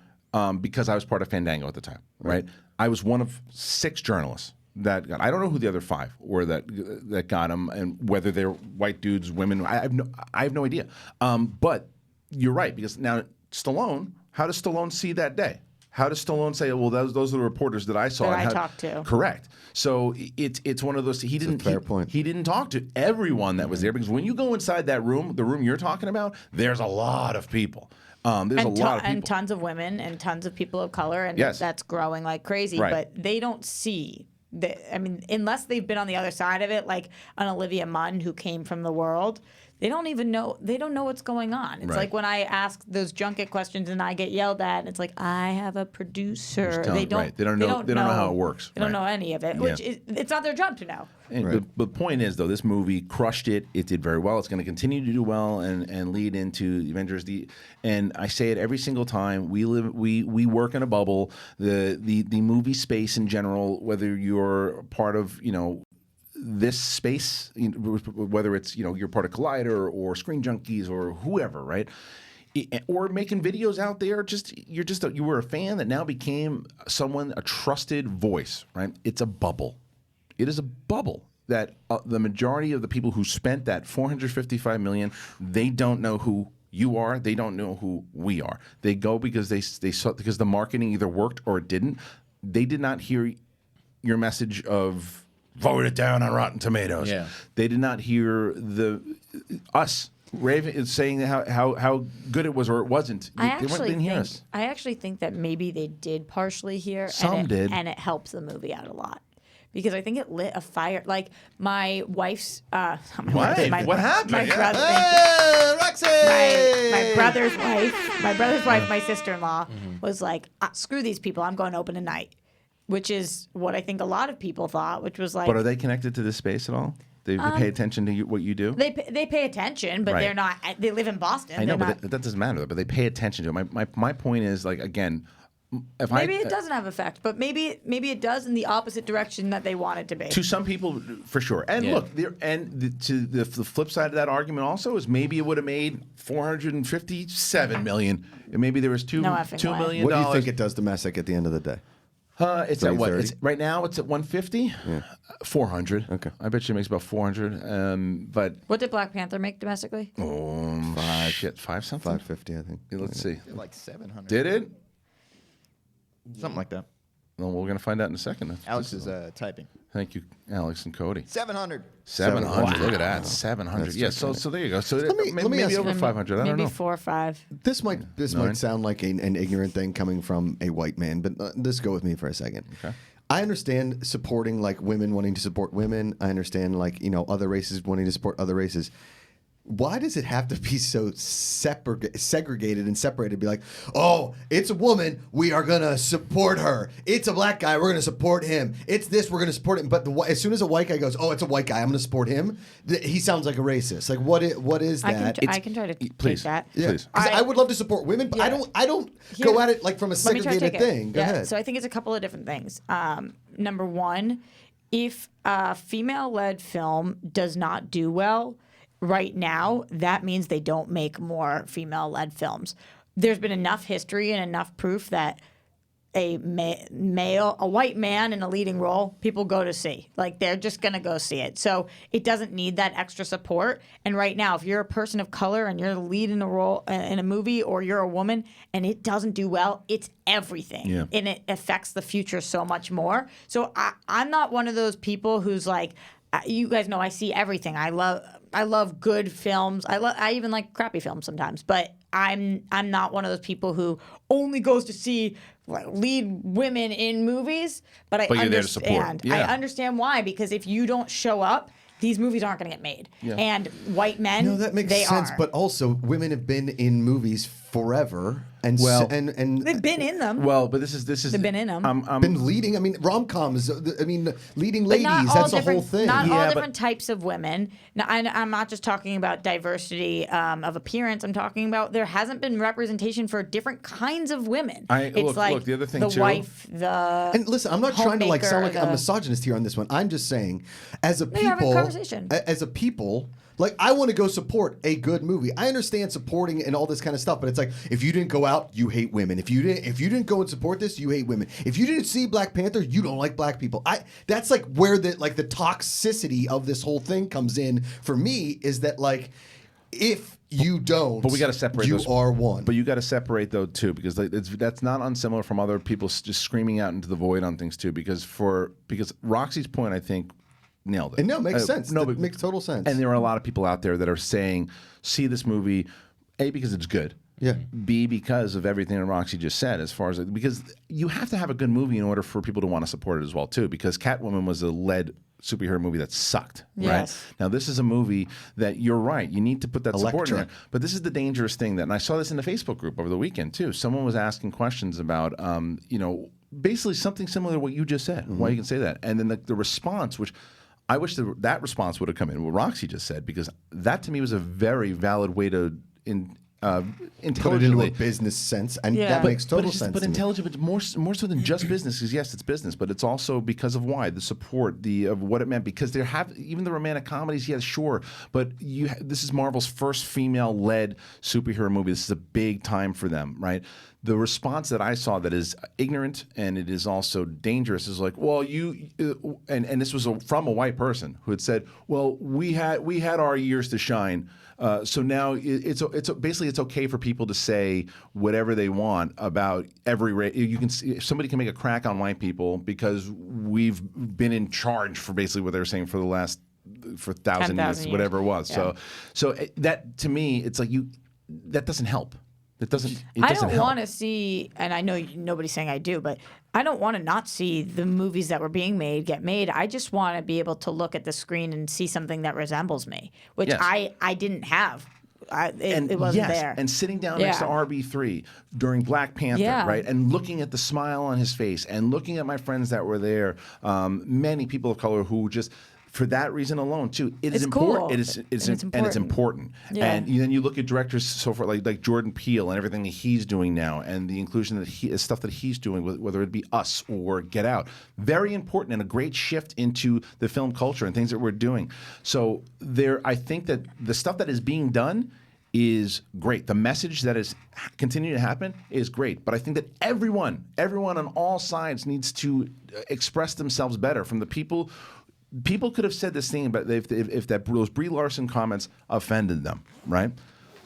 Speaker 1: because I was part of Fandango at the time, right? I was one of 6 journalists that got. I don't know who the other 5 were that got him, and whether they're white dudes, women. I have no idea. But you're right, because now Stallone. How does Stallone see that day? How does Stallone say, "Well, those are the reporters that I saw"?
Speaker 4: That
Speaker 1: and
Speaker 4: I talked to.
Speaker 1: Correct. So it's one of those. He didn't.
Speaker 2: fair point.
Speaker 1: He didn't talk to everyone that was there, because when you go inside that room, the room you're talking about, there's a lot of people. There's a lot of people.
Speaker 4: And tons of women and tons of people of color, and
Speaker 1: Yes.
Speaker 4: that's growing like crazy.
Speaker 1: Right.
Speaker 4: But they don't see. I mean, unless they've been on the other side of it, like an Olivia Munn who came from the world. They don't even know. They don't know what's going on. It's
Speaker 1: Right.
Speaker 4: like when I ask those junket questions and I get yelled at. And it's like I have a producer.
Speaker 1: Just
Speaker 4: They don't.
Speaker 1: right. They don't know how it works.
Speaker 4: They don't
Speaker 1: Right.
Speaker 4: know any of it.
Speaker 1: Yeah.
Speaker 4: Which it's not their job to know.
Speaker 1: And the point is, though, this movie crushed it. It did very well. It's going to continue to do well and lead into the Avengers. And I say it every single time. We work in a bubble. The movie space in general, whether you're part of this space, whether it's you're part of Collider or Screen Junkies or whoever, right? Or making videos out there, you were a fan that now became a trusted voice, right? It's a bubble. It is a bubble that the majority of the people who spent that $455 million, they don't know who you are. They don't know who we are. They go because they saw, because the marketing either worked or it didn't. They did not hear your message of vote it down on Rotten Tomatoes.
Speaker 3: Yeah.
Speaker 1: They did not hear us. Raven is saying how good it was or it wasn't. They didn't hear us.
Speaker 4: I actually think that maybe they did partially hear.
Speaker 1: Some
Speaker 4: and
Speaker 1: did.
Speaker 4: And it helps the movie out a lot. because I think it lit a fire. Like my wife's, not my
Speaker 1: What?
Speaker 4: wife,
Speaker 1: What happened?
Speaker 4: My
Speaker 1: Yeah.
Speaker 4: brother,
Speaker 2: Hey, Roxy!
Speaker 4: my brother's wife, my sister-in-law was like, screw these people, I'm going open tonight, which is what I think a lot of people thought, which was like.
Speaker 1: But are they connected to this space at all? They pay attention to what you do?
Speaker 4: They pay attention, but
Speaker 1: Right.
Speaker 4: they're not. They live in Boston.
Speaker 1: I know,
Speaker 4: They're
Speaker 1: but
Speaker 4: not,
Speaker 1: that doesn't matter. But they pay attention to it. My point is, like, again, if
Speaker 4: maybe
Speaker 1: I
Speaker 4: it doesn't have effect, but maybe it does in the opposite direction that they want it to be.
Speaker 1: to some people, for sure. And
Speaker 3: Yeah.
Speaker 1: look, to the flip side of that argument also is maybe it would have made $457 million, and maybe there was
Speaker 4: No effing
Speaker 1: $2
Speaker 4: way.
Speaker 1: million.
Speaker 2: What do you think it does domestic at the end of the day?
Speaker 1: It's at what?
Speaker 2: 330?
Speaker 1: It's, right now it's at 150, 400.
Speaker 2: Okay.
Speaker 1: I bet you it makes about 400. But
Speaker 4: What did Black Panther make domestically?
Speaker 1: five something.
Speaker 2: 550, I think.
Speaker 1: Let's see.
Speaker 10: Like 700.
Speaker 1: Did it?
Speaker 10: Something like that.
Speaker 1: Well, we're gonna find out in a second.
Speaker 10: Alex is typing.
Speaker 1: Thank you, Alex and Cody.
Speaker 10: 700.
Speaker 1: 700. Look at that. 700.
Speaker 2: That's
Speaker 1: yeah. So there you go. So
Speaker 2: let me
Speaker 1: maybe
Speaker 2: ask-
Speaker 1: over 500. I don't
Speaker 4: Maybe
Speaker 1: know.
Speaker 4: 4 or 5.
Speaker 2: This might
Speaker 1: Nine.
Speaker 2: sound like an ignorant thing coming from a white man, but just go with me for a second.
Speaker 1: Okay.
Speaker 2: I understand supporting like women wanting to support women. I understand like other races wanting to support other races. Why does it have to be so segregated and separated? Be like, oh, it's a woman, we are gonna support her. It's a black guy, we're gonna support him. It's this, we're gonna support him. But as soon as a white guy goes, oh, it's a white guy, I'm gonna support him, he sounds like a racist. Like, what is that?
Speaker 4: I can try to
Speaker 1: please.
Speaker 4: take that.
Speaker 2: Yeah,
Speaker 1: Please.
Speaker 2: 'cause I would love to support women, but
Speaker 4: Yeah.
Speaker 2: I don't
Speaker 4: Here-
Speaker 2: go at it like from a
Speaker 4: Let me try to
Speaker 2: segregated
Speaker 4: take it.
Speaker 2: thing. Go
Speaker 4: Yeah,
Speaker 2: ahead.
Speaker 4: So I think it's a couple of different things. Number one, if a female-led film does not do well right now, that means they don't make more female-led films. There's been enough history and enough proof that a white man in a leading role, people go to see. Like, they're just going to go see it. So it doesn't need that extra support. And right now, if you're a person of color and you're the lead in a role in a movie, or you're a woman and it doesn't do well, it's everything.
Speaker 1: Yeah.
Speaker 4: And it affects the future so much more. So I'm not one of those people who's like, you guys know I see everything. I love good films. I even like crappy films sometimes. But I'm not one of those people who only goes to see lead women in movies. But I
Speaker 1: you're there to support.
Speaker 4: understand.
Speaker 1: Yeah.
Speaker 4: I understand why, because if you don't show up, these movies aren't going to get made.
Speaker 1: Yeah.
Speaker 4: And white men,
Speaker 2: No, that makes
Speaker 4: they
Speaker 2: sense.
Speaker 4: are.
Speaker 2: But also, women have been in movies forever, and
Speaker 1: Well-
Speaker 2: and
Speaker 4: They've been in them.
Speaker 1: Well, but this is
Speaker 4: They've been in 'em.
Speaker 2: been leading. I mean, rom-coms. I mean, leading
Speaker 4: But
Speaker 2: ladies.
Speaker 4: not all
Speaker 2: That's the
Speaker 4: different,
Speaker 2: whole thing.
Speaker 4: Not
Speaker 1: Yeah,
Speaker 4: all
Speaker 1: but-
Speaker 4: different types of women. Now, I'm not just talking about diversity of appearance. I'm talking about there hasn't been representation for different kinds of women.
Speaker 1: Look, the other thing
Speaker 4: the
Speaker 1: too-
Speaker 4: wife, the
Speaker 2: And listen, I'm not trying to like sound like
Speaker 4: homemaker,
Speaker 2: a misogynist here on this one. I'm just saying, as a
Speaker 4: you're having a
Speaker 2: people,
Speaker 4: conversation.
Speaker 2: as a people, like I want to go support a good movie. I understand supporting and all this kind of stuff, but it's like if you didn't go out, you hate women. If you didn't go and support this, you hate women. If you didn't see Black Panther, you don't like black people. That's like where the toxicity of this whole thing comes in for me, is that like if you don't,
Speaker 1: But we got to separate.
Speaker 2: You
Speaker 1: those.
Speaker 2: are one.
Speaker 1: But you got to separate though too, because that's not unsimilar from other people just screaming out into the void on things too. Because Roxy's point, I think, nailed it.
Speaker 2: And no, it makes sense.
Speaker 1: No,
Speaker 2: That
Speaker 1: but
Speaker 2: makes total sense.
Speaker 1: And there are a lot of people out there that are saying, see this movie, A, because it's good.
Speaker 2: Yeah.
Speaker 1: B, because of everything that Roxy just said, as far as because you have to have a good movie in order for people to want to support it as well too. Because Catwoman was a lead superhero movie that sucked.
Speaker 4: Yes.
Speaker 1: Right. Now this is a movie that you're right. You need to put that support in
Speaker 2: Elektra.
Speaker 1: there. But this is the dangerous thing and I saw this in the Facebook group over the weekend too. Someone was asking questions about, basically something similar to what you just said. Why you can say that, and then the response, which I wish that response would have come in what Roxy just said, because that to me was a very valid way to
Speaker 2: put it into
Speaker 1: intelligently.
Speaker 2: a business sense, and
Speaker 4: Yeah.
Speaker 2: that makes total
Speaker 1: but it's
Speaker 2: sense.
Speaker 1: But
Speaker 2: to me.
Speaker 1: intelligent, but more so than just business. Because yes, it's business, but it's also because of why the support, of what it meant. Because there have even the romantic comedies, yes, sure, but this is Marvel's first female-led superhero movie. This is a big time for them, right? The response that I saw that is ignorant and it is also dangerous is like, well, and this was from a white person who had said, well, we had our years to shine. So now it's basically it's okay for people to say whatever they want about every race. You can see, somebody can make a crack on white people because we've been in charge for basically what they were saying for the last 1,000 years, whatever it was.
Speaker 4: Yeah.
Speaker 1: So that to me, it's like that doesn't help. It doesn't.
Speaker 4: I don't want to see, and I know nobody's saying I do, but I don't want to not see the movies that were being made get made. I just want to be able to look at the screen and see something that resembles me, which
Speaker 1: Yes.
Speaker 4: I didn't have. It wasn't there.
Speaker 1: And sitting down next to RB3 during Black Panther, right, and looking at the smile on his face, and looking at my friends that were there, many people of color who just. For that reason alone, too, it is important.
Speaker 4: Cool.
Speaker 1: It is, and it's important.
Speaker 4: Yeah.
Speaker 1: And then you look at directors so far, like Jordan Peele and everything that he's doing now, and the inclusion that stuff that he's doing, whether it be Us or Get Out, very important and a great shift into the film culture and things that we're doing. So I think that the stuff that is being done is great. The message that is continuing to happen is great. But I think that everyone on all sides needs to express themselves better. From the people could have said this thing about if those Brie Larson comments offended them, right?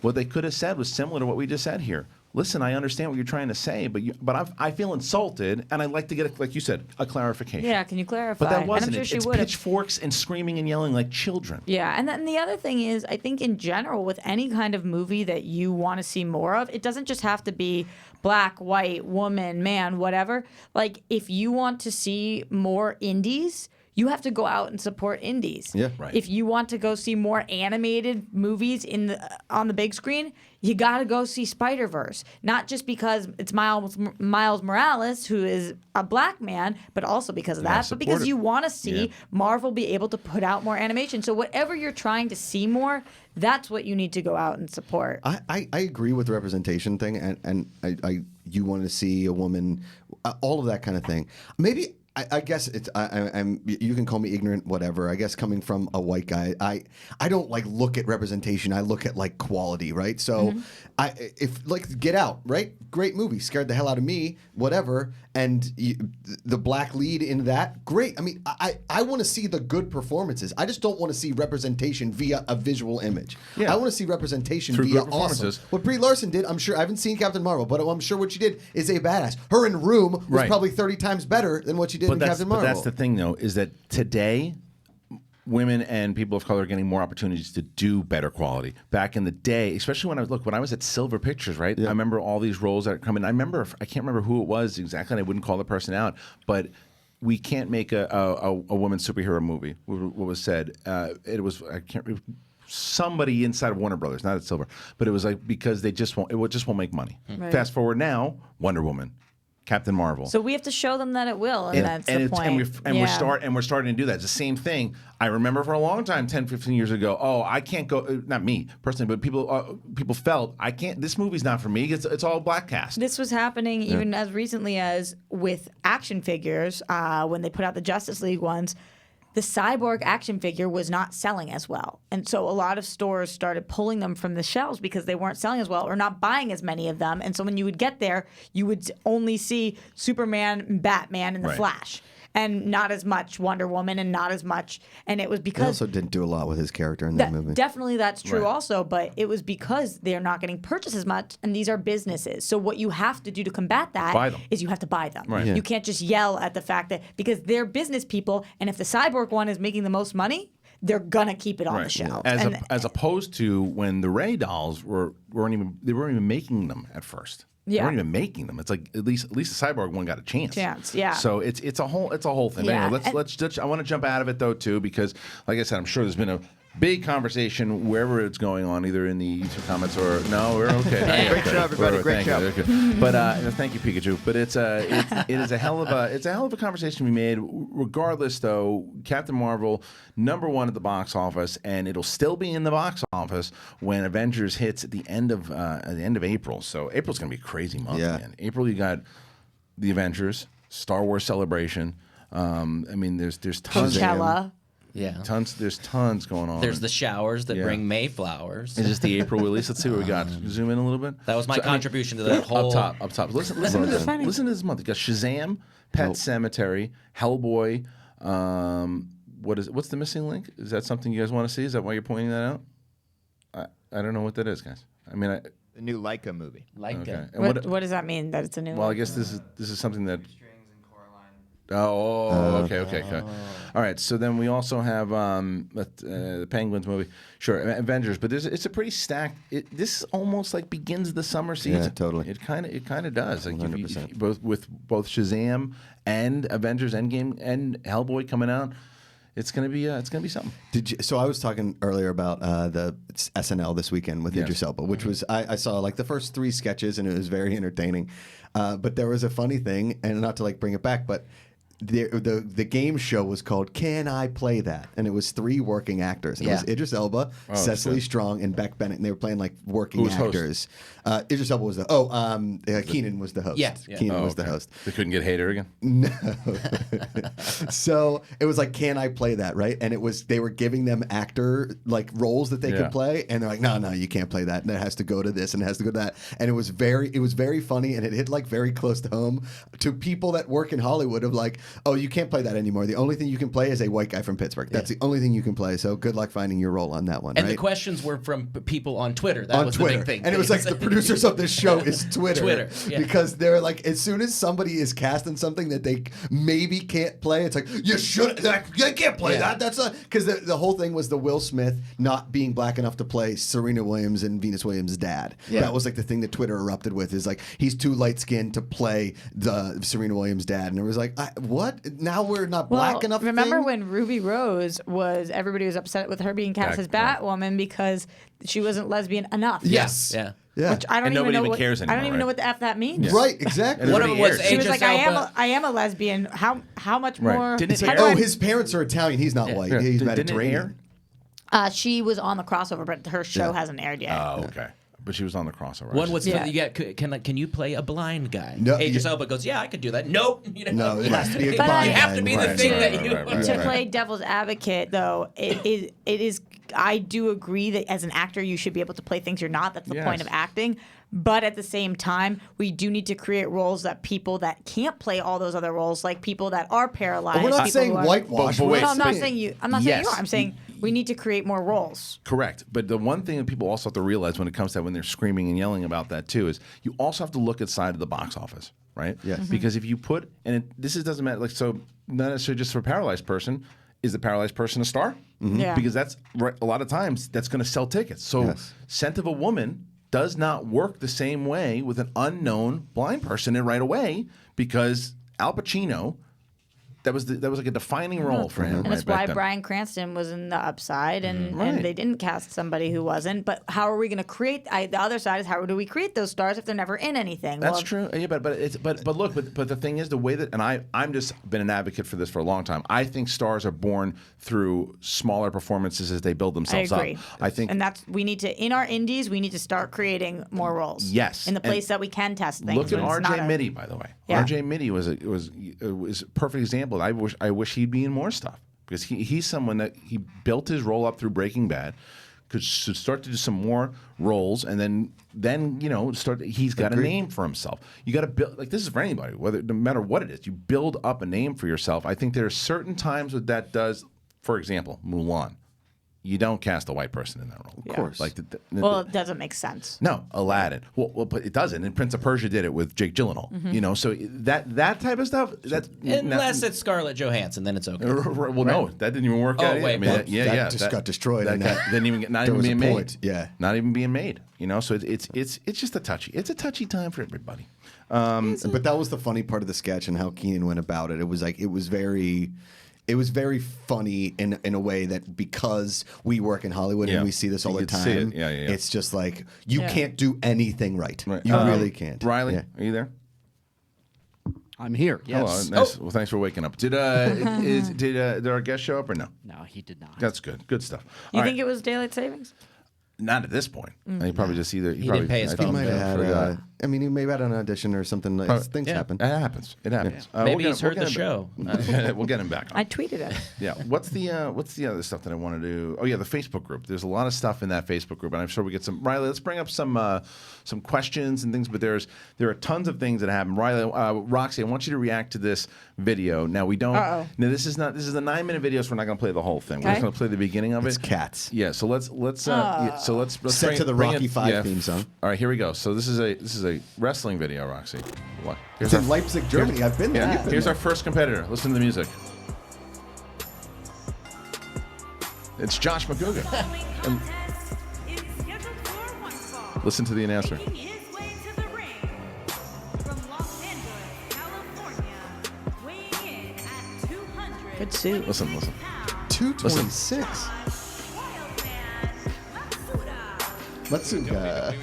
Speaker 1: What they could have said was similar to what we just said here. Listen, I understand what you're trying to say, but I feel insulted, and I'd like to get, like you said, a clarification.
Speaker 4: Yeah, can you clarify?
Speaker 1: But that wasn't
Speaker 4: and I'm
Speaker 1: it.
Speaker 4: sure
Speaker 1: It's
Speaker 4: she would've.
Speaker 1: pitchforks and screaming and yelling like children.
Speaker 4: Yeah, and then the other thing is, I think in general, with any kind of movie that you want to see more of, it doesn't just have to be black, white, woman, man, whatever. Like, if you want to see more indies, you have to go out and support indies.
Speaker 2: Yeah,
Speaker 1: right.
Speaker 4: If you want to go see more animated movies on the big screen, you got to go see Spider-Verse. Not just because it's Miles Morales, who is a black man, but also because of that, but because you want to see Marvel be able to put out more animation. So whatever you're trying to see more, that's what you need to go out and support.
Speaker 2: I agree with the representation thing, and you want to see a woman, all of that kind of thing. Maybe. I guess it's I'm. You can call me ignorant, whatever. I guess coming from a white guy, I don't like look at representation. I look at like quality, right? So, if like Get Out, right? Great movie, scared the hell out of me, whatever. And the black lead in that, great. I mean, I want to see the good performances. I just don't want to see representation via a visual image.
Speaker 1: Yeah.
Speaker 2: I want to see representation
Speaker 1: Through
Speaker 2: via
Speaker 1: good performances.
Speaker 2: awesome. What Brie Larson did, I'm sure I haven't seen Captain Marvel, but I'm sure what she did is a badass. Her in Room was
Speaker 1: Right.
Speaker 2: probably 30 times better than what she did in Captain Marvel.
Speaker 1: But that's the thing, though, is that today, women and people of color are getting more opportunities to do better quality. Back in the day, especially when I was at Silver Pictures, right? I remember all these roles that come in. I can't remember who it was exactly, and I wouldn't call the person out, but we can't make a woman superhero movie. What was said? It was somebody inside of Warner Brothers, not at Silver, but it was like because it just won't make money.
Speaker 4: Right.
Speaker 1: Fast forward now, Wonder Woman. Captain Marvel.
Speaker 4: So we have to show them that it will, and that's the point.
Speaker 1: We're starting to do that. It's the same thing. I remember for a long time, 10, 15 years ago, I can't go, not me personally, but people felt, I can't, this movie's not for me. It's all black cast.
Speaker 4: This was happening even as recently as with action figures, when they put out the Justice League ones. The Cyborg action figure was not selling as well. And so a lot of stores started pulling them from the shelves because they weren't selling as well or not buying as many of them. And so when you would get there, you would only see Superman, Batman, and the Flash. And not as much Wonder Woman and not as much. And it was because...
Speaker 2: He also didn't do a lot with his character in that movie.
Speaker 4: Definitely that's true also, but it was because they're not getting purchased as much, and these are businesses. So what you have to do to combat that is you have to buy them.
Speaker 1: Right.
Speaker 2: Yeah.
Speaker 4: You can't just yell at the fact that... Because they're business people, and if the Cyborg one is making the most money, they're going to keep it on the shelf.
Speaker 1: As opposed to when the Ray dolls weren't even making them at first. They weren't even making them. It's like at least the Cyborg one got a chance.
Speaker 4: Yeah.
Speaker 1: So it's a whole thing.
Speaker 4: Yeah.
Speaker 1: Anyway, let's I want to jump out of it though too, because like I said, I'm sure there's been a big conversation wherever it's going on, either in the YouTube comments or no, we're okay.
Speaker 10: Great job, everybody. Great job.
Speaker 1: But thank you, Pikachu. But it is a hell of a conversation we made. Regardless, though, Captain Marvel #1 at the box office, and it'll still be in the box office when Avengers hits at the end of April. So April's gonna be a crazy month.
Speaker 2: Yeah.
Speaker 1: Man. April, you got the Avengers, Star Wars Celebration. I mean, there's tons.
Speaker 4: Coachella.
Speaker 3: Yeah.
Speaker 1: There's tons going on.
Speaker 3: There's the showers that bring Mayflowers.
Speaker 1: Is this the April release? Let's see what we got. Zoom in a little bit.
Speaker 3: That was my contribution to that whole...
Speaker 1: Up top. Listen to this. Listen to this month. You got Shazam, Pet Sematary, Hellboy. What's the missing link? Is that something you guys want to see? Is that why you're pointing that out? I don't know what that is, guys. I mean,
Speaker 10: The new Leica movie.
Speaker 3: Like
Speaker 1: okay.
Speaker 3: it.
Speaker 1: And
Speaker 4: What does that mean, that it's a new
Speaker 1: well, I
Speaker 4: one?
Speaker 1: guess this is something that. Oh, okay. All right, so then we also have the Penguins movie. Sure, Avengers, but it's a pretty stacked. This almost like begins the summer season.
Speaker 2: Yeah, totally.
Speaker 1: It kind of does. Like
Speaker 2: 100%.
Speaker 1: with both Shazam and Avengers Endgame and Hellboy coming out. It's gonna be something.
Speaker 2: So I was talking earlier about the SNL this weekend with Idris Elba, which was I saw like the first 3 sketches and it was very entertaining. But there was a funny thing, and not to like bring it back, but the game show was called Can I Play That? And it was 3 working actors. And It was Idris Elba, Cecily Strong, and Beck Bennett, and they were playing like working actors. Idris Elba was the Keenan was the host.
Speaker 3: Yeah.
Speaker 2: Keenan was the host.
Speaker 1: They couldn't get Hader again.
Speaker 2: No. So it was like, can I play that, right? And they were giving them actor like roles that they could play, and they're like, no, you can't play that, and it has to go to this, and it has to go to that. And it was very funny, and it hit like very close to home to people that work in Hollywood of like, oh, you can't play that anymore. The only thing you can play is a white guy from Pittsburgh. That's the only thing you can play. So good luck finding your role on that one.
Speaker 3: And
Speaker 2: right?
Speaker 3: the questions were from people on Twitter. That was
Speaker 2: Twitter.
Speaker 3: the big thing.
Speaker 2: And it was like the producers of this show is Twitter. Because they're like, as soon as somebody is cast in something that they maybe can't play, it's like, you should, you can't play that. That's not, because the whole thing was the Will Smith not being black enough to play Serena Williams and Venus Williams' dad. Yeah. That was like the thing that Twitter erupted with, is like, he's too light skinned to play the Serena Williams' dad. And it was like, what? Now we're not black enough.
Speaker 4: Remember when Ruby Rose everybody was upset with her being cast as Batwoman because she wasn't lesbian enough.
Speaker 2: Yes.
Speaker 3: Yeah.
Speaker 2: Yeah.
Speaker 4: Which I don't even
Speaker 1: nobody
Speaker 4: know
Speaker 1: even cares
Speaker 4: I don't
Speaker 1: anymore,
Speaker 4: even know
Speaker 1: right?
Speaker 4: what the F that means.
Speaker 2: Right, exactly.
Speaker 3: One of them was
Speaker 4: She was
Speaker 3: Idris
Speaker 4: like,
Speaker 3: Elba.
Speaker 4: I am a lesbian. How much more?
Speaker 1: Didn't
Speaker 2: It's
Speaker 1: it
Speaker 2: like,
Speaker 1: air?
Speaker 2: his parents are Italian. He's not white. He's
Speaker 1: Didn't it
Speaker 2: Mediterranean.
Speaker 4: She was on the crossover, but her show hasn't aired yet.
Speaker 1: Oh, okay. But she was on the crossover.
Speaker 3: One was
Speaker 4: Yeah.
Speaker 3: can you play a blind guy?
Speaker 2: No,
Speaker 3: Idris Elba goes, yeah, I could do that. Nope.
Speaker 2: No, it has to be a
Speaker 4: But
Speaker 2: blind
Speaker 3: You have
Speaker 2: guy.
Speaker 3: to be the
Speaker 1: Right,
Speaker 3: thing
Speaker 1: right,
Speaker 3: that
Speaker 1: right,
Speaker 3: you.
Speaker 1: right, right,
Speaker 4: To
Speaker 1: right.
Speaker 4: play devil's advocate, though, it is. I do agree that as an actor, you should be able to play things you're not. That's the point of acting. But at the same time, we do need to create roles that people that can't play all those other roles, like people that are paralyzed.
Speaker 2: We're not
Speaker 4: people
Speaker 2: saying
Speaker 4: who are-
Speaker 2: whitewash.
Speaker 1: But wait,
Speaker 4: No, I'm not
Speaker 1: but-
Speaker 4: saying you. I'm not saying you
Speaker 1: Yes.
Speaker 4: are. I'm saying we need to create more roles.
Speaker 1: Correct. But the one thing that people also have to realize when it comes to that, when they're screaming and yelling about that too, is you also have to look at side of the box office, right?
Speaker 2: Yes.
Speaker 4: Mm-hmm.
Speaker 1: Because if you put, doesn't matter, like, so not necessarily just for a paralyzed person, is the paralyzed person a star?
Speaker 4: Yeah.
Speaker 1: Because that's a lot of times that's going to sell tickets. So
Speaker 2: Yes.
Speaker 1: Scent of a Woman does not work the same way with an unknown blind person in right away, because Al Pacino, that was like a defining role for him.
Speaker 4: And
Speaker 1: right
Speaker 4: that's why
Speaker 1: back then.
Speaker 4: Bryan Cranston was in the upside, and
Speaker 1: Right.
Speaker 4: they didn't cast somebody who wasn't. But how are we going to create? The other side is, how do we create those stars if they're never in anything?
Speaker 1: That's
Speaker 4: Well,
Speaker 1: true. Yeah, but the thing is, the way that, and I'm just been an advocate for this for a long time. I think stars are born through smaller performances as they build
Speaker 4: I
Speaker 1: themselves
Speaker 4: agree.
Speaker 1: up. I think,
Speaker 4: and we need to, in our indies, we need to start creating more roles.
Speaker 1: Yes.
Speaker 4: in the
Speaker 1: And
Speaker 4: place that we can test things.
Speaker 1: look at
Speaker 4: when it's not
Speaker 1: RJ
Speaker 4: a-
Speaker 1: Mitty, by the way.
Speaker 4: Yeah.
Speaker 1: RJ Mitty was a perfect example. I wish he'd be in more stuff, because he's someone that he built his role up through Breaking Bad. Should start to do some more roles, and then start. He's got a name for himself. You got to build, like, this is for anybody, no matter what it is. You build up a name for yourself. I think there are certain times that does. For example, Mulan. You don't cast a white person in that role.
Speaker 2: Of course.
Speaker 1: Like
Speaker 4: Well, it doesn't make sense.
Speaker 1: no, Aladdin. Well, but it doesn't. And Prince of Persia did it with Jake Gyllenhaal.
Speaker 4: Mm-hmm.
Speaker 1: So that type of stuff.
Speaker 3: Unless it's Scarlett Johansson, then it's okay.
Speaker 1: Well, no, that didn't even work
Speaker 3: Oh,
Speaker 1: out. Either.
Speaker 3: wait,
Speaker 1: I mean,
Speaker 3: well,
Speaker 1: that
Speaker 2: just got destroyed,
Speaker 1: That
Speaker 2: and
Speaker 1: didn't even get, not
Speaker 2: there
Speaker 1: even
Speaker 2: was a
Speaker 1: being made.
Speaker 2: point, yeah.
Speaker 1: Not even being made. So it's just a touchy. It's a touchy time for everybody.
Speaker 2: But that was the funny part of the sketch and how Keenan went about it. It was like, it was very funny in a way that, because we work in Hollywood
Speaker 1: Yeah.
Speaker 2: and we see this all
Speaker 1: You
Speaker 2: the
Speaker 1: could see
Speaker 2: time,
Speaker 1: it. Yeah.
Speaker 2: it's just like, you can't do anything right.
Speaker 1: Right.
Speaker 2: You really can't.
Speaker 1: Riley,
Speaker 2: Yeah.
Speaker 1: are you there?
Speaker 9: I'm here. Yes.
Speaker 1: Hello. Nice. Well, thanks for waking up. Did our guest show up or no?
Speaker 9: No, he did not.
Speaker 1: That's good. Good stuff.
Speaker 4: You
Speaker 1: All
Speaker 4: think
Speaker 1: right.
Speaker 4: it was daylight savings?
Speaker 1: Not at this point. He probably just either
Speaker 3: He didn't pay his
Speaker 1: I think
Speaker 3: phone
Speaker 2: He might
Speaker 3: bill.
Speaker 2: have had, he may have had an audition or something. Like, things
Speaker 3: yeah.
Speaker 2: happen.
Speaker 1: It happens. It happens.
Speaker 3: Maybe he's heard the show.
Speaker 1: We'll get him back on.
Speaker 4: I tweeted it.
Speaker 1: Yeah. What's the other stuff that I want to do? Oh yeah, the Facebook group. There's a lot of stuff in that Facebook group, and I'm sure we get some. Riley, let's bring up some questions and things. But there are tons of things that happen. Riley, Roxy, I want you to react to this video. Now we don't.
Speaker 4: Uh-oh.
Speaker 1: Now this is a 9-minute video, so we're not going to play the whole thing. We're
Speaker 4: Okay.
Speaker 1: just going to play the beginning of
Speaker 2: It's
Speaker 1: it.
Speaker 2: cats.
Speaker 1: Yeah. So let's
Speaker 2: Set to the
Speaker 1: bring
Speaker 2: Rocky
Speaker 1: it-
Speaker 2: V theme song.
Speaker 1: All right, here we go. So this is a wrestling video, Roxy. What?
Speaker 2: It's in Leipzig, Germany. I've been there.
Speaker 1: Yeah, here's our first competitor. Listen to the music. It's Josh Macuga. And listen to the announcer.
Speaker 4: Good suit.
Speaker 1: Listen.
Speaker 2: 226. Macuga.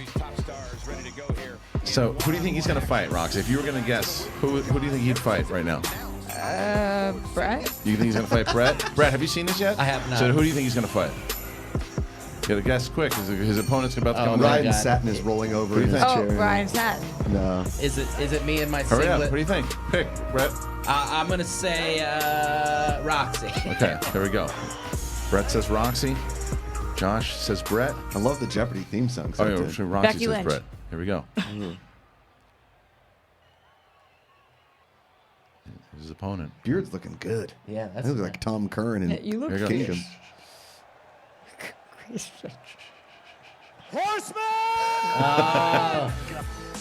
Speaker 1: So, who do you think he's going to fight, Rox? If you were going to guess, who do you think he'd fight right now?
Speaker 4: Brett?
Speaker 1: You think he's going to fight Brett? Brett, have you seen this yet?
Speaker 3: I have not.
Speaker 1: So, who do you think he's going to fight? You got to guess quick, because his opponent's about to come on the
Speaker 2: Ryan
Speaker 1: ring.
Speaker 2: Satin is rolling over in his
Speaker 4: Oh,
Speaker 2: chair.
Speaker 4: Ryan Satin.
Speaker 2: No.
Speaker 3: Is it me and my
Speaker 1: Hurry
Speaker 3: singlet?
Speaker 1: up. What do you think? Pick, Brett.
Speaker 3: I'm gonna say Roxy.
Speaker 1: Okay, there we go. Brett says Roxy. Josh says Brett.
Speaker 2: I love the Jeopardy theme song.
Speaker 1: Oh, yeah,
Speaker 2: So
Speaker 1: Roxy
Speaker 4: Becky
Speaker 1: says
Speaker 4: Lynch.
Speaker 1: Brett. Here we go. His opponent.
Speaker 2: Beard's looking good.
Speaker 3: Yeah,
Speaker 2: That looks like Tom Curran and
Speaker 4: You look
Speaker 1: Here you go.
Speaker 2: Kingdom.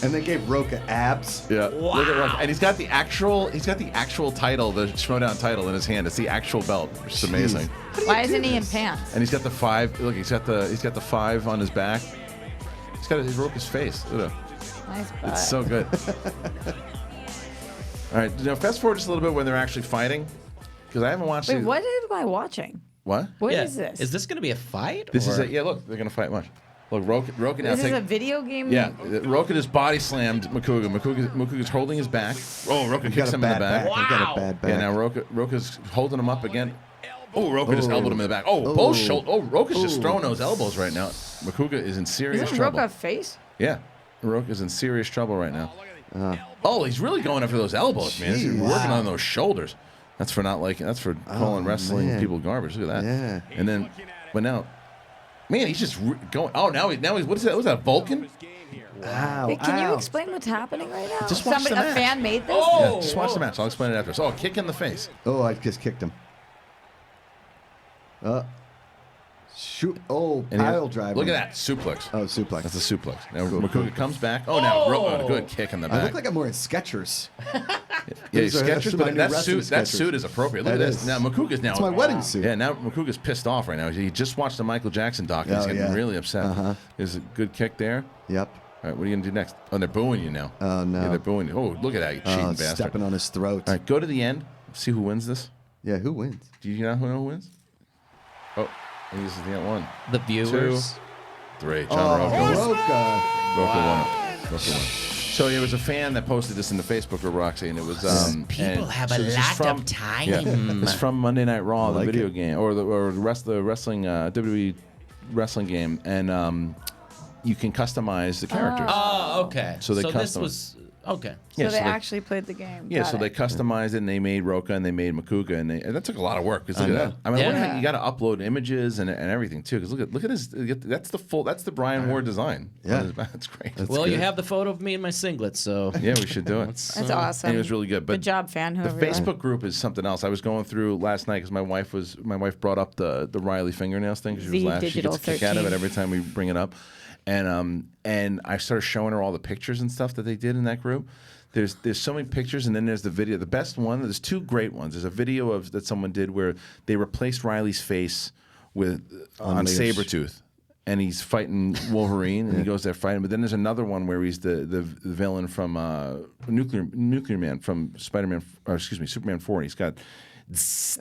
Speaker 2: And they gave Rocha abs.
Speaker 1: Yeah. Look at Rocha. And he's got the actual title, the Schmoedown title in his hand. It's the actual belt, which is amazing.
Speaker 4: Why isn't he in pants?
Speaker 1: And he's got the 5. Look, he's got the 5 on his back. He's got his Rocha's face. Look at it.
Speaker 4: Nice butt.
Speaker 1: It's so good. All right, now fast forward just a little bit when they're actually fighting, because I haven't watched.
Speaker 4: Wait,
Speaker 1: the-
Speaker 4: what am I watching?
Speaker 1: What?
Speaker 4: What
Speaker 3: Yeah.
Speaker 4: is this?
Speaker 3: Is this gonna be a fight?
Speaker 1: This is
Speaker 3: or-
Speaker 1: it. Yeah, look, they're gonna fight. Watch. Look, Rocha now
Speaker 4: This is a video game?
Speaker 1: Yeah, Rocha just body slammed Macuga. Macuga's holding his back. Oh, Rocha
Speaker 2: He's
Speaker 1: kicks
Speaker 2: got a
Speaker 1: him in the
Speaker 2: bad
Speaker 1: back.
Speaker 2: back. He's got a bad back.
Speaker 1: Yeah, now Rocha's holding him up again. Oh, Rocha just elbowed him in the back. Oh, both shoulders. Oh, Rocha's just throwing those elbows right now. Macuga is in serious
Speaker 4: Isn't
Speaker 1: trouble.
Speaker 4: Rocha face?
Speaker 1: Yeah, Rocha's in serious trouble right now. Oh, he's really going after those elbows, man. He's
Speaker 2: Jeez.
Speaker 1: working on those shoulders. That's for not liking. That's for calling wrestling
Speaker 2: man.
Speaker 1: people garbage. Look at that.
Speaker 2: Yeah.
Speaker 1: And then, but now, man, he's just going. Oh, now he's. What is that? Was that Vulcan?
Speaker 2: Ow,
Speaker 4: Wait, can you
Speaker 2: ow.
Speaker 4: explain what's happening right now?
Speaker 1: Just watch the
Speaker 4: a
Speaker 1: match.
Speaker 4: fan made this?
Speaker 1: Yeah, just watch the match. I'll explain it after. So, kick in the face.
Speaker 2: Oh, I just kicked him. Shoot. Oh,
Speaker 1: And he-
Speaker 2: pile driver.
Speaker 1: Look at that suplex.
Speaker 2: Oh, suplex.
Speaker 1: That's a suplex. Now
Speaker 2: Cool,
Speaker 1: Macuga comes back. Oh, now a good kick in the
Speaker 2: I
Speaker 1: back.
Speaker 2: look like I'm wearing Skechers.
Speaker 1: Yeah,
Speaker 2: Those are-
Speaker 1: Skechers,
Speaker 2: that's my
Speaker 1: but
Speaker 2: new
Speaker 1: that
Speaker 2: wrestling
Speaker 1: suit, that
Speaker 2: Skechers.
Speaker 1: suit is appropriate. Look at
Speaker 2: That
Speaker 1: this.
Speaker 2: is.
Speaker 1: Now Macuga's now.
Speaker 2: It's my wedding suit.
Speaker 1: Yeah, now Macuga's pissed off right now. He just watched the Michael Jackson doc. And he's
Speaker 2: Oh,
Speaker 1: getting
Speaker 2: yeah.
Speaker 1: really upset.
Speaker 2: Uh-huh.
Speaker 1: There's a good kick there.
Speaker 2: Yep.
Speaker 1: All right, what are you gonna do next? Oh, they're booing you now.
Speaker 2: Oh, no.
Speaker 1: Yeah, they're booing you. Oh, look at that, you cheating bastard.
Speaker 2: Stepping on his throat.
Speaker 1: All right, go to the end. See who wins this.
Speaker 2: Yeah, who wins?
Speaker 1: Do you know who wins? Oh, I think this is the one.
Speaker 3: The viewers.
Speaker 1: 2, 3. John Rocha.
Speaker 2: Rocha.
Speaker 1: Rocha won it. Rocha won it. So there was a fan that posted this in the Facebook group, Roxy, and it was
Speaker 3: People
Speaker 1: and
Speaker 3: have
Speaker 1: so
Speaker 3: a
Speaker 1: this is
Speaker 3: lot
Speaker 1: from-
Speaker 3: of time.
Speaker 1: Yeah, it's from Monday Night Raw, the
Speaker 2: like
Speaker 1: video
Speaker 2: it.
Speaker 1: game, or the wrestling WWE wrestling game, and you can customize the characters.
Speaker 3: Oh, okay.
Speaker 1: So they
Speaker 3: this
Speaker 1: custom-
Speaker 3: was okay.
Speaker 1: Yeah,
Speaker 4: So they
Speaker 1: so they-
Speaker 4: actually played the game.
Speaker 1: Yeah,
Speaker 4: Got
Speaker 1: so
Speaker 4: it.
Speaker 1: they customized it, and they made Rocha, and they made Macuga, and that took a lot of work. 'Cause look at that. I mean, look
Speaker 3: Yeah.
Speaker 1: how you got to upload images and everything too. Because look at his. That's the Brian Ward design.
Speaker 2: Yeah.
Speaker 1: on his back. That's great.
Speaker 3: Well, you
Speaker 2: good.
Speaker 3: have the photo of me in my singlet, so
Speaker 1: Yeah, we should do it.
Speaker 4: That's awesome.
Speaker 1: And it was really good. But
Speaker 4: Good job, fan.
Speaker 1: The
Speaker 4: Whoever you are.
Speaker 1: Facebook group is something else. I was going through last night because my wife brought up the Reilly fingernails thing. 'Cause she was
Speaker 4: The
Speaker 1: laughing. She
Speaker 4: Digital
Speaker 1: gets a kick out of it
Speaker 4: 13.
Speaker 1: every time we bring it up. And I started showing her all the pictures and stuff that they did in that group. There's so many pictures, and then there's the video. The best one, there's 2 great ones. There's a video that someone did where they replaced Riley's face with on
Speaker 2: Unleashed.
Speaker 1: Sabretooth. And he's fighting Wolverine, and he goes there fighting. But then there's another one where he's the villain from Nuclear Man from Spider-Man, or excuse me, Superman 4. And he's got,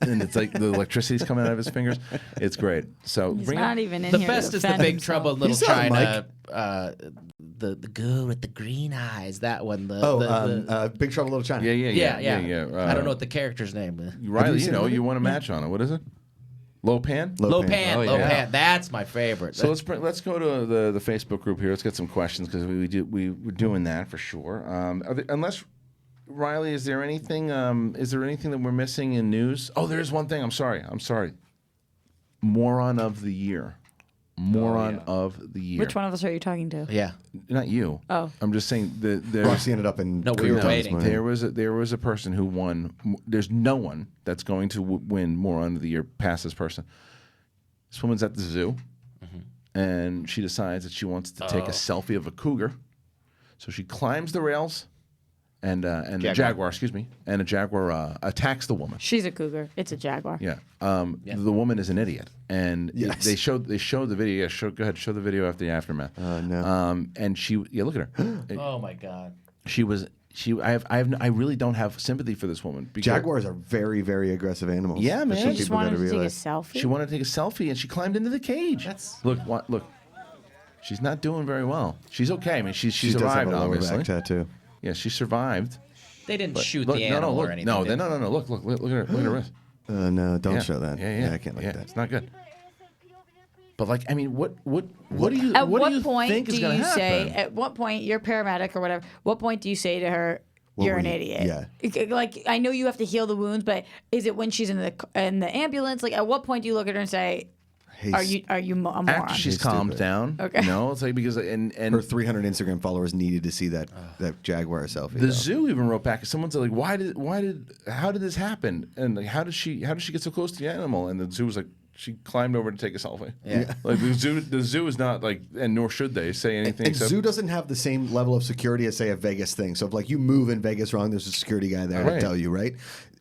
Speaker 1: and it's like the electricity's coming out of his fingers. It's great. So
Speaker 4: He's
Speaker 1: bring
Speaker 4: not
Speaker 1: it.
Speaker 4: even in
Speaker 3: the
Speaker 4: here.
Speaker 3: best
Speaker 4: to
Speaker 3: is the
Speaker 4: defend
Speaker 3: Big
Speaker 4: himself.
Speaker 3: Trouble in Little
Speaker 2: You saw
Speaker 3: China. The girl with the green eyes. That one.
Speaker 2: Big Trouble in Little China.
Speaker 3: Yeah. I don't know
Speaker 1: Uh,
Speaker 3: what the character's name is.
Speaker 1: Riley,
Speaker 2: seen it?
Speaker 1: you won a match on it. What is it? Lopan?
Speaker 3: Lopan.
Speaker 1: Oh, yeah.
Speaker 3: Lopan. That's my favorite.
Speaker 1: So let's go to the Facebook group here. Let's get some questions because we're doing that for sure. Unless Reilly, is there anything that we're missing in news? Oh, there is one thing. I'm sorry. Moron of the year. Moron of the year.
Speaker 4: Which one of us are you talking to?
Speaker 3: yeah.
Speaker 1: Not you.
Speaker 4: Oh.
Speaker 1: I'm just saying that
Speaker 2: Roxy ended up in.
Speaker 3: No, we were
Speaker 2: Greenhouse
Speaker 3: waiting.
Speaker 2: Money.
Speaker 1: there was a person who won. There's no one that's going to win Moron of the year past this person. This woman's at the zoo, and she decides that she wants to take a selfie of a cougar. So she climbs the rails, and a jaguar, and a jaguar attacks the woman.
Speaker 4: She's a cougar. It's a jaguar.
Speaker 1: Yeah. The woman is an idiot, and they showed the video. Yeah, go ahead, show the video after the aftermath.
Speaker 2: No.
Speaker 1: And she, look at her.
Speaker 3: Oh my God.
Speaker 1: I really don't have sympathy for this woman. Because,
Speaker 2: Jaguars are very, very aggressive animals.
Speaker 1: Yeah, man.
Speaker 2: That's what
Speaker 4: She just
Speaker 2: people
Speaker 4: wanted
Speaker 2: gotta
Speaker 4: to take a
Speaker 2: realize.
Speaker 4: selfie.
Speaker 1: She wanted to take a selfie, and she climbed into the cage. Look. She's not doing very well. She's okay. I mean, she
Speaker 2: She does have
Speaker 1: survived,
Speaker 2: a lower
Speaker 1: obviously.
Speaker 2: back tattoo.
Speaker 1: Yeah, she survived.
Speaker 3: They didn't shoot
Speaker 1: Look,
Speaker 3: the animal
Speaker 1: look,
Speaker 3: or anything.
Speaker 1: no,
Speaker 3: did
Speaker 1: no, no. Look at her risk.
Speaker 2: No, don't show that.
Speaker 1: Yeah.
Speaker 2: I can't look at that.
Speaker 1: It's not good. But like, I mean, what do you
Speaker 4: At
Speaker 1: what
Speaker 4: what
Speaker 1: do you
Speaker 4: point
Speaker 1: think is
Speaker 4: do
Speaker 1: going to
Speaker 4: you
Speaker 1: happen?
Speaker 4: say? At what point you're paramedic or whatever? What point do you say to her,
Speaker 2: What
Speaker 4: "You're
Speaker 2: were
Speaker 4: an
Speaker 2: you-
Speaker 4: idiot"?
Speaker 2: yeah.
Speaker 4: Like I know you have to heal the wounds, but is it when she's in the ambulance? Like at what point do you look at her and say,
Speaker 2: Hey,
Speaker 4: "Are you a moron?"
Speaker 1: After she's
Speaker 2: He's
Speaker 1: calmed
Speaker 2: stupid.
Speaker 1: down,
Speaker 4: Okay.
Speaker 1: you know, it's like because and
Speaker 2: her 300 Instagram followers needed to see that jaguar selfie.
Speaker 1: the
Speaker 2: though.
Speaker 1: zoo even wrote back. Someone's like, how did this happen? And like, how did she get so close to the animal? And the zoo was like, she climbed over to take a selfie.
Speaker 3: Yeah.
Speaker 1: Like the zoo is not like, and nor should they say anything.
Speaker 2: And
Speaker 1: except,
Speaker 2: zoo doesn't have the same level of security as say a Vegas thing. So if like you move in Vegas wrong, there's a security guy there to
Speaker 1: Right.
Speaker 2: tell you, right?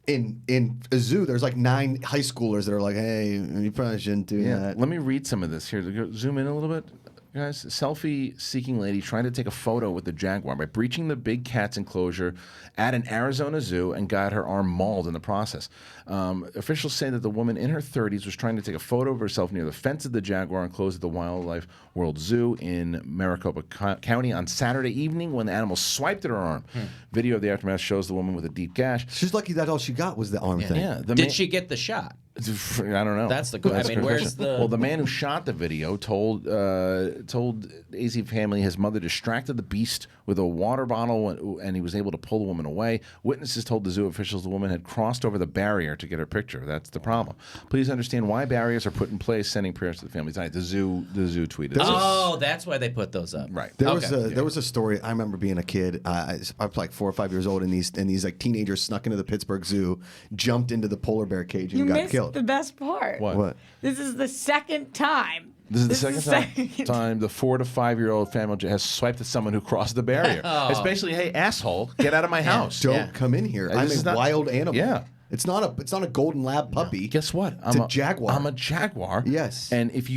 Speaker 2: In a zoo, there's like 9 high schoolers that are like, hey, you probably shouldn't do that.
Speaker 1: Let me read some of this here. Zoom in a little bit, guys. Selfie-seeking lady trying to take a photo with the jaguar by breaching the big cat's enclosure at an Arizona zoo and got her arm mauled in the process. Officials say that the woman in her 30s was trying to take a photo of herself near the fence of the jaguar enclosed at the Wildlife World Zoo in Maricopa County on Saturday evening when the animal swiped at her arm. Video of the aftermath shows the woman with a deep gash.
Speaker 2: She's lucky that all she got was the arm thing.
Speaker 1: Yeah,
Speaker 3: Did she get the shot?
Speaker 1: I don't know.
Speaker 3: That's the good. I mean,
Speaker 1: a good
Speaker 3: where's
Speaker 1: question.
Speaker 3: the?
Speaker 1: Well, the man who shot the video told AZ family his mother distracted the beast with a water bottle and he was able to pull the woman away. Witnesses told the zoo officials the woman had crossed over the barrier to get her picture. That's the problem. Please understand why barriers are put in place, sending prayers to the family tonight. The zoo tweeted.
Speaker 3: Oh, that's why they put those up.
Speaker 1: Right.
Speaker 2: There was a story. I remember being a kid. I was like 4 or 5 years old, and these like teenagers snuck into the Pittsburgh Zoo, jumped into the polar bear cage, and
Speaker 4: You
Speaker 2: got
Speaker 4: missed
Speaker 2: killed.
Speaker 4: the best part.
Speaker 1: What?
Speaker 4: This is the second time.
Speaker 1: This is the second time the 4 to 5 year old family has swiped at someone who crossed the barrier. It's basically, hey, asshole, get out of my house.
Speaker 2: Don't come in here. I'm
Speaker 1: This is
Speaker 2: a
Speaker 1: not-
Speaker 2: wild animal.
Speaker 1: Yeah.
Speaker 2: It's not a golden lab puppy.
Speaker 1: Guess what?
Speaker 2: It's a jaguar.
Speaker 1: I'm a jaguar.
Speaker 2: Yes.
Speaker 1: And if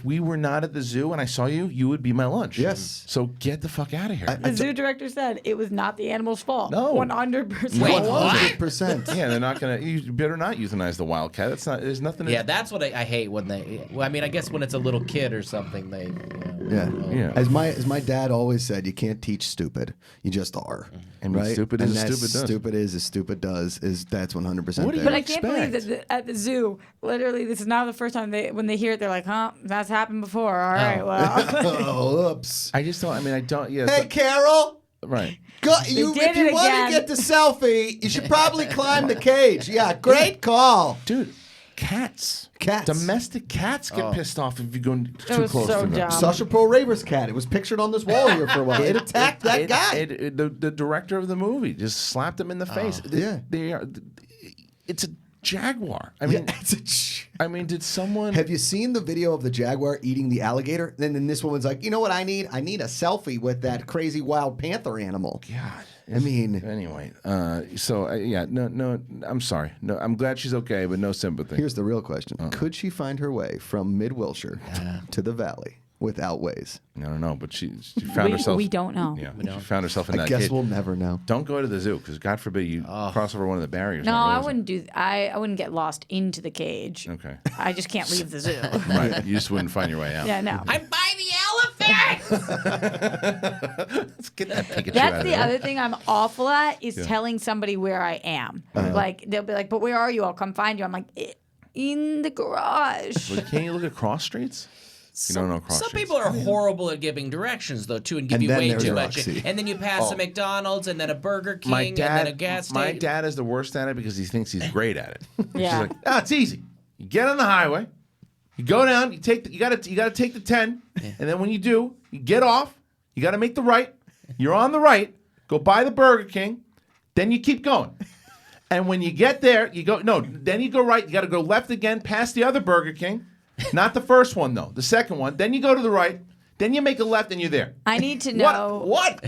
Speaker 1: we were not at the zoo and I saw you, you would be my lunch.
Speaker 2: Yes.
Speaker 1: So get the fuck out of here.
Speaker 4: The zoo director said it was not the animal's fault.
Speaker 1: No.
Speaker 4: 100%.
Speaker 3: Wait, what?
Speaker 2: 100%.
Speaker 1: Yeah, they're not gonna. You better not euthanize the wildcat. It's not. There's nothing.
Speaker 3: Yeah, that's what I hate when they. Well, I mean, I guess when it's a little kid or something, they.
Speaker 2: Yeah.
Speaker 1: Yeah.
Speaker 2: As my dad always said, you can't teach stupid. You just are.
Speaker 1: I mean,
Speaker 2: right?
Speaker 1: stupid is
Speaker 2: and
Speaker 1: as
Speaker 2: that's
Speaker 1: stupid does.
Speaker 2: Stupid is as stupid does. That's 100%.
Speaker 1: What do you-
Speaker 2: there.
Speaker 4: But I can't believe
Speaker 1: expect?
Speaker 4: that at the zoo, literally, this is not the first time when they hear it, they're like, huh, that's happened before. All right, well.
Speaker 2: Oh, oops.
Speaker 1: I just don't. I mean, I don't. Yeah.
Speaker 2: Hey, Carol.
Speaker 1: right.
Speaker 2: If
Speaker 4: did
Speaker 2: you
Speaker 4: it
Speaker 2: want
Speaker 4: again.
Speaker 2: to get the selfie, you should probably climb the cage. Yeah, great call.
Speaker 1: Dude, cats.
Speaker 2: Cats.
Speaker 1: Domestic cats get pissed off if you go
Speaker 4: It
Speaker 1: too
Speaker 4: was
Speaker 1: close
Speaker 4: so
Speaker 1: to them.
Speaker 4: dumb.
Speaker 2: Sasha Pro Raver's cat. It was pictured on this wall here for a while. It attacked that guy.
Speaker 1: The director of the movie just slapped him in the face.
Speaker 2: Yeah.
Speaker 1: They are. It's a jaguar. I mean, I mean, did someone?
Speaker 2: Have you seen the video of the jaguar eating the alligator? And then this woman's like, you know what I need? I need a selfie with that crazy wild panther animal.
Speaker 1: God.
Speaker 2: I mean,
Speaker 1: Anyway, yeah, no, I'm sorry. No, I'm glad she's okay, but no sympathy.
Speaker 2: here's the real question. Could she find her way from mid-Wilshire to the valley without Waze?
Speaker 1: I don't know, but she found herself.
Speaker 4: we don't know.
Speaker 1: Yeah, she found herself in
Speaker 2: I
Speaker 1: that
Speaker 2: guess
Speaker 1: cage.
Speaker 2: we'll never know.
Speaker 1: Don't go to the zoo because God forbid you cross over one of the barriers.
Speaker 4: No,
Speaker 1: and
Speaker 4: I
Speaker 1: realize it.
Speaker 4: wouldn't do. I wouldn't get lost into the cage.
Speaker 1: Okay.
Speaker 4: I just can't leave the zoo.
Speaker 1: Right, you just wouldn't find your way out.
Speaker 4: Yeah, no.
Speaker 3: I'm by the elephant.
Speaker 1: Let's get that Pikachu out
Speaker 4: That's
Speaker 1: of
Speaker 4: the
Speaker 1: there.
Speaker 4: other thing I'm awful at is telling somebody where I am. Like they'll be like, "But where are you? I'll come find you." I'm like, "In the garage."
Speaker 1: But can't you look at cross streets? You don't know cross
Speaker 3: Some
Speaker 1: streets.
Speaker 3: people are horrible at giving directions, though, too, and give
Speaker 2: And
Speaker 3: you
Speaker 2: then
Speaker 3: way
Speaker 2: there's
Speaker 3: too much.
Speaker 2: Roxy.
Speaker 3: And then you pass a McDonald's, and then a Burger King,
Speaker 1: My
Speaker 3: and then a
Speaker 1: dad,
Speaker 3: gas
Speaker 1: my
Speaker 3: station.
Speaker 1: dad is the worst at it because he thinks he's great at it.
Speaker 4: Yeah.
Speaker 1: She's like, it's easy. You get on the highway, you go down, you gotta take the 10, and then when you do, you get off, you gotta make the right, you're on the right, go by the Burger King, then you keep going. And when you get there, then you go right, you gotta go left again, past the other Burger King. Not the first one though, the second one. Then you go to the right, Then you make a left and you're there.
Speaker 4: I need to know.
Speaker 1: What?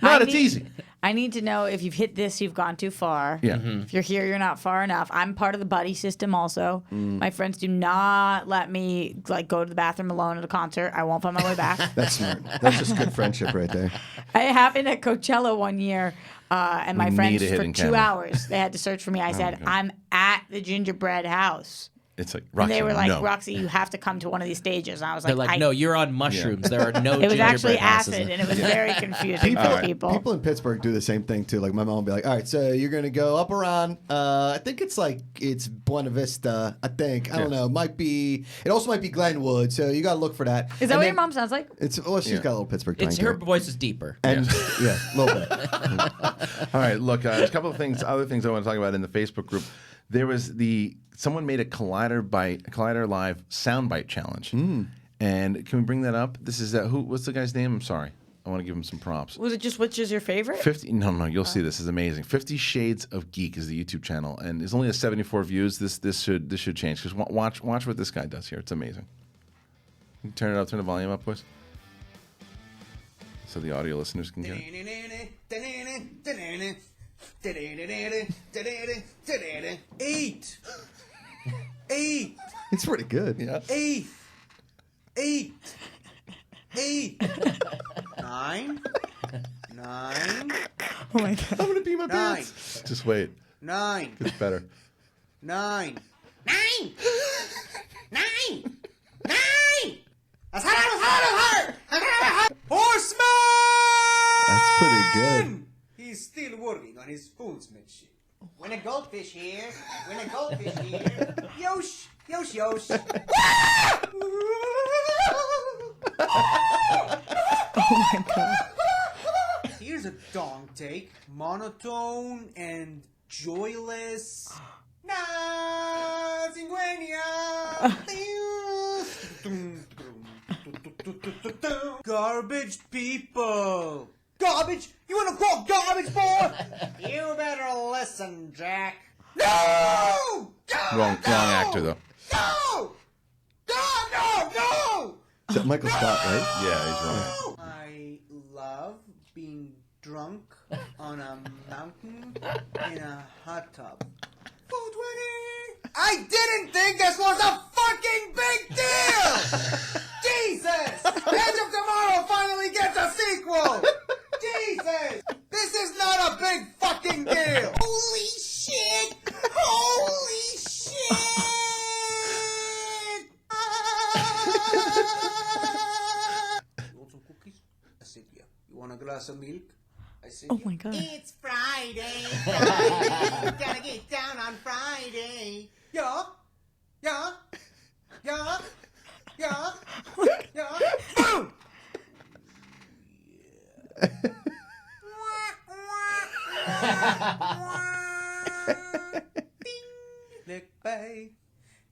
Speaker 1: Not it's easy.
Speaker 4: I need to know if you've hit this, you've gone too far.
Speaker 1: Yeah.
Speaker 4: If you're here, you're not far enough. I'm part of the buddy system also. My friends do not let me like go to the bathroom alone at a concert. I won't find my way back.
Speaker 2: That's smart. That's just good friendship right there.
Speaker 4: It happened at Coachella one year, and my
Speaker 1: We
Speaker 4: friends
Speaker 1: need a
Speaker 4: for
Speaker 1: hidden
Speaker 4: 2
Speaker 1: camera.
Speaker 4: hours they had to search for me. I said, I'm at the gingerbread house.
Speaker 1: It's like
Speaker 4: And
Speaker 1: Roxy,
Speaker 4: they were like,
Speaker 1: no.
Speaker 4: Roxy, you have to come to one of these stages. And I was
Speaker 3: They're
Speaker 4: like,
Speaker 3: like, no, you're on mushrooms. There are no
Speaker 4: It was actually
Speaker 3: gingerbread houses.
Speaker 4: acid, and it was very confusing for people.
Speaker 2: People in Pittsburgh do the same thing too. Like my mom would be like, "All right, so you're gonna go up around. I think it's Buena Vista. I think I don't know. Might be. It also might be Glenwood. So you gotta look for that.
Speaker 4: Is that what your mom sounds like?
Speaker 2: It's she's got a little Pittsburgh twang.
Speaker 3: It's
Speaker 2: to
Speaker 3: her
Speaker 2: it.
Speaker 3: voice is deeper.
Speaker 2: And yeah, a little bit.
Speaker 1: All right, look, there's a couple of things, other things I want to talk about in the Facebook group. There was someone made a Collider Live Soundbite challenge, and can we bring that up? This is what's the guy's name? I'm sorry, I want to give him some props.
Speaker 4: Was it just which is your favorite?
Speaker 1: 50. No, you'll see. This is amazing. 50 Shades of Geek is the YouTube channel, and it's only 74 views. This should change because watch what this guy does here. It's amazing. Turn it up. Turn the volume up, boys, so the audio listeners can get it.
Speaker 11: 8.
Speaker 2: It's pretty good.
Speaker 1: Yeah.
Speaker 11: 8. 9.
Speaker 4: Oh my god!
Speaker 1: I'm gonna pee my
Speaker 11: 9.
Speaker 1: pants. Just wait.
Speaker 11: 9.
Speaker 1: It's better.
Speaker 11: 9. 9. 9. 9. Horseman!
Speaker 2: That's pretty good.
Speaker 11: He's still working on his spoonsmanship. When a goldfish here, when a goldfish here. Yosh, yosh, yosh.
Speaker 4: Oh my god!
Speaker 11: Here's a dong take, monotone and joyless. Na cigüeña. Garbage people. Garbage? You wanna call garbage, boy? You better listen, Jack. No!
Speaker 1: Wrong actor though.
Speaker 11: No! No!
Speaker 2: Is that Michael Scott, right?
Speaker 1: Yeah, he's wrong.
Speaker 11: I love being drunk on a mountain in a hot tub. 420! I didn't think this was a fucking big deal! Jesus! Edge of Tomorrow finally gets a sequel! Jesus! This is not a big fucking deal! Holy shit! Holy shit! You want some cookies? I said, yeah. You want a glass of milk? I said,
Speaker 4: Oh
Speaker 11: yeah.
Speaker 4: my god!
Speaker 11: It's Friday, Friday. Gotta get down on Friday. Yeah. Yeah. Yeah. Yeah. Yeah. Boom!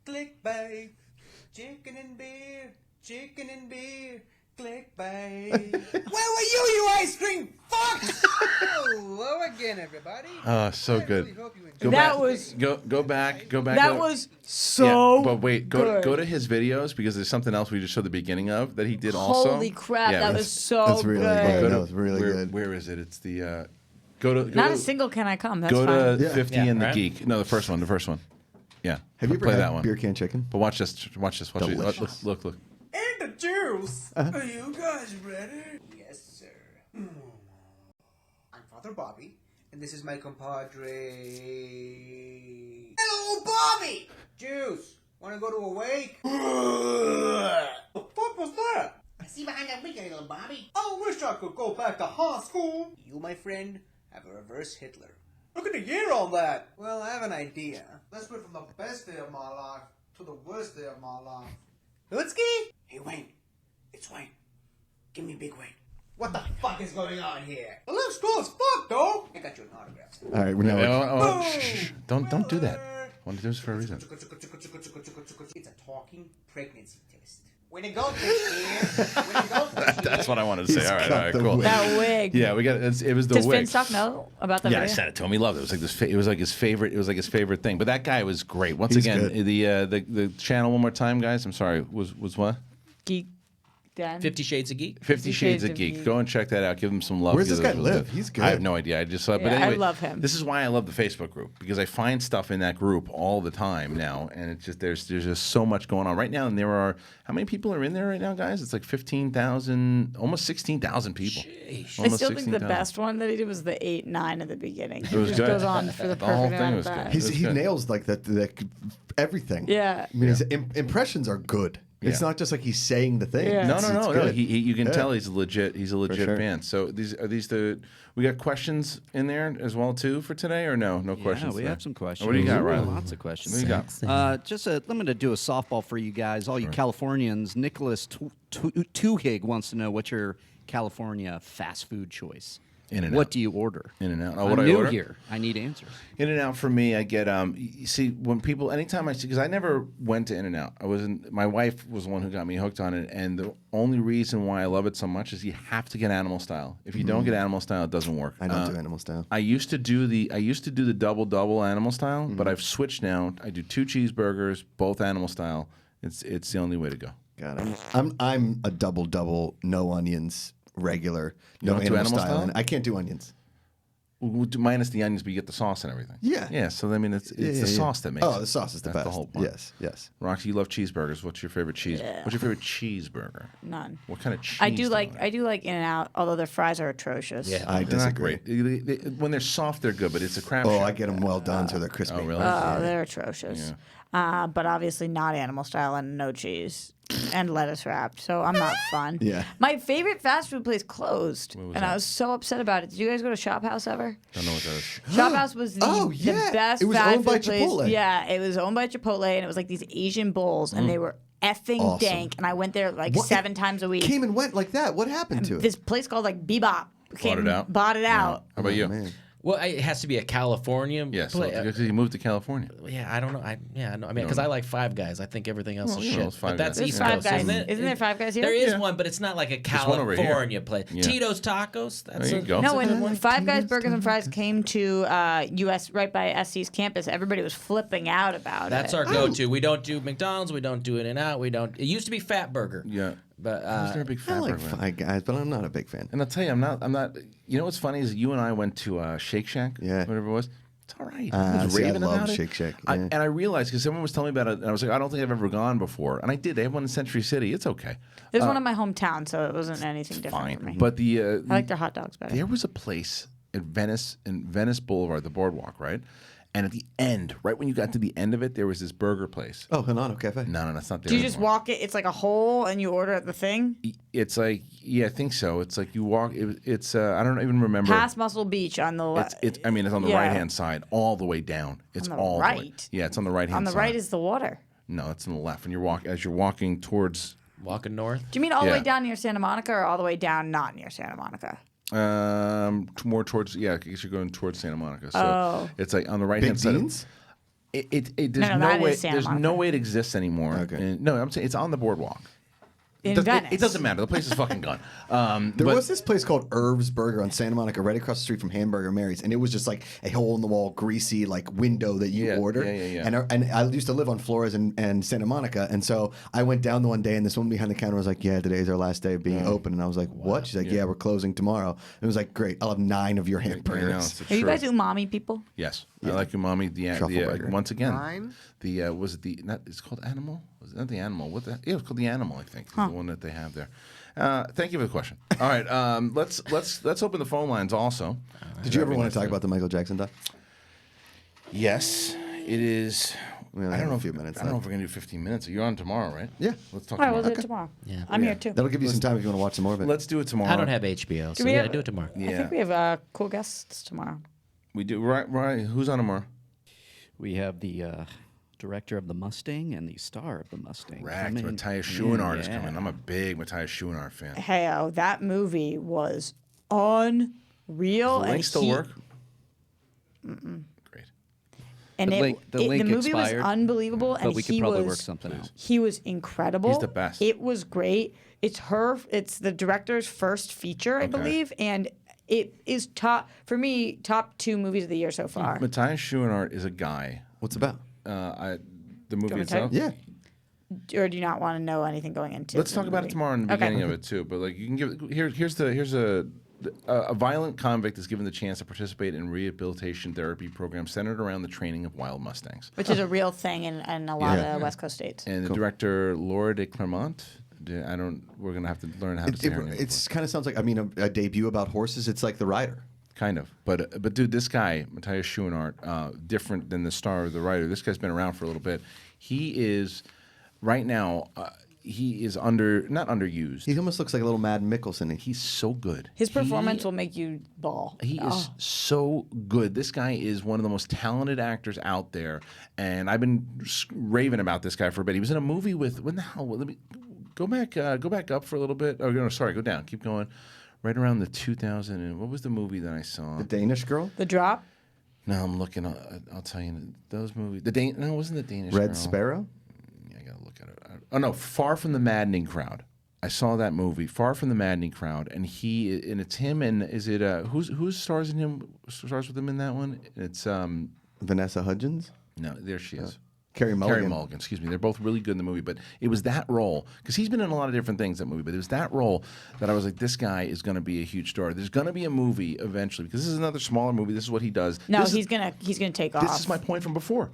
Speaker 11: Clickbait, chicken and beer, clickbait. Where were you ice cream fucks? Hello again, everybody.
Speaker 1: Oh, so good.
Speaker 11: really hope you enjoyed
Speaker 1: Go
Speaker 4: That
Speaker 1: back.
Speaker 4: was-
Speaker 1: Go back.
Speaker 4: That was so.
Speaker 1: Yeah, but wait,
Speaker 4: good.
Speaker 1: go to his videos because there's something else we just showed the beginning of that he did also.
Speaker 4: Holy crap!
Speaker 1: Yeah,
Speaker 4: that
Speaker 1: that's-
Speaker 4: was so
Speaker 2: that's really
Speaker 4: good.
Speaker 2: good. That was really good.
Speaker 1: Where is it? It's the go to
Speaker 4: Not a single can I come. That's
Speaker 1: go
Speaker 4: fine.
Speaker 1: to
Speaker 2: Yeah.
Speaker 1: 50
Speaker 3: Yeah,
Speaker 1: and the
Speaker 3: right?
Speaker 1: Geek. No, the first one. Yeah.
Speaker 2: Have you ever
Speaker 1: play
Speaker 2: had
Speaker 1: that one?
Speaker 2: beer can chicken?
Speaker 1: But watch this. Watch it.
Speaker 2: Delicious.
Speaker 1: Look.
Speaker 11: And the juice. Are you guys ready? Yes, sir. I'm Father Bobby, and this is my compadre. Hello, Bobby! Juice, wanna go to a wake? What was that? I see behind that weekend, little Bobby. I wish I could go back to high school. You, my friend, have a reverse Hitler. Look at the year on that. Well, I have an idea. Let's went from the best day of my life to the worst day of my life. Lutski? Hey, Wayne. It's Wayne. Give me Big Wayne. What the fuck is going on here? It looks cool as fuck, though. I got you an autograph.
Speaker 2: All right, we're now.
Speaker 1: Shh. Don't do that. I want to do this for a reason.
Speaker 11: It's a talking pregnancy test. When a goldfish here, when a goldfish here.
Speaker 1: That's what I wanted to say.
Speaker 2: He's
Speaker 1: All right,
Speaker 2: got the
Speaker 1: cool.
Speaker 2: wig.
Speaker 4: That wig.
Speaker 1: Yeah, we got it. Was the
Speaker 4: Does
Speaker 1: wig.
Speaker 4: Finstock know about that
Speaker 1: Yeah, I
Speaker 4: video?
Speaker 1: sent it to him. He loved it. It was like this. It was like his favorite. It was like his favorite thing. But that guy was great. Once
Speaker 2: He's
Speaker 1: again,
Speaker 2: good.
Speaker 1: the channel one more time, guys. I'm sorry. Was what?
Speaker 4: Geek. Den.
Speaker 3: 50 Shades of Geek.
Speaker 1: 50 Shades of Geek. Go and check that out. Give him some love.
Speaker 2: Where's this
Speaker 1: Give
Speaker 2: guy
Speaker 1: it a
Speaker 2: live?
Speaker 1: bit.
Speaker 2: He's good.
Speaker 1: I have no idea. I just saw it. But
Speaker 4: Yeah, I
Speaker 1: anyway,
Speaker 4: love him.
Speaker 1: This is why I love the Facebook group, because I find stuff in that group all the time now, and it's just there's just so much going on right now. And there are how many people are in there right now, guys? It's like 15,000, almost 16,000 people.
Speaker 4: I
Speaker 1: Almost
Speaker 4: still think the
Speaker 1: 16,000.
Speaker 4: best one that he did was the 8-9 at the beginning.
Speaker 1: It was
Speaker 4: It just
Speaker 1: good.
Speaker 4: goes on for the
Speaker 1: The whole
Speaker 4: perfect
Speaker 1: thing
Speaker 4: amount
Speaker 1: was
Speaker 4: of
Speaker 1: good.
Speaker 4: time.
Speaker 1: He's-
Speaker 2: He
Speaker 1: good.
Speaker 2: nails like the everything.
Speaker 4: Yeah.
Speaker 2: I mean, his impressions are good. It's
Speaker 1: Yeah.
Speaker 2: not just like he's saying the thing.
Speaker 4: Yeah.
Speaker 1: No,
Speaker 2: It's
Speaker 1: no.
Speaker 2: good.
Speaker 1: You can
Speaker 2: Yeah.
Speaker 1: tell he's a legit
Speaker 2: sure.
Speaker 1: fan. So are these the we got questions in there as well too for today, or no questions?
Speaker 9: Yeah, we
Speaker 1: today?
Speaker 9: have some questions.
Speaker 1: What do you got,
Speaker 9: Ooh,
Speaker 1: Riley?
Speaker 9: Lots of questions.
Speaker 1: What do you got?
Speaker 9: I'm going to do a softball for you guys, all you Californians. Nicholas Tuhig wants to know what's your California fast food choice.
Speaker 1: In-N-Out.
Speaker 9: What do you order?
Speaker 1: In-N-Out. Oh,
Speaker 9: I'm
Speaker 1: what I
Speaker 9: new
Speaker 1: order?
Speaker 9: here. I need answers.
Speaker 1: In-N-Out for me, I get you see when people anytime I see, because I never went to In-N-Out. I wasn't. My wife was the one who got me hooked on it, and the only reason why I love it so much is you have to get animal style. If you don't get animal style, it doesn't work.
Speaker 2: I don't do animal style.
Speaker 1: I used to do the double animal style, but I've switched now. I do 2 cheeseburgers, both animal style. It's the only way to go.
Speaker 2: Got it. I'm a double, no onions, regular, no
Speaker 1: don't do
Speaker 2: animal
Speaker 1: animal
Speaker 2: style.
Speaker 1: style?
Speaker 2: And I can't do onions.
Speaker 1: Minus the onions, but you get the sauce and everything.
Speaker 2: Yeah.
Speaker 1: Yeah. So I mean, it's
Speaker 2: Yeah,
Speaker 1: the
Speaker 2: yeah.
Speaker 1: sauce that makes.
Speaker 2: Oh,
Speaker 1: it.
Speaker 2: the sauce is the
Speaker 1: That's
Speaker 2: best.
Speaker 1: the whole point.
Speaker 2: Yes.
Speaker 1: Roxy, you love cheeseburgers. What's your favorite cheese?
Speaker 4: Yeah.
Speaker 1: What's your favorite cheeseburger?
Speaker 4: None.
Speaker 1: What kind of cheese?
Speaker 4: I do
Speaker 1: you
Speaker 4: like In-N-Out, although their fries are atrocious.
Speaker 3: Yeah.
Speaker 2: I
Speaker 1: They're not
Speaker 2: disagree.
Speaker 1: great. When they're soft, they're good, but it's a crap.
Speaker 2: Oh, I get them well done so they're crispy.
Speaker 1: Oh, really?
Speaker 4: Oh, they're atrocious. But obviously not animal style and no cheese and lettuce wrapped. So I'm not fun.
Speaker 2: Yeah.
Speaker 4: My favorite fast food place closed,
Speaker 1: was
Speaker 4: and
Speaker 1: that?
Speaker 4: I was so upset about it. Did you guys go to Shop House ever?
Speaker 1: Don't know what that is.
Speaker 4: Shop House was
Speaker 2: Oh,
Speaker 4: the
Speaker 2: yeah.
Speaker 4: best
Speaker 2: It was
Speaker 4: fast
Speaker 2: owned by
Speaker 4: food place.
Speaker 2: Chipotle.
Speaker 4: Yeah, it was owned by Chipotle, and it was like these Asian bowls, and they were effing
Speaker 2: Awesome.
Speaker 4: dank. And I went there like
Speaker 2: What?
Speaker 4: 7 times a week.
Speaker 2: Came and went like that. What happened to it?
Speaker 4: This place called like Bebop
Speaker 1: Bought it out.
Speaker 4: Bought it out.
Speaker 1: How about you?
Speaker 2: Man.
Speaker 3: Well, it has to be a California.
Speaker 1: Yes,
Speaker 3: play.
Speaker 1: because you moved to California.
Speaker 3: Yeah, I don't know. I mean, because I like Five Guys. I think everything else is
Speaker 1: you know,
Speaker 3: shit.
Speaker 1: it's Five
Speaker 3: But that's
Speaker 1: Guys.
Speaker 3: East
Speaker 4: There's Five
Speaker 3: Coast,
Speaker 4: Guys.
Speaker 3: isn't it?
Speaker 4: Isn't there Five Guys here?
Speaker 3: There is
Speaker 1: Yeah.
Speaker 3: one, but it's not like a
Speaker 1: one over here.
Speaker 3: California place.
Speaker 1: Yeah.
Speaker 3: Tito's Tacos. That's
Speaker 1: There you
Speaker 3: a-
Speaker 1: go.
Speaker 4: No,
Speaker 3: that's a good
Speaker 4: when
Speaker 3: one.
Speaker 4: Five Guys Burgers and Fries came to US right by SC's campus, everybody was flipping out about
Speaker 3: That's
Speaker 4: it.
Speaker 3: our go-to. We don't do McDonald's. We don't do In-N-Out. We don't. It used to be Fat Burger.
Speaker 1: Yeah.
Speaker 3: But
Speaker 1: I was never a big
Speaker 2: I
Speaker 1: fan
Speaker 2: like
Speaker 1: of it.
Speaker 2: Five Guys, but I'm not a big fan.
Speaker 1: And I'll tell you, I'm not. You know what's funny is you and I went to Shake Shack.
Speaker 2: Yeah.
Speaker 1: Whatever it was. It's all right. I was
Speaker 2: see, I
Speaker 1: raving
Speaker 2: love
Speaker 1: about it.
Speaker 2: Shake Shack,
Speaker 1: I,
Speaker 2: yeah.
Speaker 1: and I realized because someone was telling me about it, and I was like, I don't think I've ever gone before. And I did. They have one in Century City. It's okay.
Speaker 4: There's one in my hometown, so it wasn't anything different for me.
Speaker 1: Fine. But the
Speaker 4: I like their hot dogs better.
Speaker 1: there was a place in Venice Boulevard, the boardwalk, right? And at the end, right when you got to the end of it, there was this burger place.
Speaker 2: Oh, Hanano Cafe.
Speaker 1: No, it's not there.
Speaker 4: Do you just
Speaker 1: anymore.
Speaker 4: walk it? It's like a hole, and you order at the thing.
Speaker 1: It's like, yeah, I think so. It's like you walk. It's I don't even remember.
Speaker 4: Past Muscle Beach on the left.
Speaker 1: It's I mean, it's on the
Speaker 4: Yeah.
Speaker 1: right hand side, all the way down. It's
Speaker 4: the
Speaker 1: all the way.
Speaker 4: right?
Speaker 1: Yeah, it's on the right hand.
Speaker 4: On the
Speaker 1: side.
Speaker 4: right is the water.
Speaker 1: No, it's on the left. When as you're walking towards,
Speaker 3: Walking north.
Speaker 4: Do you mean all the
Speaker 1: Yeah.
Speaker 4: way down near Santa Monica, or all the way down not near Santa Monica?
Speaker 1: more towards, yeah, I guess you're going towards Santa Monica. So
Speaker 4: Oh.
Speaker 1: it's like on the right
Speaker 2: Big
Speaker 1: hand side.
Speaker 2: Beans?
Speaker 1: There's
Speaker 4: No,
Speaker 1: no
Speaker 4: that
Speaker 1: way.
Speaker 4: is Santa
Speaker 1: There's no
Speaker 4: Monica.
Speaker 1: way it exists anymore.
Speaker 2: Okay.
Speaker 1: And- no, I'm saying it's on the boardwalk.
Speaker 4: In
Speaker 1: It
Speaker 4: Venice.
Speaker 1: doesn't matter. The place is fucking gone.
Speaker 2: There
Speaker 1: but-
Speaker 2: was this place called Irv's Burger on Santa Monica, right across the street from Hamburger Mary's, and it was just like a hole in the wall, greasy like window that you
Speaker 1: Yeah,
Speaker 2: order.
Speaker 1: yeah.
Speaker 2: And I used to live on Flores and Santa Monica, and so I went down the one day, and this woman behind the counter was like, "Yeah, today's our last day of being open," and I was like, "What?" She's like, "Yeah, we're closing tomorrow." And it was like, "Great, I'll have 9 of your
Speaker 1: I know,
Speaker 2: hamburgers."
Speaker 1: it's
Speaker 4: Are you
Speaker 1: true.
Speaker 4: guys umami people?
Speaker 1: Yes, I like umami.
Speaker 2: Truffle burger.
Speaker 1: Once again,
Speaker 11: Nine?
Speaker 1: was it the not? It's called Animal. Was it not the Animal? What the? Yeah, it's called the Animal. I think is the one that they have there. Thank you for the question. All right, let's open the phone lines also.
Speaker 2: Did you ever want to talk about the Michael Jackson doc?
Speaker 1: Yes, it is.
Speaker 2: We only
Speaker 1: I don't
Speaker 2: have
Speaker 1: know
Speaker 2: a few minutes
Speaker 1: I don't know
Speaker 2: left.
Speaker 1: if we're gonna do 15 minutes. You're on tomorrow, right?
Speaker 2: Yeah.
Speaker 1: Let's talk
Speaker 4: All right, we'll
Speaker 1: tomorrow.
Speaker 4: do it tomorrow.
Speaker 3: Yeah.
Speaker 4: I'm here too.
Speaker 2: That'll give you some time if you want to watch some more of it.
Speaker 1: Let's do it tomorrow.
Speaker 3: I don't have HBO, so
Speaker 4: we
Speaker 3: yeah,
Speaker 4: have-
Speaker 3: do it tomorrow.
Speaker 4: I
Speaker 1: Yeah,
Speaker 4: think we have cool guests tomorrow.
Speaker 1: we do. Right. Who's on tomorrow?
Speaker 9: We have the director of the Mustang and the star of the Mustang.
Speaker 1: Right.
Speaker 9: coming.
Speaker 1: Matthias Schoenaert is
Speaker 9: Yeah.
Speaker 1: coming. I'm a big Matthias Schoenaert fan.
Speaker 4: Hey, that movie was unreal.
Speaker 1: Does the link
Speaker 4: and
Speaker 1: still
Speaker 4: he-
Speaker 1: work? Great.
Speaker 4: And
Speaker 9: The
Speaker 4: it,
Speaker 9: link- the
Speaker 4: it-
Speaker 9: link
Speaker 4: the movie
Speaker 9: expired,
Speaker 4: was unbelievable, and
Speaker 9: but we could
Speaker 4: he
Speaker 9: probably
Speaker 4: was
Speaker 9: work something out.
Speaker 4: He was incredible.
Speaker 1: He's the best.
Speaker 4: It was great. It's the director's first feature, I
Speaker 1: Okay.
Speaker 4: believe, and it is top 2 movies of the year so far.
Speaker 1: Matthias Schoenaert is a guy.
Speaker 2: What's it about?
Speaker 1: The movie
Speaker 4: wanna tell
Speaker 1: itself.
Speaker 2: Yeah.
Speaker 4: Or do you not want to know anything going into?
Speaker 1: Let's
Speaker 4: the
Speaker 1: talk about it
Speaker 4: movie?
Speaker 1: tomorrow in the
Speaker 4: Okay.
Speaker 1: beginning of it too. But like you can give here's a violent convict is given the chance to participate in rehabilitation therapy program centered around the training of wild Mustangs.
Speaker 4: Which is a real thing in a lot of West Coast states.
Speaker 1: And the director Laura de Clermont. We're gonna have to learn how to say her name.
Speaker 2: It kind of sounds like a debut about horses. It's like The Rider.
Speaker 1: Kind of, but dude, this guy Matthias Schoenaert, different than the star or the writer. This guy's been around for a little bit. He is right now. He is not underused.
Speaker 2: He almost looks like a little Mad Mickelson.
Speaker 1: He's so good.
Speaker 4: His performance will make you bawl.
Speaker 1: He is so good. This guy is one of the most talented actors out there, and I've been raving about this guy for a bit. He was in a movie with when the hell? Let me go back up for a little bit. Oh no, sorry, go down. Keep going. Right around the 2000 and what was the movie that I saw?
Speaker 2: The Danish Girl.
Speaker 4: The Drop.
Speaker 1: No, I'm looking. I'll tell you those movies. No, it wasn't the Danish
Speaker 2: Red
Speaker 1: Girl.
Speaker 2: Sparrow.
Speaker 1: Yeah, I gotta look at it. Oh no, Far from the Maddening Crowd. I saw that movie, Far from the Maddening Crowd, and it's him and is it who stars with him in that one? It's
Speaker 2: Vanessa Hudgens.
Speaker 1: No, there she is.
Speaker 2: Carey Mulligan.
Speaker 1: Carey Mulligan, excuse me. They're both really good in the movie, but it was that role because he's been in a lot of different things that movie, but it was that role that I was like, this guy is going to be a huge star. There's going to be a movie eventually because this is another smaller movie. This is what he does.
Speaker 4: No, he's gonna take off.
Speaker 1: This is my point from before.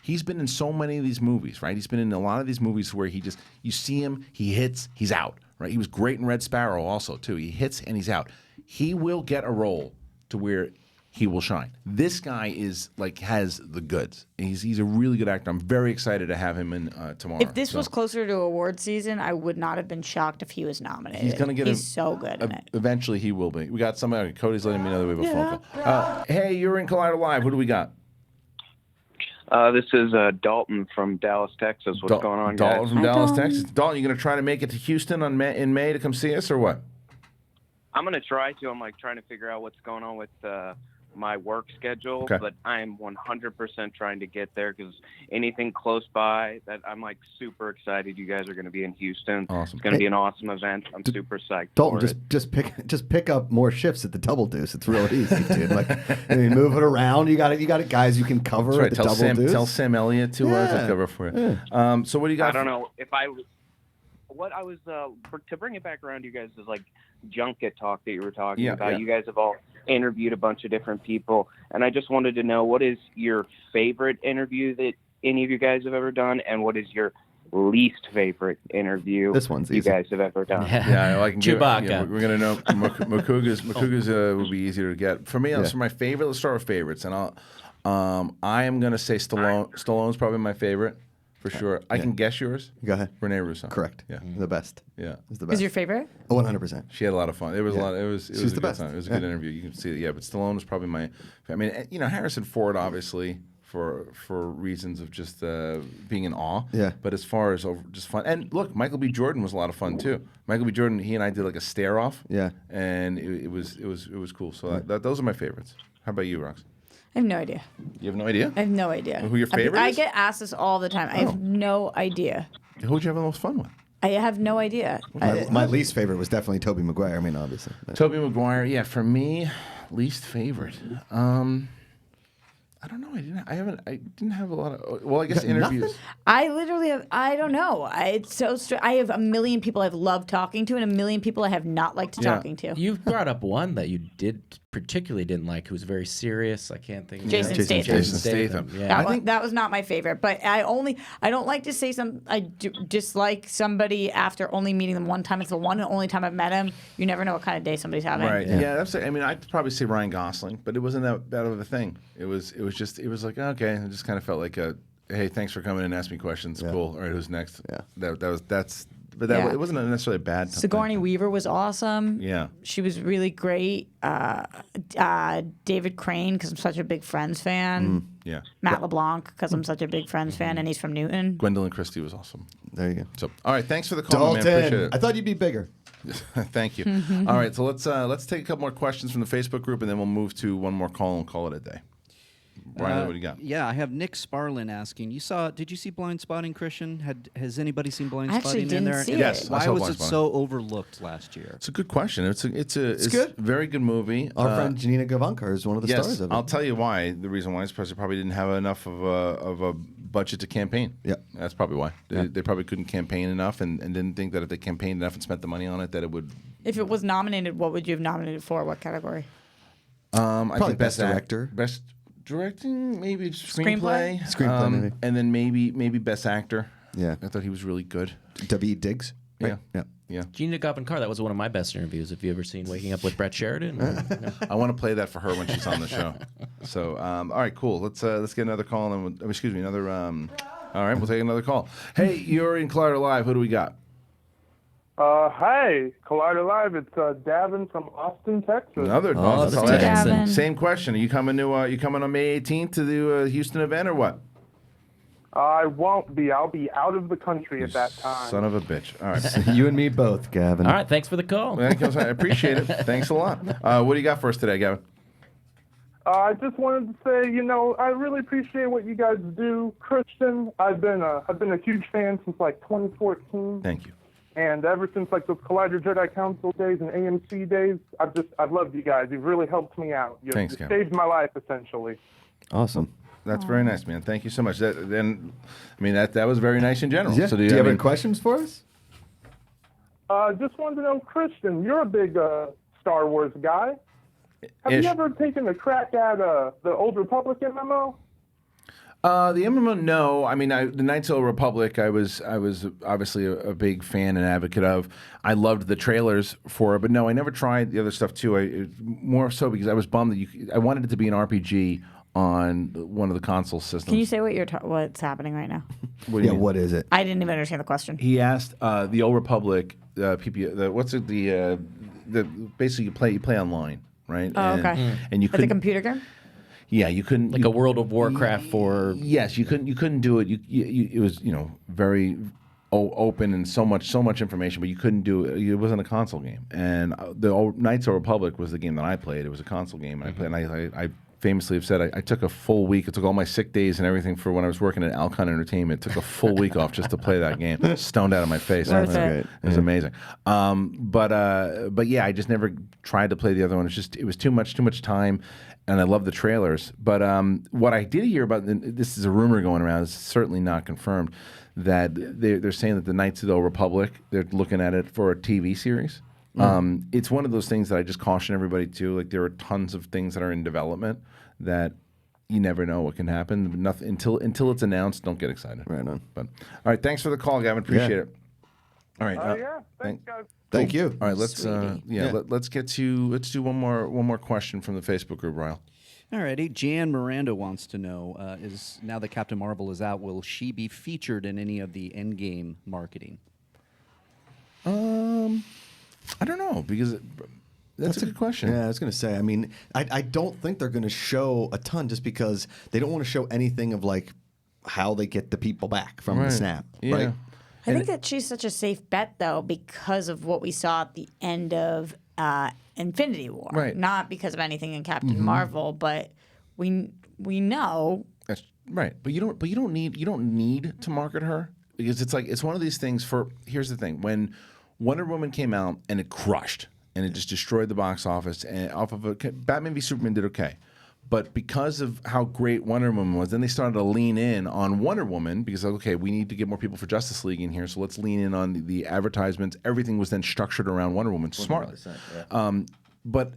Speaker 1: He's been in so many of these movies, right? He's been in a lot of these movies where you see him, he hits, he's out, right? He was great in Red Sparrow also, too. He hits and he's out. He will get a role to where he will shine. This guy has the goods. He's a really good actor. I'm very excited to have him in tomorrow.
Speaker 4: If this was closer to award season, I would not have been shocked if he was nominated.
Speaker 1: He's going to get
Speaker 4: He's so good in it.
Speaker 1: Eventually he will be. We got somebody. Cody's letting me know that we have a phone call. Hey, you're in Collider Live. Who do we got?
Speaker 12: This is Dalton from Dallas, Texas. What's going on,
Speaker 1: Dalton
Speaker 12: guys?
Speaker 1: from Dallas, Texas. Dalton, you going to try to make it to Houston in May to come see us or what?
Speaker 12: I'm going to try to. I'm trying to figure out what's going on with my work schedule, but I'm 100% trying to get there because anything close by that I'm super excited. You guys are going to be in Houston.
Speaker 1: Awesome.
Speaker 12: It's going to be an awesome event. I'm super psyched.
Speaker 2: Dalton,
Speaker 12: for it.
Speaker 2: just pick up more shifts at the Double Deuce. It's real easy, dude. Move it around. You got it, guys. You can cover at the Double Deuce.
Speaker 1: Tell Sam Elliott to cover for you. Yeah. So what do you got?
Speaker 12: I don't know if what I was to bring it back around to you guys is junket talk that you were talking about. You guys have all interviewed a bunch of different people, and I just wanted to know what is your favorite interview that any of you guys have ever done, and what is your least favorite interview
Speaker 2: this one's
Speaker 12: you guys have ever done.
Speaker 1: Yeah, I can
Speaker 3: Chewbacca.
Speaker 1: We're gonna know Macuga's will be easier to get. For me, for my favorite, let's start with favorites, and I am gonna say Stallone. Stallone's probably my favorite. For sure. I can guess yours.
Speaker 2: Go ahead.
Speaker 1: Renee Russo.
Speaker 2: Correct.
Speaker 1: Yeah.
Speaker 2: The best.
Speaker 1: Yeah.
Speaker 2: It's the best.
Speaker 4: Is your favorite?
Speaker 2: 100%.
Speaker 1: She had a lot of fun. It was a lot. It was
Speaker 2: She's
Speaker 1: a
Speaker 2: the
Speaker 1: good
Speaker 2: best.
Speaker 1: time. It was a good interview. You can see it. Yeah, but Stallone was probably my. I mean, Harrison Ford obviously for reasons of just being in awe.
Speaker 2: Yeah.
Speaker 1: But as far as just fun, and look, Michael B. Jordan was a lot of fun too. Michael B. Jordan, he and I did a stare off.
Speaker 2: Yeah.
Speaker 1: And it was cool. So those are my favorites. How about you, Rox?
Speaker 4: I have no idea.
Speaker 1: You have no idea?
Speaker 4: I have no idea.
Speaker 1: Who your favorite
Speaker 4: I
Speaker 1: is?
Speaker 4: get asked this all the time. I have no idea.
Speaker 1: Who'd you have the most fun with?
Speaker 4: I have no idea.
Speaker 2: My least favorite was definitely Tobey Maguire. I mean, obviously.
Speaker 1: Tobey Maguire, yeah. For me, least favorite. I don't know. I didn't have a lot of. Well, I guess interviews.
Speaker 4: I literally have. I don't know. It's so I have a million people I've loved talking to, and a million people I have not liked talking to.
Speaker 3: You've brought up one that you particularly didn't like, who was very serious. I can't think of
Speaker 4: Jason Statham.
Speaker 1: Jason Statham.
Speaker 3: Yeah.
Speaker 4: That was not my favorite, but I don't like to say I dislike somebody after only meeting them one time. It's the one and only time I've met him. You never know what kind of day somebody's having.
Speaker 1: Right. Yeah. That's. I mean, I'd probably say Ryan Gosling, but it wasn't that bad of a thing. It was like okay. It just kind of felt like hey, thanks for coming and asking me questions. Yeah. Cool. All right, who's next? Yeah. It wasn't necessarily a bad time.
Speaker 4: Sigourney Weaver was awesome.
Speaker 1: Yeah.
Speaker 4: She was really great. David Crane, because I'm such a big Friends fan.
Speaker 1: Yeah.
Speaker 4: Matt LeBlanc, because I'm such a big Friends fan, and he's from Newton.
Speaker 1: Gwendolyn Christie was awesome.
Speaker 2: There you go.
Speaker 1: So, all right, thanks for the call,
Speaker 2: Dalton.
Speaker 1: man. Appreciate it.
Speaker 2: I thought you'd be bigger.
Speaker 1: Thank you. All right, so let's take a couple more questions from the Facebook group, and then we'll move to one more call and call it a day. Riley, what do you got?
Speaker 9: Yeah, I have Nick Sparlin asking. Did you see Blindspotting, Christian? Has anybody seen Blindspotting
Speaker 4: actually
Speaker 9: in
Speaker 4: didn't
Speaker 9: there?
Speaker 4: see it.
Speaker 1: Yes, I
Speaker 9: Why
Speaker 1: saw
Speaker 9: was it
Speaker 1: Blindspotting.
Speaker 9: so overlooked last year?
Speaker 1: It's a good question. It's
Speaker 2: good.
Speaker 1: a very good movie.
Speaker 2: Our friend Janina Gavankar is one of the
Speaker 1: yes,
Speaker 2: stars of it.
Speaker 1: I'll tell you why. The reason why is because they probably didn't have enough of a budget to campaign.
Speaker 2: Yeah.
Speaker 1: That's probably why. They probably couldn't campaign enough and didn't think that if they campaigned enough and spent the money on it, that it would.
Speaker 4: If it was nominated, what would you have nominated for? What category?
Speaker 1: I think
Speaker 2: Best Director.
Speaker 1: Best directing, maybe
Speaker 4: Screenplay?
Speaker 2: Screenplay, maybe.
Speaker 1: And then maybe best actor.
Speaker 2: Yeah.
Speaker 1: I thought he was really good.
Speaker 2: W.E. Diggs. Right?
Speaker 1: Yeah.
Speaker 3: Gina Gavankar, that was one of my best interviews. Have you ever seen Waking Up with Brett Sheridan? No.
Speaker 1: I want to play that for her when she's on the show. So, all right, cool. Let's get another call. And excuse me, another. All right, we'll take another call. Hey, you're in Collider Live. Who do we got?
Speaker 13: Hi, Collider Live. It's Davin from Austin, Texas.
Speaker 1: Another.
Speaker 3: Oh,
Speaker 1: Austin,
Speaker 3: that's
Speaker 1: Texas.
Speaker 4: Davin.
Speaker 1: Same question. Are you coming to? You coming on May 18th to the Houston event or what?
Speaker 13: I won't be. I'll be out of the country at that time.
Speaker 1: Son of a bitch. All right.
Speaker 2: You and me both, Gavin.
Speaker 3: All right, thanks for the call.
Speaker 1: I appreciate it. Thanks a lot. What do you got for us today, Gavin?
Speaker 13: I just wanted to say, I really appreciate what you guys do, Kristian. I've been a huge fan since like 2014.
Speaker 1: Thank you.
Speaker 13: And ever since like those Collider Jedi Council days and AMC days, I've loved you guys. You've really helped me out. You
Speaker 1: Thanks, Gavin.
Speaker 13: saved my life essentially.
Speaker 2: Awesome.
Speaker 1: That's very nice, man. Thank you so much. That was very nice in general.
Speaker 2: Yeah.
Speaker 1: So
Speaker 2: do you have any questions for us?
Speaker 13: Just wanted to know, Kristian, you're a big Star Wars guy. Have
Speaker 1: Ish.
Speaker 13: you ever taken a crack at the Old Republic MMO?
Speaker 1: The MMO, no. I mean, the Knights of the Republic, I was obviously a big fan and advocate of. I loved the trailers for it, but no, I never tried the other stuff too. More so because I was bummed that I wanted it to be an RPG on one of the console systems.
Speaker 4: Can you say what's happening right now?
Speaker 1: What do you mean?
Speaker 2: What is it?
Speaker 4: I didn't even understand the question.
Speaker 1: He asked the Old Republic, what's it? The basically you play online, right?
Speaker 4: Oh, okay.
Speaker 1: And you
Speaker 4: It's a computer game?
Speaker 1: Yeah, you couldn't
Speaker 3: Like a World of Warcraft for.
Speaker 1: Yes, you couldn't do it. It was very open and so much information, but you couldn't do it. It wasn't a console game. And the Knights of the Republic was the game that I played. It was a console game, and I played. And I famously have said I took a full week. I took all my sick days and everything for when I was working at Alcon Entertainment. Took a full week off just to play that game. Stoned out of my face.
Speaker 4: Worth it.
Speaker 2: Great.
Speaker 1: It was amazing. But yeah, I just never tried to play the other one. It was too much time. And I love the trailers. But what I did hear about, this is a rumor going around, it's certainly not confirmed, that they're saying that the Knights of the Old Republic, they're looking at it for a TV series. It's one of those things that I just caution everybody to. Like, there are tons of things that are in development that you never know what can happen. Nothing until it's announced. Don't get excited.
Speaker 2: Right on.
Speaker 1: But all right, thanks for the call, Gavin. Appreciate it. All right.
Speaker 13: Yeah, thanks, guys.
Speaker 2: Thank you.
Speaker 1: All right, let's let's do one more question from the Facebook group, Ryle.
Speaker 9: Alrighty, Jan Miranda wants to know: is now that Captain Marvel is out, will she be featured in any of the Endgame marketing?
Speaker 1: I don't know, because that's a good question.
Speaker 2: Yeah, I was going to say. I mean, I don't think they're going to show a ton just because they don't want to show anything of like how they get the people back from the snap.
Speaker 1: Yeah.
Speaker 2: Right?
Speaker 4: I think that she's such a safe bet, though, because of what we saw at the end of Infinity War.
Speaker 1: Right.
Speaker 4: Not because of anything in Captain Marvel, but we know.
Speaker 1: That's right. But you don't need to market her, because it's one of these things. Here's the thing: when Wonder Woman came out and it crushed and it just destroyed the box office, and off of Batman v Superman did okay. But because of how great Wonder Woman was, then they started to lean in on Wonder Woman because, okay, we need to get more people for Justice League in here, so let's lean in on the advertisements. Everything was then structured around Wonder Woman smartly.
Speaker 2: Yeah.
Speaker 1: But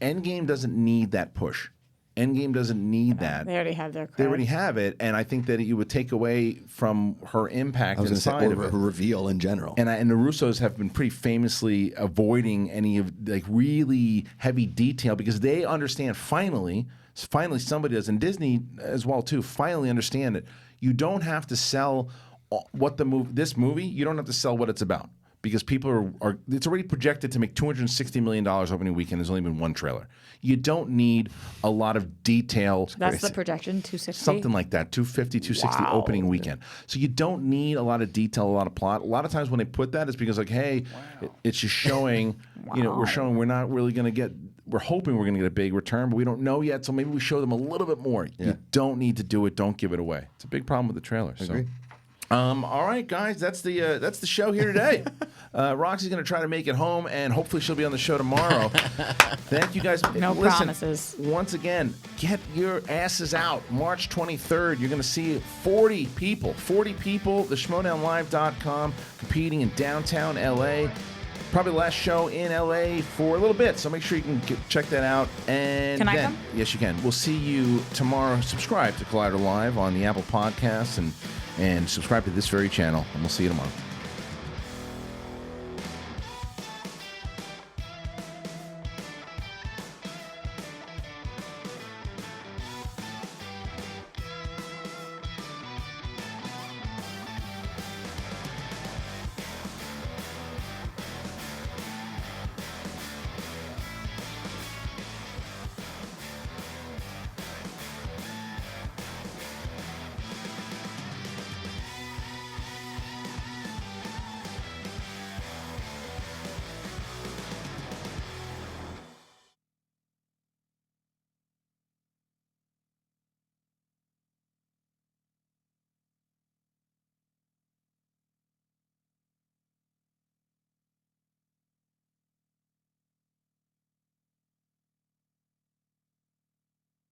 Speaker 1: Endgame doesn't need that push. Endgame doesn't need that.
Speaker 4: They already have their credit.
Speaker 1: They already have it, and I think that you would take away from her impact
Speaker 2: I was going to say,
Speaker 1: inside
Speaker 2: or
Speaker 1: of
Speaker 2: her
Speaker 1: it.
Speaker 2: reveal in general.
Speaker 1: And the Russos have been pretty famously avoiding any of like really heavy detail because they understand finally somebody does, and Disney as well too, finally understand it. You don't have to sell what this movie, you don't have to sell what it's about. because people are it's already projected to make $260 million opening weekend. There's only been one trailer. You don't need a lot of detail.
Speaker 4: That's the projection, 260?
Speaker 1: Something like that, 250, 260 opening weekend. So you don't need a lot of detail, a lot of plot. A lot of times when they put that, it's because like, hey, it's just showing, we're showing we're not really going to get, we're hoping we're going to get a big return, but we don't know yet. So maybe we show them a little bit more. Yeah. You don't need to do it. Don't give it away. It's a big problem with the trailer. I agree. All right, guys, that's the show here today. Roxy's going to try to make it home, and hopefully she'll be on the show tomorrow. Thank you, guys.
Speaker 4: No promises.
Speaker 1: Once again, get your asses out. March 23rd, you're going to see 40 people, the Schmoedownlive.com, competing in downtown L.A., probably the last show in L.A. for a little bit, so make sure you can check that out. And
Speaker 4: can I
Speaker 1: then,
Speaker 4: come?
Speaker 1: Yes, you can. We'll see you tomorrow. Subscribe to Collider Live on the Apple Podcasts and subscribe to this very channel, and we'll see you tomorrow.